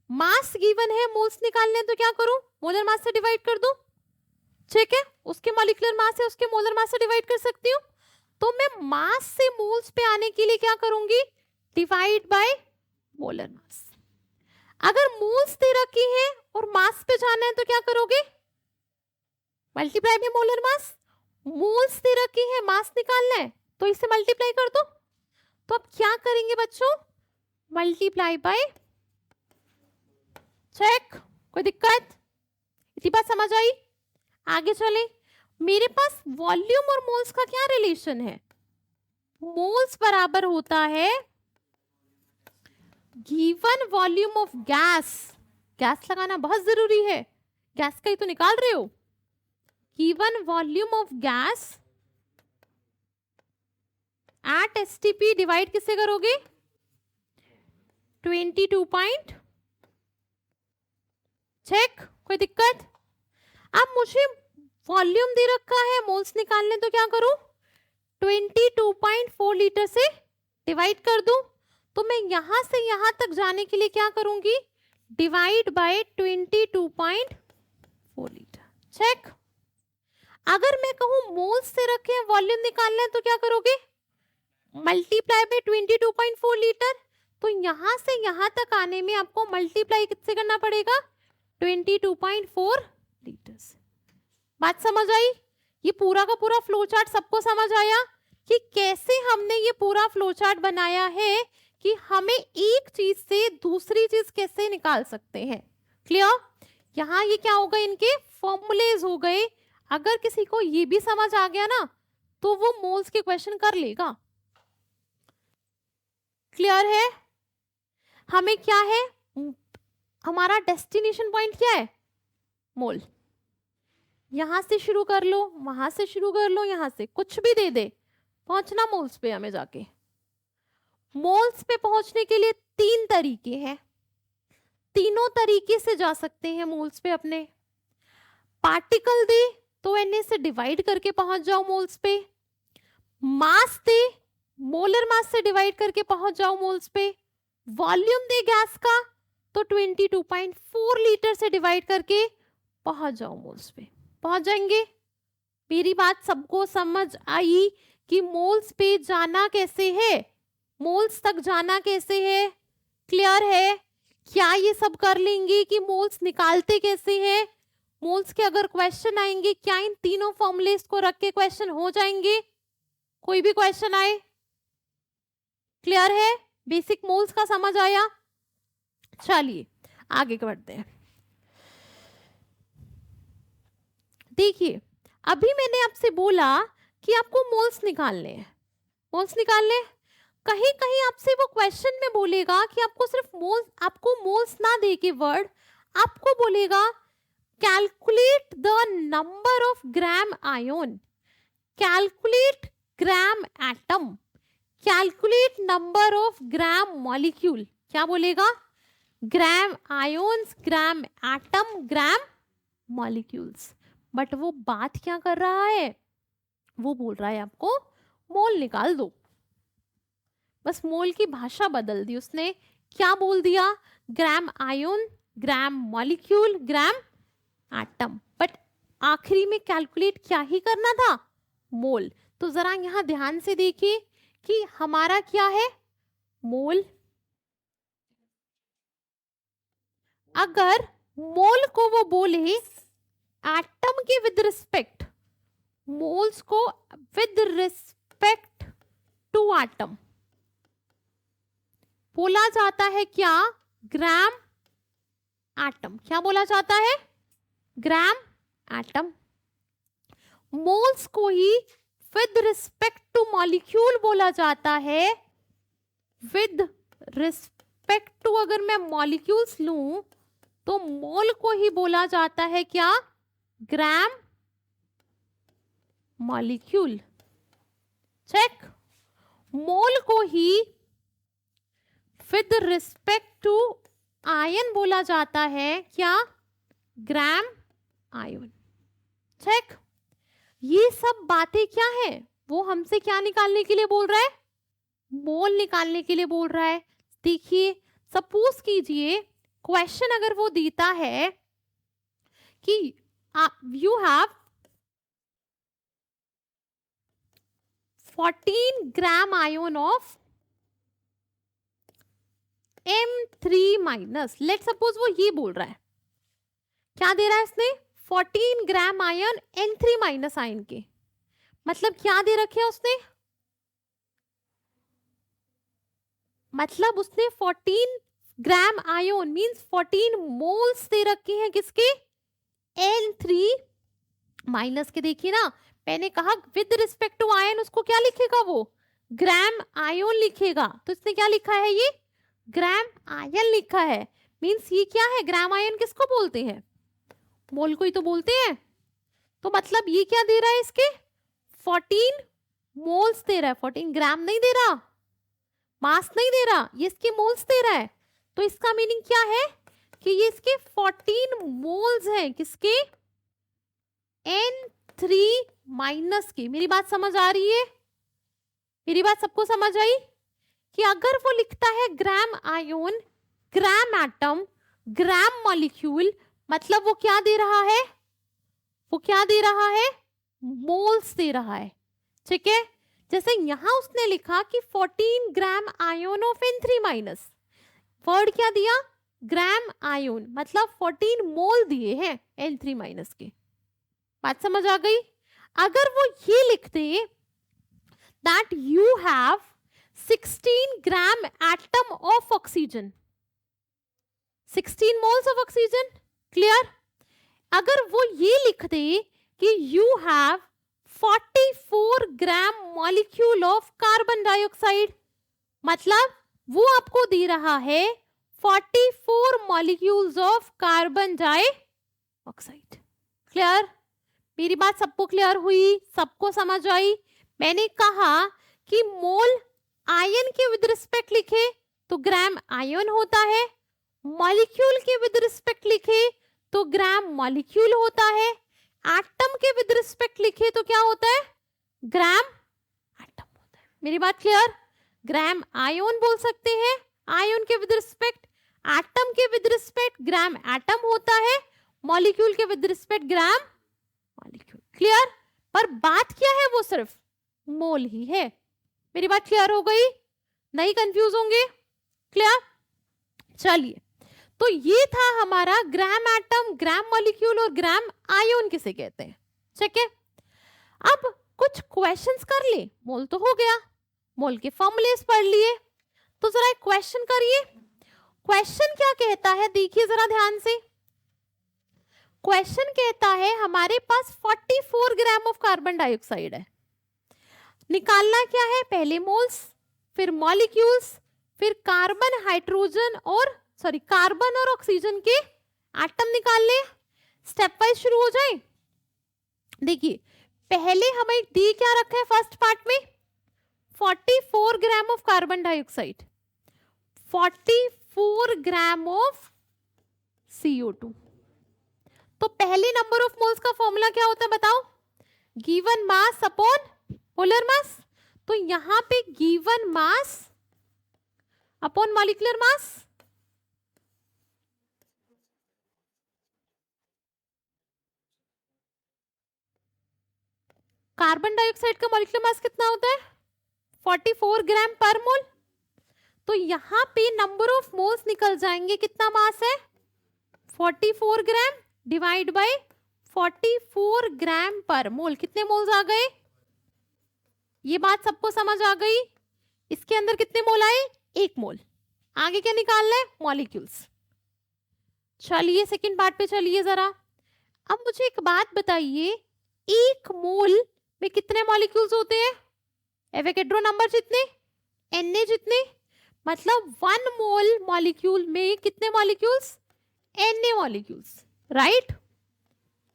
मास गिवन है, मोल्स निकालने हैं तो क्या करूं, मोलर मास से डिवाइड कर दूं। ठीक है, उसके मॉलिक्यूलर मास है उसके मोलर मास से डिवाइड कर सकती हूँ। तो मैं मास से मोल्स पे आने के लिए क्या करूंगी, डिवाइड बाय मोलर मास। अगर मोल्स दे रखी है और मास पे जाना है तो क्या करोगे, multiply by molar mass. Moles दे रखी है, मास निकालना है तो इसे मल्टीप्लाई कर दो। तो अब क्या करेंगे बच्चों, मल्टीप्लाई बाय, चेक। कोई दिक्कत, इतनी बात समझ आई, आगे चले। मेरे पास वॉल्यूम और मोल्स का क्या रिलेशन है, मोल्स बराबर होता है given volume of gas, gas लगाना बहुत जरूरी है, गैस का ही तो निकाल रहे हो, given volume of gas at STP divide किससे करोगे, 22 चेक। कोई दिक्कत। अब मुझे वॉल्यूम दे रखा है, मोल्स निकालने तो क्या करूं, 22.4 लीटर से डिवाइड कर दूं। तो मैं यहां से यहां तक जाने के लिए क्या करूंगी, डिवाइड बाय 22.4 लीटर, चेक। अगर मैं कहूं मोल्स से रखे वॉल्यूम निकालना है तो क्या करोगे, मल्टीप्लाई बाय 22.4 लीटर। तो यहां से यहां तक आने में आपको मल्टीप्लाई किससे करना पड़ेगा, 22.4 लीटर से। बात समझ आई, ये पूरा का पूरा फ्लो चार्ट सबको समझ आया कि कैसे हमने ये पूरा फ्लो चार्ट बनाया है कि हमें एक चीज से दूसरी चीज कैसे निकाल सकते हैं। क्लियर। यहाँ ये क्या हो गए, इनके फॉर्मूलेज हो गए। अगर किसी को ये भी समझ आ गया ना तो वो मोल्स के क्वेश्चन कर लेगा। क्लियर है। हमें क्या है, हमारा डेस्टिनेशन पॉइंट क्या है, मोल। यहां से शुरू कर लो, वहां से शुरू कर लो, यहां से कुछ भी दे दे, पहुंचना मोल्स पे हमें जाके। मोल्स पे पहुंचने के लिए 3 तरीके हैं, तीनों तरीके से जा सकते हैं मोल्स पे अपने। पार्टिकल दे तो Na से डिवाइड करके पहुंच जाओ मोल्स पे, मास दे मोलर मास से डिवाइड करके पहुंच जाओ मोल्स पे, वॉल्यूम दे गैस का तो 22.4 लीटर से डिवाइड करके पहुंच जाओ मोल्स पे, पहुंच जाएंगे। मेरी बात सबको समझ आई कि मोल्स पे जाना कैसे है, मोल्स तक जाना कैसे है, क्लियर है। क्या ये सब कर लेंगे कि मोल्स निकालते कैसे हैं, मोल्स के अगर क्वेश्चन आएंगे, क्या इन तीनों फॉर्मूलेस को रख के क्वेश्चन हो जाएंगे? कोई भी क्वेश्चन आए? क्लियर है? बेसिक मोल्स का समझ आया? चलिए आगे बढ़ते हैं। देखिए, अभी मैंने आपसे बोला कि आपको मोल्स निकालने हैं, मोल्स निकालने। कहीं कहीं आपसे वो क्वेश्चन में बोलेगा कि आपको सिर्फ मोल्स, आपको मोल्स ना दे के वर्ड, आपको बोलेगा calculate the number of gram ion, calculate gram atom, calculate number of gram molecule. क्या बोलेगा? Gram ions, gram atom, gram molecules. But वो बात क्या कर रहा है? वो बोल रहा है आपको मोल निकाल दो। बस मोल की भाषा बदल दी उसने। क्या बोल दिया? Gram ion, gram molecule, gram atom. But आखिरी में कैलकुलेट क्या ही करना था? मोल। तो जरा यहां ध्यान से देखिए कि हमारा क्या है? मोल। अगर मोल को वो बोले एटम के विद रिस्पेक्ट, मोल्स को विद रिस्पेक्ट टू एटम बोला जाता है क्या? Gram atom. क्या बोला जाता है? Gram atom. मोल्स को ही विद रिस्पेक्ट टू मॉलिक्यूल बोला जाता है। विद रिस्पेक्ट टू अगर मैं मॉलिक्यूल्स लूं तो मोल को ही बोला जाता है क्या? Gram molecule. चेक। मोल को ही विद रिस्पेक्ट टू आयन बोला जाता है क्या? ग्राम आयन। चेक। ये सब बातें क्या है? वो हमसे क्या निकालने के लिए बोल रहा है? मोल निकालने के लिए बोल रहा है। देखिए, सपोज कीजिए क्वेश्चन अगर वो देता है कि you have 14 gram ion of M3 minus. Let suppose वो ये बोल रहा है, क्या दे रहा है इसने? 14 ग्राम आयन N3 माइनस आयन के। मतलब क्या दे रखे है उसने? मतलब उसने 14 ग्राम आयोन मींस 14 मोल्स दे रखे हैं किसके? N3 माइनस के। देखिए ना, मैंने कहा विद रिस्पेक्ट टू आयन, उसको क्या लिखेगा वो? ग्राम आयोन लिखेगा। तो इसने क्या लिखा है? ये ग्राम आयन लिखा है। मींस ये क्या है? ग्राम आयन किसको बोलते हैं? मोल को ही तो बोलते हैं। तो मतलब ये क्या दे रहा है? इसके 14 मोल्स दे रहा है। 14 ग्राम नहीं दे रहा, मास नहीं दे रहा, ये इसके मोल्स दे रहा है। तो इसका मीनिंग क्या है कि ये इसके 14 मोल्स हैं किसके? N3 माइनस के। मेरी बात समझ आ रही है? मेरी बात सबको समझ आई कि अगर वो लिखता है gram ion, gram atom, gram molecule, मतलब वो क्या दे रहा है? वो क्या दे रहा है? मोल्स दे रहा है। ठीक है। जैसे यहां उसने लिखा कि 14 gram ion of N3 minus, word क्या दिया? ग्राम आयोन, मतलब 14 मोल दिए हैं N3 माइनस के। बात समझ आ गई? अगर वो ये लिख दे that you have 16 gram atom of oxygen, 16 moles of oxygen. Clear? अगर वो ये लिख दे कि you have 44 gram molecule of carbon dioxide, मतलब वो आपको दे रहा है 44 molecules of carbon dioxide. Clear? मेरी बात सबको क्लियर हुई? सबको समझ आई? मैंने कहा कि मोल आयन के विद रिस्पेक्ट लिखे तो ग्राम आयन होता है, मॉलिक्यूल के विद रिस्पेक्ट लिखे तो ग्राम मॉलिक्यूल होता है, एटम के विद रिस्पेक्ट लिखे तो क्या होता है? ग्राम एटम होता है। मेरी बात क्लियर? ग्राम आयन बोल सकते हैं आयन के विद रिस्पेक्ट, एटम के विद रिस्पेक्ट ग्राम एटम होता है, मॉलिक्यूल के with respect gram molecule. Clear? पर बात क्या है? वो सिर्फ मोल ही है। मेरी बात क्लियर हो गई? नहीं कंफ्यूज होंगे? क्लियर? चलिए, तो ये था हमारा ग्राम एटम, ग्राम मॉलिक्यूल और ग्राम आयन किसे कहते हैं। ठीक है, अब कुछ क्वेश्चंस कर ले। मोल तो हो गया, मोल के फॉर्मूलेस पढ़ लिए, तो जरा एक क्वेश्चन करिए। क्वेश्चन क्या कहता है, देखिए जरा ध्यान से। क्वेश्चन कहता है हमारे पास 44 ग्राम ऑफ कार्बन डाइऑक्साइड है, निकालना क्या है, पहले मोल्स, फिर मॉलिक्यूल्स, फिर कार्बन हाइड्रोजन और कार्बन और ऑक्सीजन के एटम निकाल ले। स्टेप वाइज शुरू हो जाए। देखिए पहले हमें डी क्या रखा है फर्स्ट पार्ट में, 44 gram of carbon dioxide, 44 gram of CO2। तो पहले नंबर ऑफ मोल्स का फॉर्मूला क्या होता है बताओ, given mass upon molar mass. तो यहां पे given mass upon molecular mass, carbon dioxide का मॉलिक्यूलर मास कितना होता है 44 ग्राम पर मोल। तो यहां पे नंबर ऑफ मोल्स निकल जाएंगे, कितना मास है 44 ग्राम डिवाइड बाय 44 ग्राम पर मोल, कितने मोल्स आ गए। ये बात सबको समझ आ गई। इसके अंदर कितने मोल आए, 1 मोल। आगे क्या निकालना है, मॉलिक्यूल्स। चलिए सेकंड पार्ट पे चलिए जरा। अब मुझे एक बात बताइए, 1 मोल में कितने मॉलिक्यूल्स होते हैं, एवोगैड्रो नंबर जितने, Na जितने, मतलब 1 मोल मॉलिक्यूल में कितने मॉलिक्यूल्स, Na मॉलिक्यूल्स, राइट।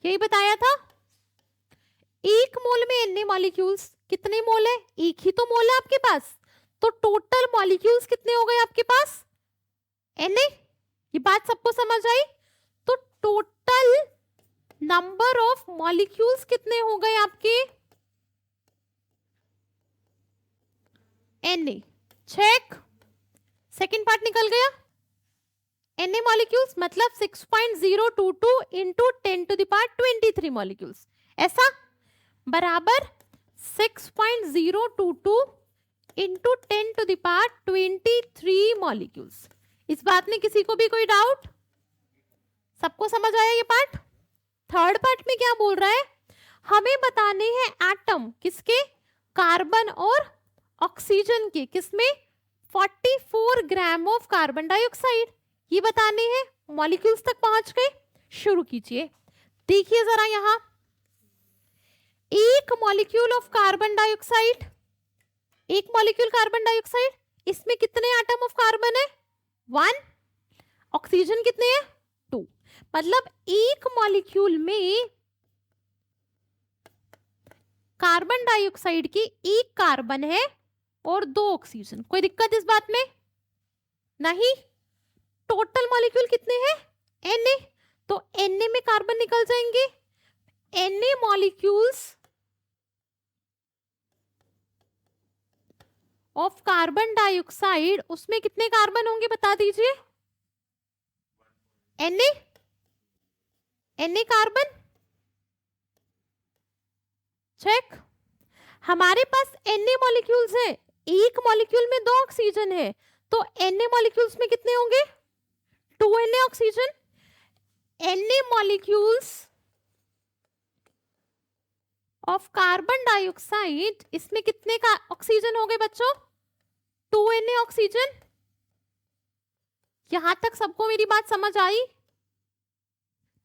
यही बताया था। 1 मोल में Na मॉलिक्यूल्स, कितने मोल है, 1 ही तो मोल है आपके पास, तो टोटल मॉलिक्यूल्स कितने हो गए आपके पास Na। ये बात सबको समझ आई। तो टोटल नंबर ऑफ मॉलिक्यूल्स कितने हो गए आपके Na। चेक, सेकेंड पार्ट निकल गया। Na मॉलिक्यूल्स मतलब 6.022 इंटू 10⁻23 मॉलिक्यूल्स, ऐसा बराबर 6.022 इंटू 10⁻23 मॉलिक्यूल्स। इस बात में किसी को भी कोई डाउट, सबको समझ आया ये पार्ट। थर्ड पार्ट में क्या बोल रहा है, हमें बताने हैं एटम किसके, कार्बन और ऑक्सीजन के, किसमें 44 ग्राम ऑफ कार्बन डाइऑक्साइड, ये बताने हैं। मॉलिक्यूल्स तक पहुंच गए, शुरू कीजिए। देखिए जरा यहां, 1 molecule of carbon dioxide, 1 molecule carbon dioxide, इसमें कितने एटम ऑफ कार्बन है 1, ऑक्सीजन कितने हैं 2, मतलब 1 मॉलिक्यूल में कार्बन डाइऑक्साइड की 1 कार्बन है और 2 ऑक्सीजन। कोई दिक्कत इस बात में नहीं। टोटल मॉलिक्यूल कितने हैं Na, तो Na में कार्बन निकल जाएंगे। Na molecules of carbon dioxide, उसमें कितने कार्बन होंगे बता दीजिए। Na carbon, check. हमारे पास Na मॉलिक्यूल्स है, 1 मॉलिक्यूल में 2 ऑक्सीजन है, तो Na मॉलिक्यूल्स में कितने होंगे 2 Na oxygen. Na molecules of carbon dioxide, इसमें कितने का ऑक्सीजन हो गए बच्चों 2 Na ऑक्सीजन। यहां तक सबको मेरी बात समझ आई।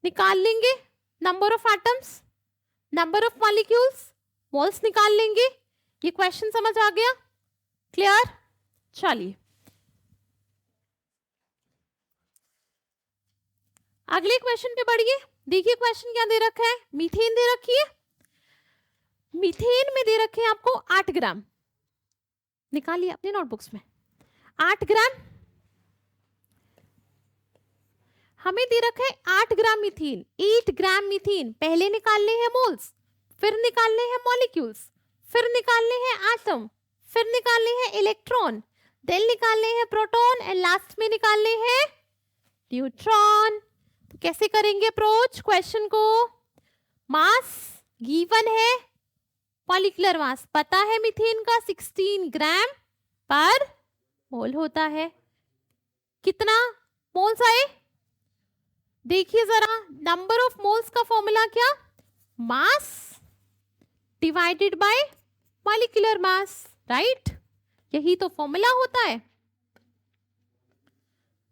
निकाल लेंगे number of atoms, number of molecules, moles निकाल लेंगे। ये क्वेश्चन समझ आ गया, क्लियर। चलिए अगले क्वेश्चन पे बढ़िए। देखिए क्वेश्चन क्या दे रखा है, मीथेन दे रखी है। मीथेन में दे रखे हैं आपको 8 ग्राम, निकालिए अपने नोटबुक्स में। 8 ग्राम हमें दे रखा है 8 ग्राम मीथेन, 8 ग्राम मीथेन। पहले निकालने हैं मोल्स, फिर निकालने हैं मॉलिक्यूल्स, फिर निकालने हैं एटम, फिर निकालने हैं इलेक्ट्रॉन, देन निकालने हैं प्रोटॉन एंड लास्ट में निकालने हैं न्यूट्रॉन। तो कैसे करेंगे अप्रोच क्वेश्चन को, मास गिवन है, मॉलिक्यूलर मास पता है मीथेन का 16 ग्राम पर मोल होता है। कितना मोल्स आए देखिए जरा, नंबर ऑफ मोल्स का फॉर्मूला क्या, mass divided by molecular mass, right, यही तो फॉर्मूला होता है।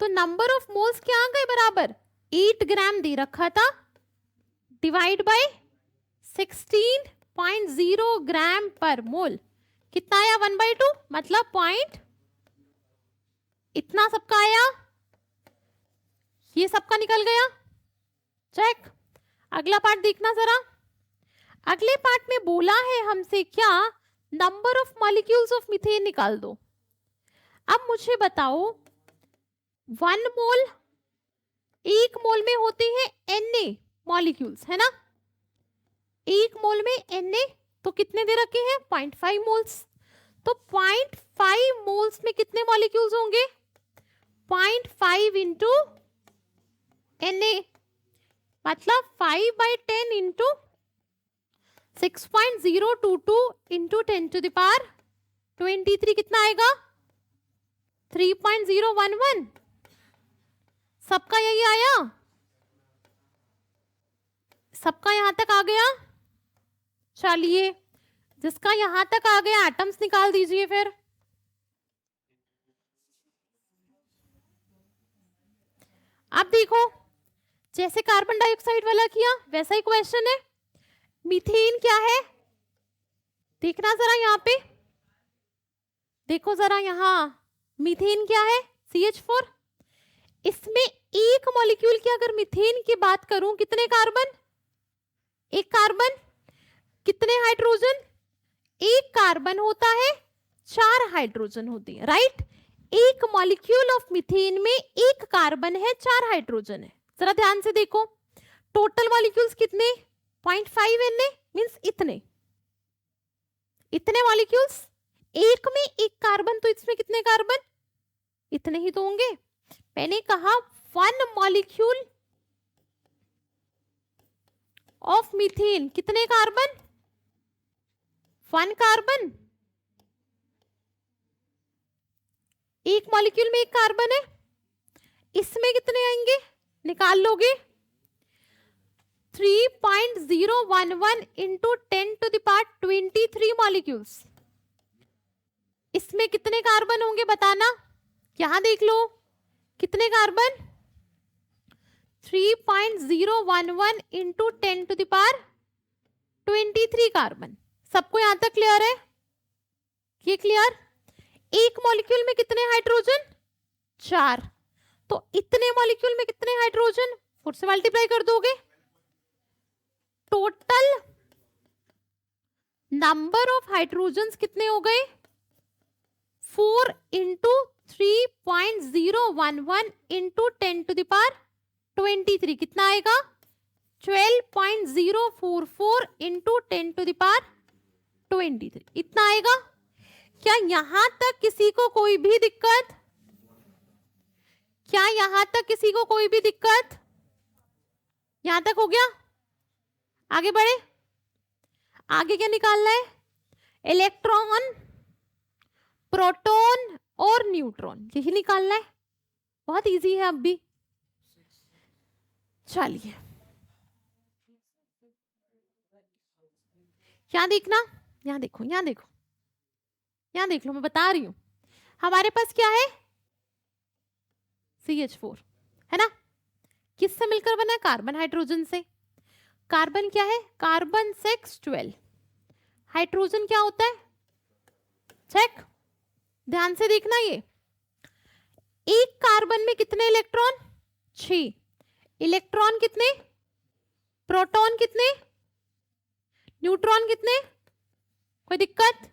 तो नंबर ऑफ मोल्स क्या आ गए बराबर, 8 ग्राम दे रखा था, डिवाइड बाय 16.0 ग्राम पर मोल, कितना आया 1/2, मतलब पॉइंट, इतना सबका आया, ये सबका निकल गया, चेक। अगला पार्ट देखना जरा, अगले पार्ट में बोला है हमसे क्या, number of molecules of methane निकाल दो। अब मुझे बताओ, 1 मोल, 1 मोल में होते हैं Na मॉलिक्यूल्स, है ना, 1 मोल में Na तो कितने दे रखे हैं 0.5 मोल्स, तो 0.5 मोल्स में कितने मॉलिक्यूल्स होंगे, 0.5 इंटू Na, मतलब 5/10 इंटू 6.022 इंटू 10⁻23 कितना आएगा 3.011, सबका यही आया, सबका यहां तक आ गया। चलिए, जिसका यहां तक आ गया एटम्स निकाल दीजिए फिर। अब देखो, जैसे कार्बन डाइऑक्साइड वाला किया वैसा ही क्वेश्चन है, मीथेन क्या है, देखना जरा यहाँ पे, देखो जरा यहाँ मीथेन क्या है CH4, इसमें एक मॉलिक्यूल की अगर मीथेन की बात करूं, कितने कार्बन, एक कार्बन, कितने हाइड्रोजन, एक कार्बन होता है 4 हाइड्रोजन होती है, राइट, एक मॉलिक्यूल ऑफ मीथेन में एक कार्बन है 4 हाइड्रोजन है। जरा ध्यान से देखो, टोटल मॉलिक्यूल्स कितने, 0.5 Na मींस इतने, इतने मॉलिक्यूल्स, एक में एक कार्बन, तो इसमें कितने कार्बन, इतने ही तो होंगे। मैंने कहा 1 मॉलिक्यूल ऑफ मीथेन कितने कार्बन, 1 कार्बन, एक मॉलिक्यूल में एक कार्बन है, इसमें कितने आएंगे, निकाल लोगे, 3.011 इंटू 10⁻23 मॉलिक्यूल्स, इसमें कितने कार्बन होंगे बताना, यहां देख लो कितने कार्बन, 3.011 इंटू 10⁻23 कार्बन। सबको यहां तक क्लियर है, ये क्लियर। एक मॉलिक्यूल में कितने हाइड्रोजन 4, तो इतने मॉलिक्यूल में कितने हाइड्रोजन 4 से मल्टीप्लाई कर दोगे, टोटल नंबर ऑफ हाइड्रोजन कितने हो गए 4 इंटू 3.011 इंटू 10⁻23 कितना आएगा 12.044 इंटू 10⁻23, इतना आएगा। क्या यहां तक किसी को कोई भी दिक्कत, क्या यहां तक किसी को कोई भी दिक्कत, यहां तक हो गया, आगे बढ़े, आगे क्या निकालना है, इलेक्ट्रॉन, प्रोटॉन और न्यूट्रॉन, यही निकालना है, बहुत इजी है अब भी। चलिए क्या देखना, यहां देखो, यहां देखो, यहां देख लो, मैं बता रही हूं, हमारे पास क्या है CH4 है ना, किससे मिलकर बना है, कार्बन हाइड्रोजन से, कार्बन क्या है, कार्बन 612, हाइड्रोजन क्या होता है, चेक, ध्यान से देखना, ये एक कार्बन में कितने इलेक्ट्रॉन 6, इलेक्ट्रॉन कितने, प्रोटॉन कितने, न्यूट्रॉन कितने, कोई दिक्कत,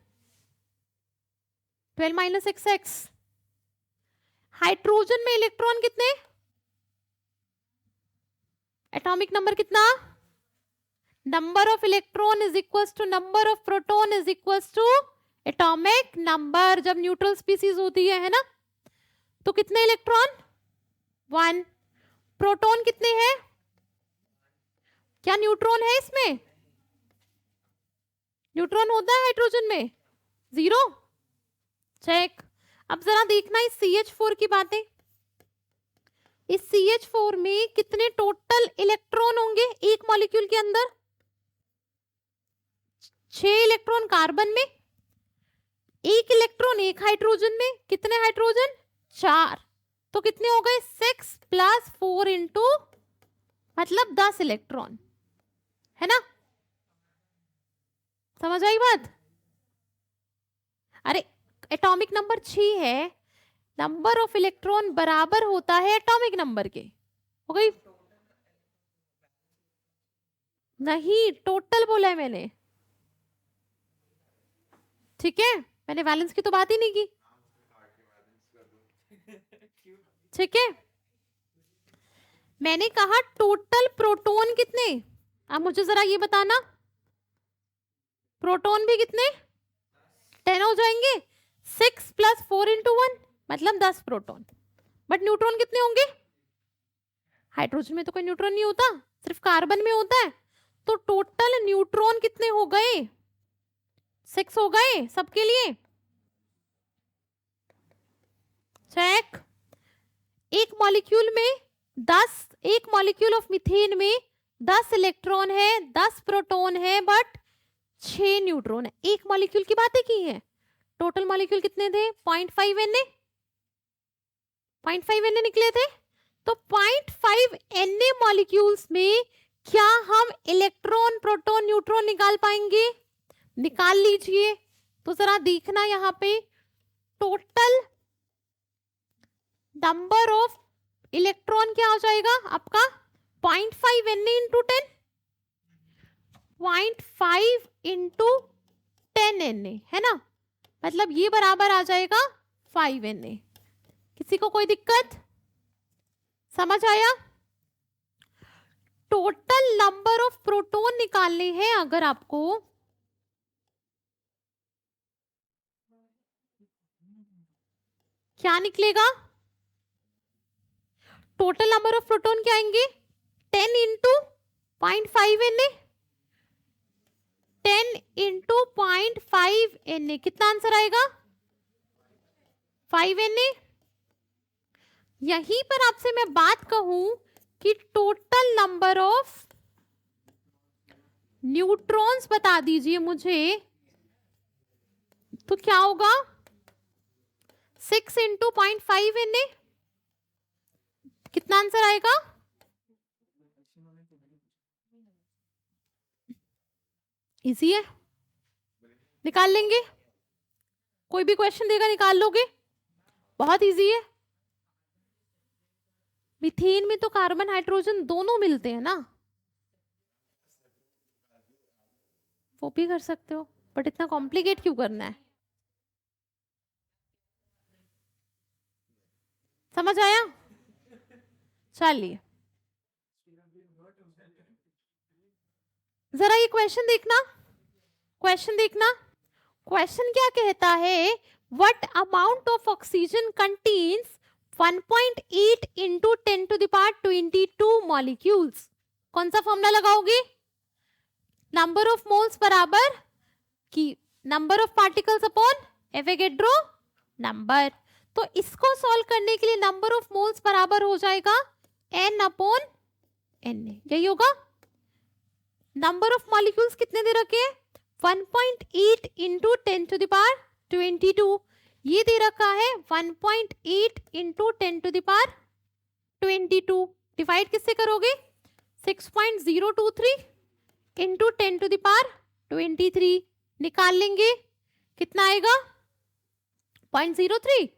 12 - XX, हाइड्रोजन में इलेक्ट्रॉन कितने, एटॉमिक नंबर कितना, number of electron is equal to number of proton is equal to atomic number, जब न्यूट्रल स्पीसीज होती है ना, तो कितने इलेक्ट्रॉन 1, प्रोटॉन कितने हैं, क्या न्यूट्रॉन है इसमें, न्यूट्रॉन होता है हाइड्रोजन में 0, चेक। अब जरा देखना इस CH4 की बातें, इस CH4 में कितने टोटल इलेक्ट्रॉन होंगे एक मॉलिक्यूल के अंदर? 6 इलेक्ट्रॉन कार्बन में, 1 इलेक्ट्रॉन एक हाइड्रोजन में, कितने हाइड्रोजन? 4, तो कितने हो गए? 6 + 4 इंटू मतलब 10 इलेक्ट्रॉन, है ना? समझ आई बात? अरे एटॉमिक नंबर 6 है, नंबर ऑफ इलेक्ट्रॉन बराबर होता है एटॉमिक नंबर के। हो गई? नहीं, टोटल बोला है मैंने, ठीक है? मैंने वैलेंस की तो बात ही नहीं की, ठीक है? मैंने कहा टोटल प्रोटॉन कितने? अब मुझे जरा ये बताना, प्रोटॉन भी कितने? 10 हो जाएंगे। 6 + 4 इंटू 1 मतलब 10 प्रोटॉन। बट न्यूट्रॉन कितने होंगे? हाइड्रोजन में तो कोई न्यूट्रॉन नहीं होता, सिर्फ कार्बन में होता है। तो टोटल न्यूट्रॉन कितने हो गए? 6 हो गए सबके लिए। चेक। एक मॉलिक्यूल में 10, एक मॉलिक्यूल ऑफ मीथेन में 10 इलेक्ट्रॉन है, 10 प्रोटॉन है, बट 6 न्यूट्रॉन है। एक मॉलिक्यूल की बातें की है। टोटल मॉलिक्यूल कितने थे? 0.5 Na, 0.5 Na निकले थे। तो 0.5 Na मॉलिक्यूल्स में क्या हम इलेक्ट्रॉन, प्रोटॉन, न्यूट्रॉन निकाल पाएंगे? निकाल लीजिए। तो जरा देखना यहाँ पे, टोटल नंबर ऑफ इलेक्ट्रॉन क्या हो जाएगा आपका? 0.5 Na इंटू 10, 0.5 इंटू 10 Na, है ना? मतलब ये बराबर आ जाएगा 5 Na। किसी को कोई दिक्कत? समझ आया? टोटल नंबर ऑफ प्रोटॉन निकालने हैं अगर आपको, क्या निकलेगा? टोटल नंबर ऑफ प्रोटॉन क्या आएंगे? 10 इंटू 0.5 Na, 10 इंटू 0.5 Na, कितना आंसर आएगा? 5 Na। यहीं पर आपसे मैं बात कहूं कि टोटल नंबर ऑफ न्यूट्रॉन्स बता दीजिए मुझे, तो क्या होगा? 6 इंटू 0.5 Na, कितना आंसर आएगा? इजी है, निकाल लेंगे। कोई भी क्वेश्चन देगा निकाल लोगे, बहुत इजी है। मीथेन में तो कार्बन हाइड्रोजन दोनों मिलते हैं ना, वो भी कर सकते हो, बट इतना कॉम्प्लिकेट क्यों करना है? समझ आया? चलिए जरा ये क्वेश्चन देखना, क्वेश्चन देखना। क्वेश्चन क्या कहता है? What amount of oxygen contains 1.8 into 10⁻22 molecules. कौन सा फॉर्मूला लगाओगे? नंबर ऑफ मोल्स बराबर की number of particles upon Avogadro number. तो इसको सॉल्व करने के लिए नंबर ऑफ मोल्स बराबर हो जाएगा N/Na, यही होगा। नंबर ऑफ मॉलिक्यूल्स कितने दे रखे हैं? 1.8 इंटू 10⁻22, ये दे रखा है 1.8 इंटू 10⁻22। डिवाइड किससे करोगे? 6.023 इंटू 10⁻23 निकाल लेंगे, कितना आएगा? 0.03।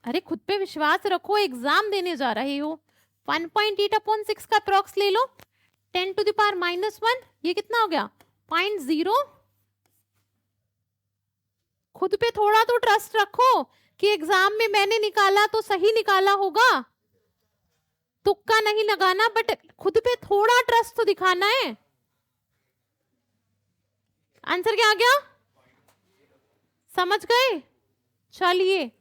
अरे खुद पे विश्वास रखो, एग्जाम देने जा रहे हो। 1.8/6 का अप्रॉक्स ले लो, 10⁻⁻1, ये कितना हो गया? 0.0। खुद पे थोड़ा तो ट्रस्ट रखो कि एग्जाम में मैंने निकाला तो सही निकाला होगा, तुक्का नहीं लगाना, बट खुद पे थोड़ा ट्रस्ट तो दिखाना है। आंसर क्या आ गया? समझ गए? चलिए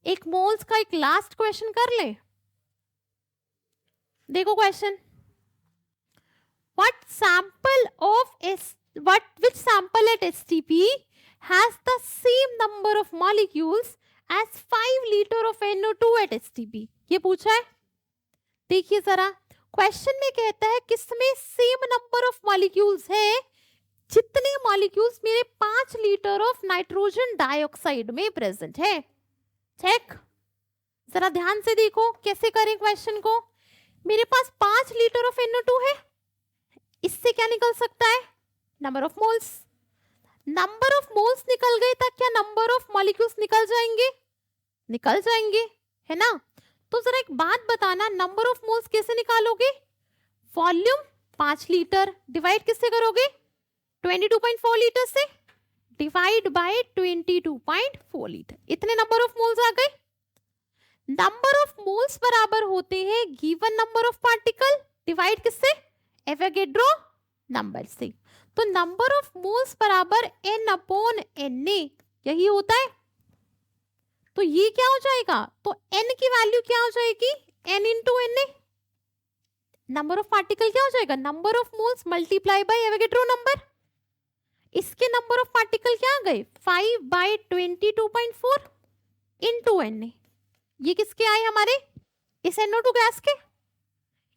एक मोल्स का एक लास्ट क्वेश्चन कर ले। देखो question, which sample at STP has the same number of molecules as 5 litre of NO2 at STP। ये पूछा है। देखिए जरा क्वेश्चन में कहता है किसमें सेम नंबर ऑफ मॉलिक्यूल्स है जितने मॉलिक्यूल्स मेरे 5 लीटर ऑफ नाइट्रोजन डाइऑक्साइड में प्रेजेंट है। चेक, जरा ध्यान से देखो कैसे करें क्वेश्चन को। मेरे पास 5 लीटर ऑफ NO2 है, इससे क्या निकल सकता है? Number of moles. Number of moles निकल गए तक क्या नंबर ऑफ मॉलिक्यूल्स निकल जाएंगे? निकल जाएंगे, है ना। तो जरा एक बात बताना, नंबर ऑफ मोल्स कैसे निकालोगे? वॉल्यूम 5 लीटर डिवाइड किससे करोगे? 22.4 लीटर से, डिवाइड बाय 22.4 लीटर। इतने नंबर ऑफ मोल्स आ गए। नंबर ऑफ मोल्स बराबर होते हैं given number of particle divide किससे? एवोगैड्रो नंबर से। तो नंबर ऑफ मोल्स बराबर N/Na, यही होता है। तो ये क्या हो जाएगा? तो N की वैल्यू क्या हो जाएगी? N into Na। Number of particle क्या हो जाएगा? Number of moles multiply by Avogadro number. इसके नंबर ऑफ पार्टिकल क्या आ गए? 5/22.4 into Na। ये किसके आए हमारे? इस NO2 गैस के,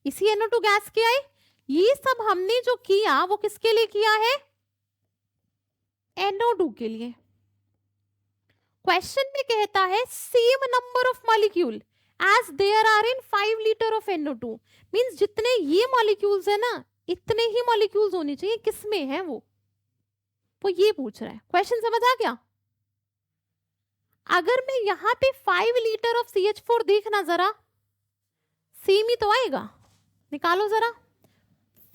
इसी NO2 गैस के आए। ये सब हमने जो किया वो किसके लिए किया है? NO2 के लिए। क्वेश्चन में कहता है same number of molecule as there are in 5 litre of NO2। Means जितने ये मॉलिक्यूल्स है ना, इतने ही मॉलिक्यूल्स होने चाहिए। किसमें है वो ये पूछ रहा है। क्वेश्चन समझ आ गया? अगर मैं यहां पे 5 लीटर ऑफ CH4 देखना जरा, सेम ही तो आएगा। निकालो जरा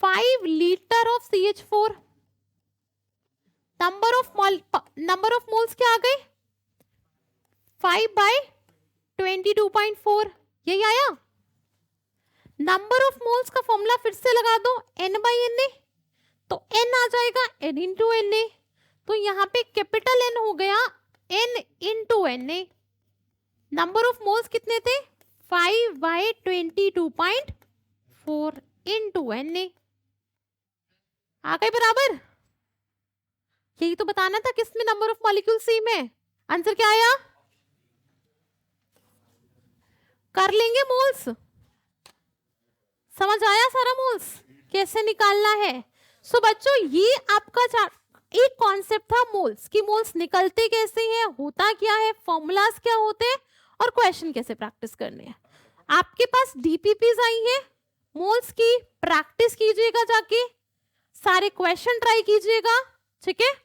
5 litre of CH4, number of moles क्या आ गए? 5/22.4, यही आया। नंबर ऑफ मोल्स का फॉर्मूला फिर से लगा दो, N/Na। तो N आ जाएगा N into Na। तो यहाँ पे कैपिटल N हो गया N into Na। Number of moles कितने थे? 5/22.4 into Na। आ गए बराबर। यही तो बताना था किसमें नंबर ऑफ मॉलिक्यूल सेम है। आंसर क्या आया? कर लेंगे मोल्स। समझ आया सारा मोल्स कैसे निकालना है? सो बच्चों ये आपका एक कॉन्सेप्ट था मोल्स की। मोल्स निकलते कैसे हैं, होता क्या है, फॉर्मूलाज क्या होते हैं और क्वेश्चन कैसे प्रैक्टिस करने हैं। आपके पास DPPs आई हैं, मोल्स की प्रैक्टिस कीजिएगा, जाके सारे क्वेश्चन ट्राई कीजिएगा, ठीक है।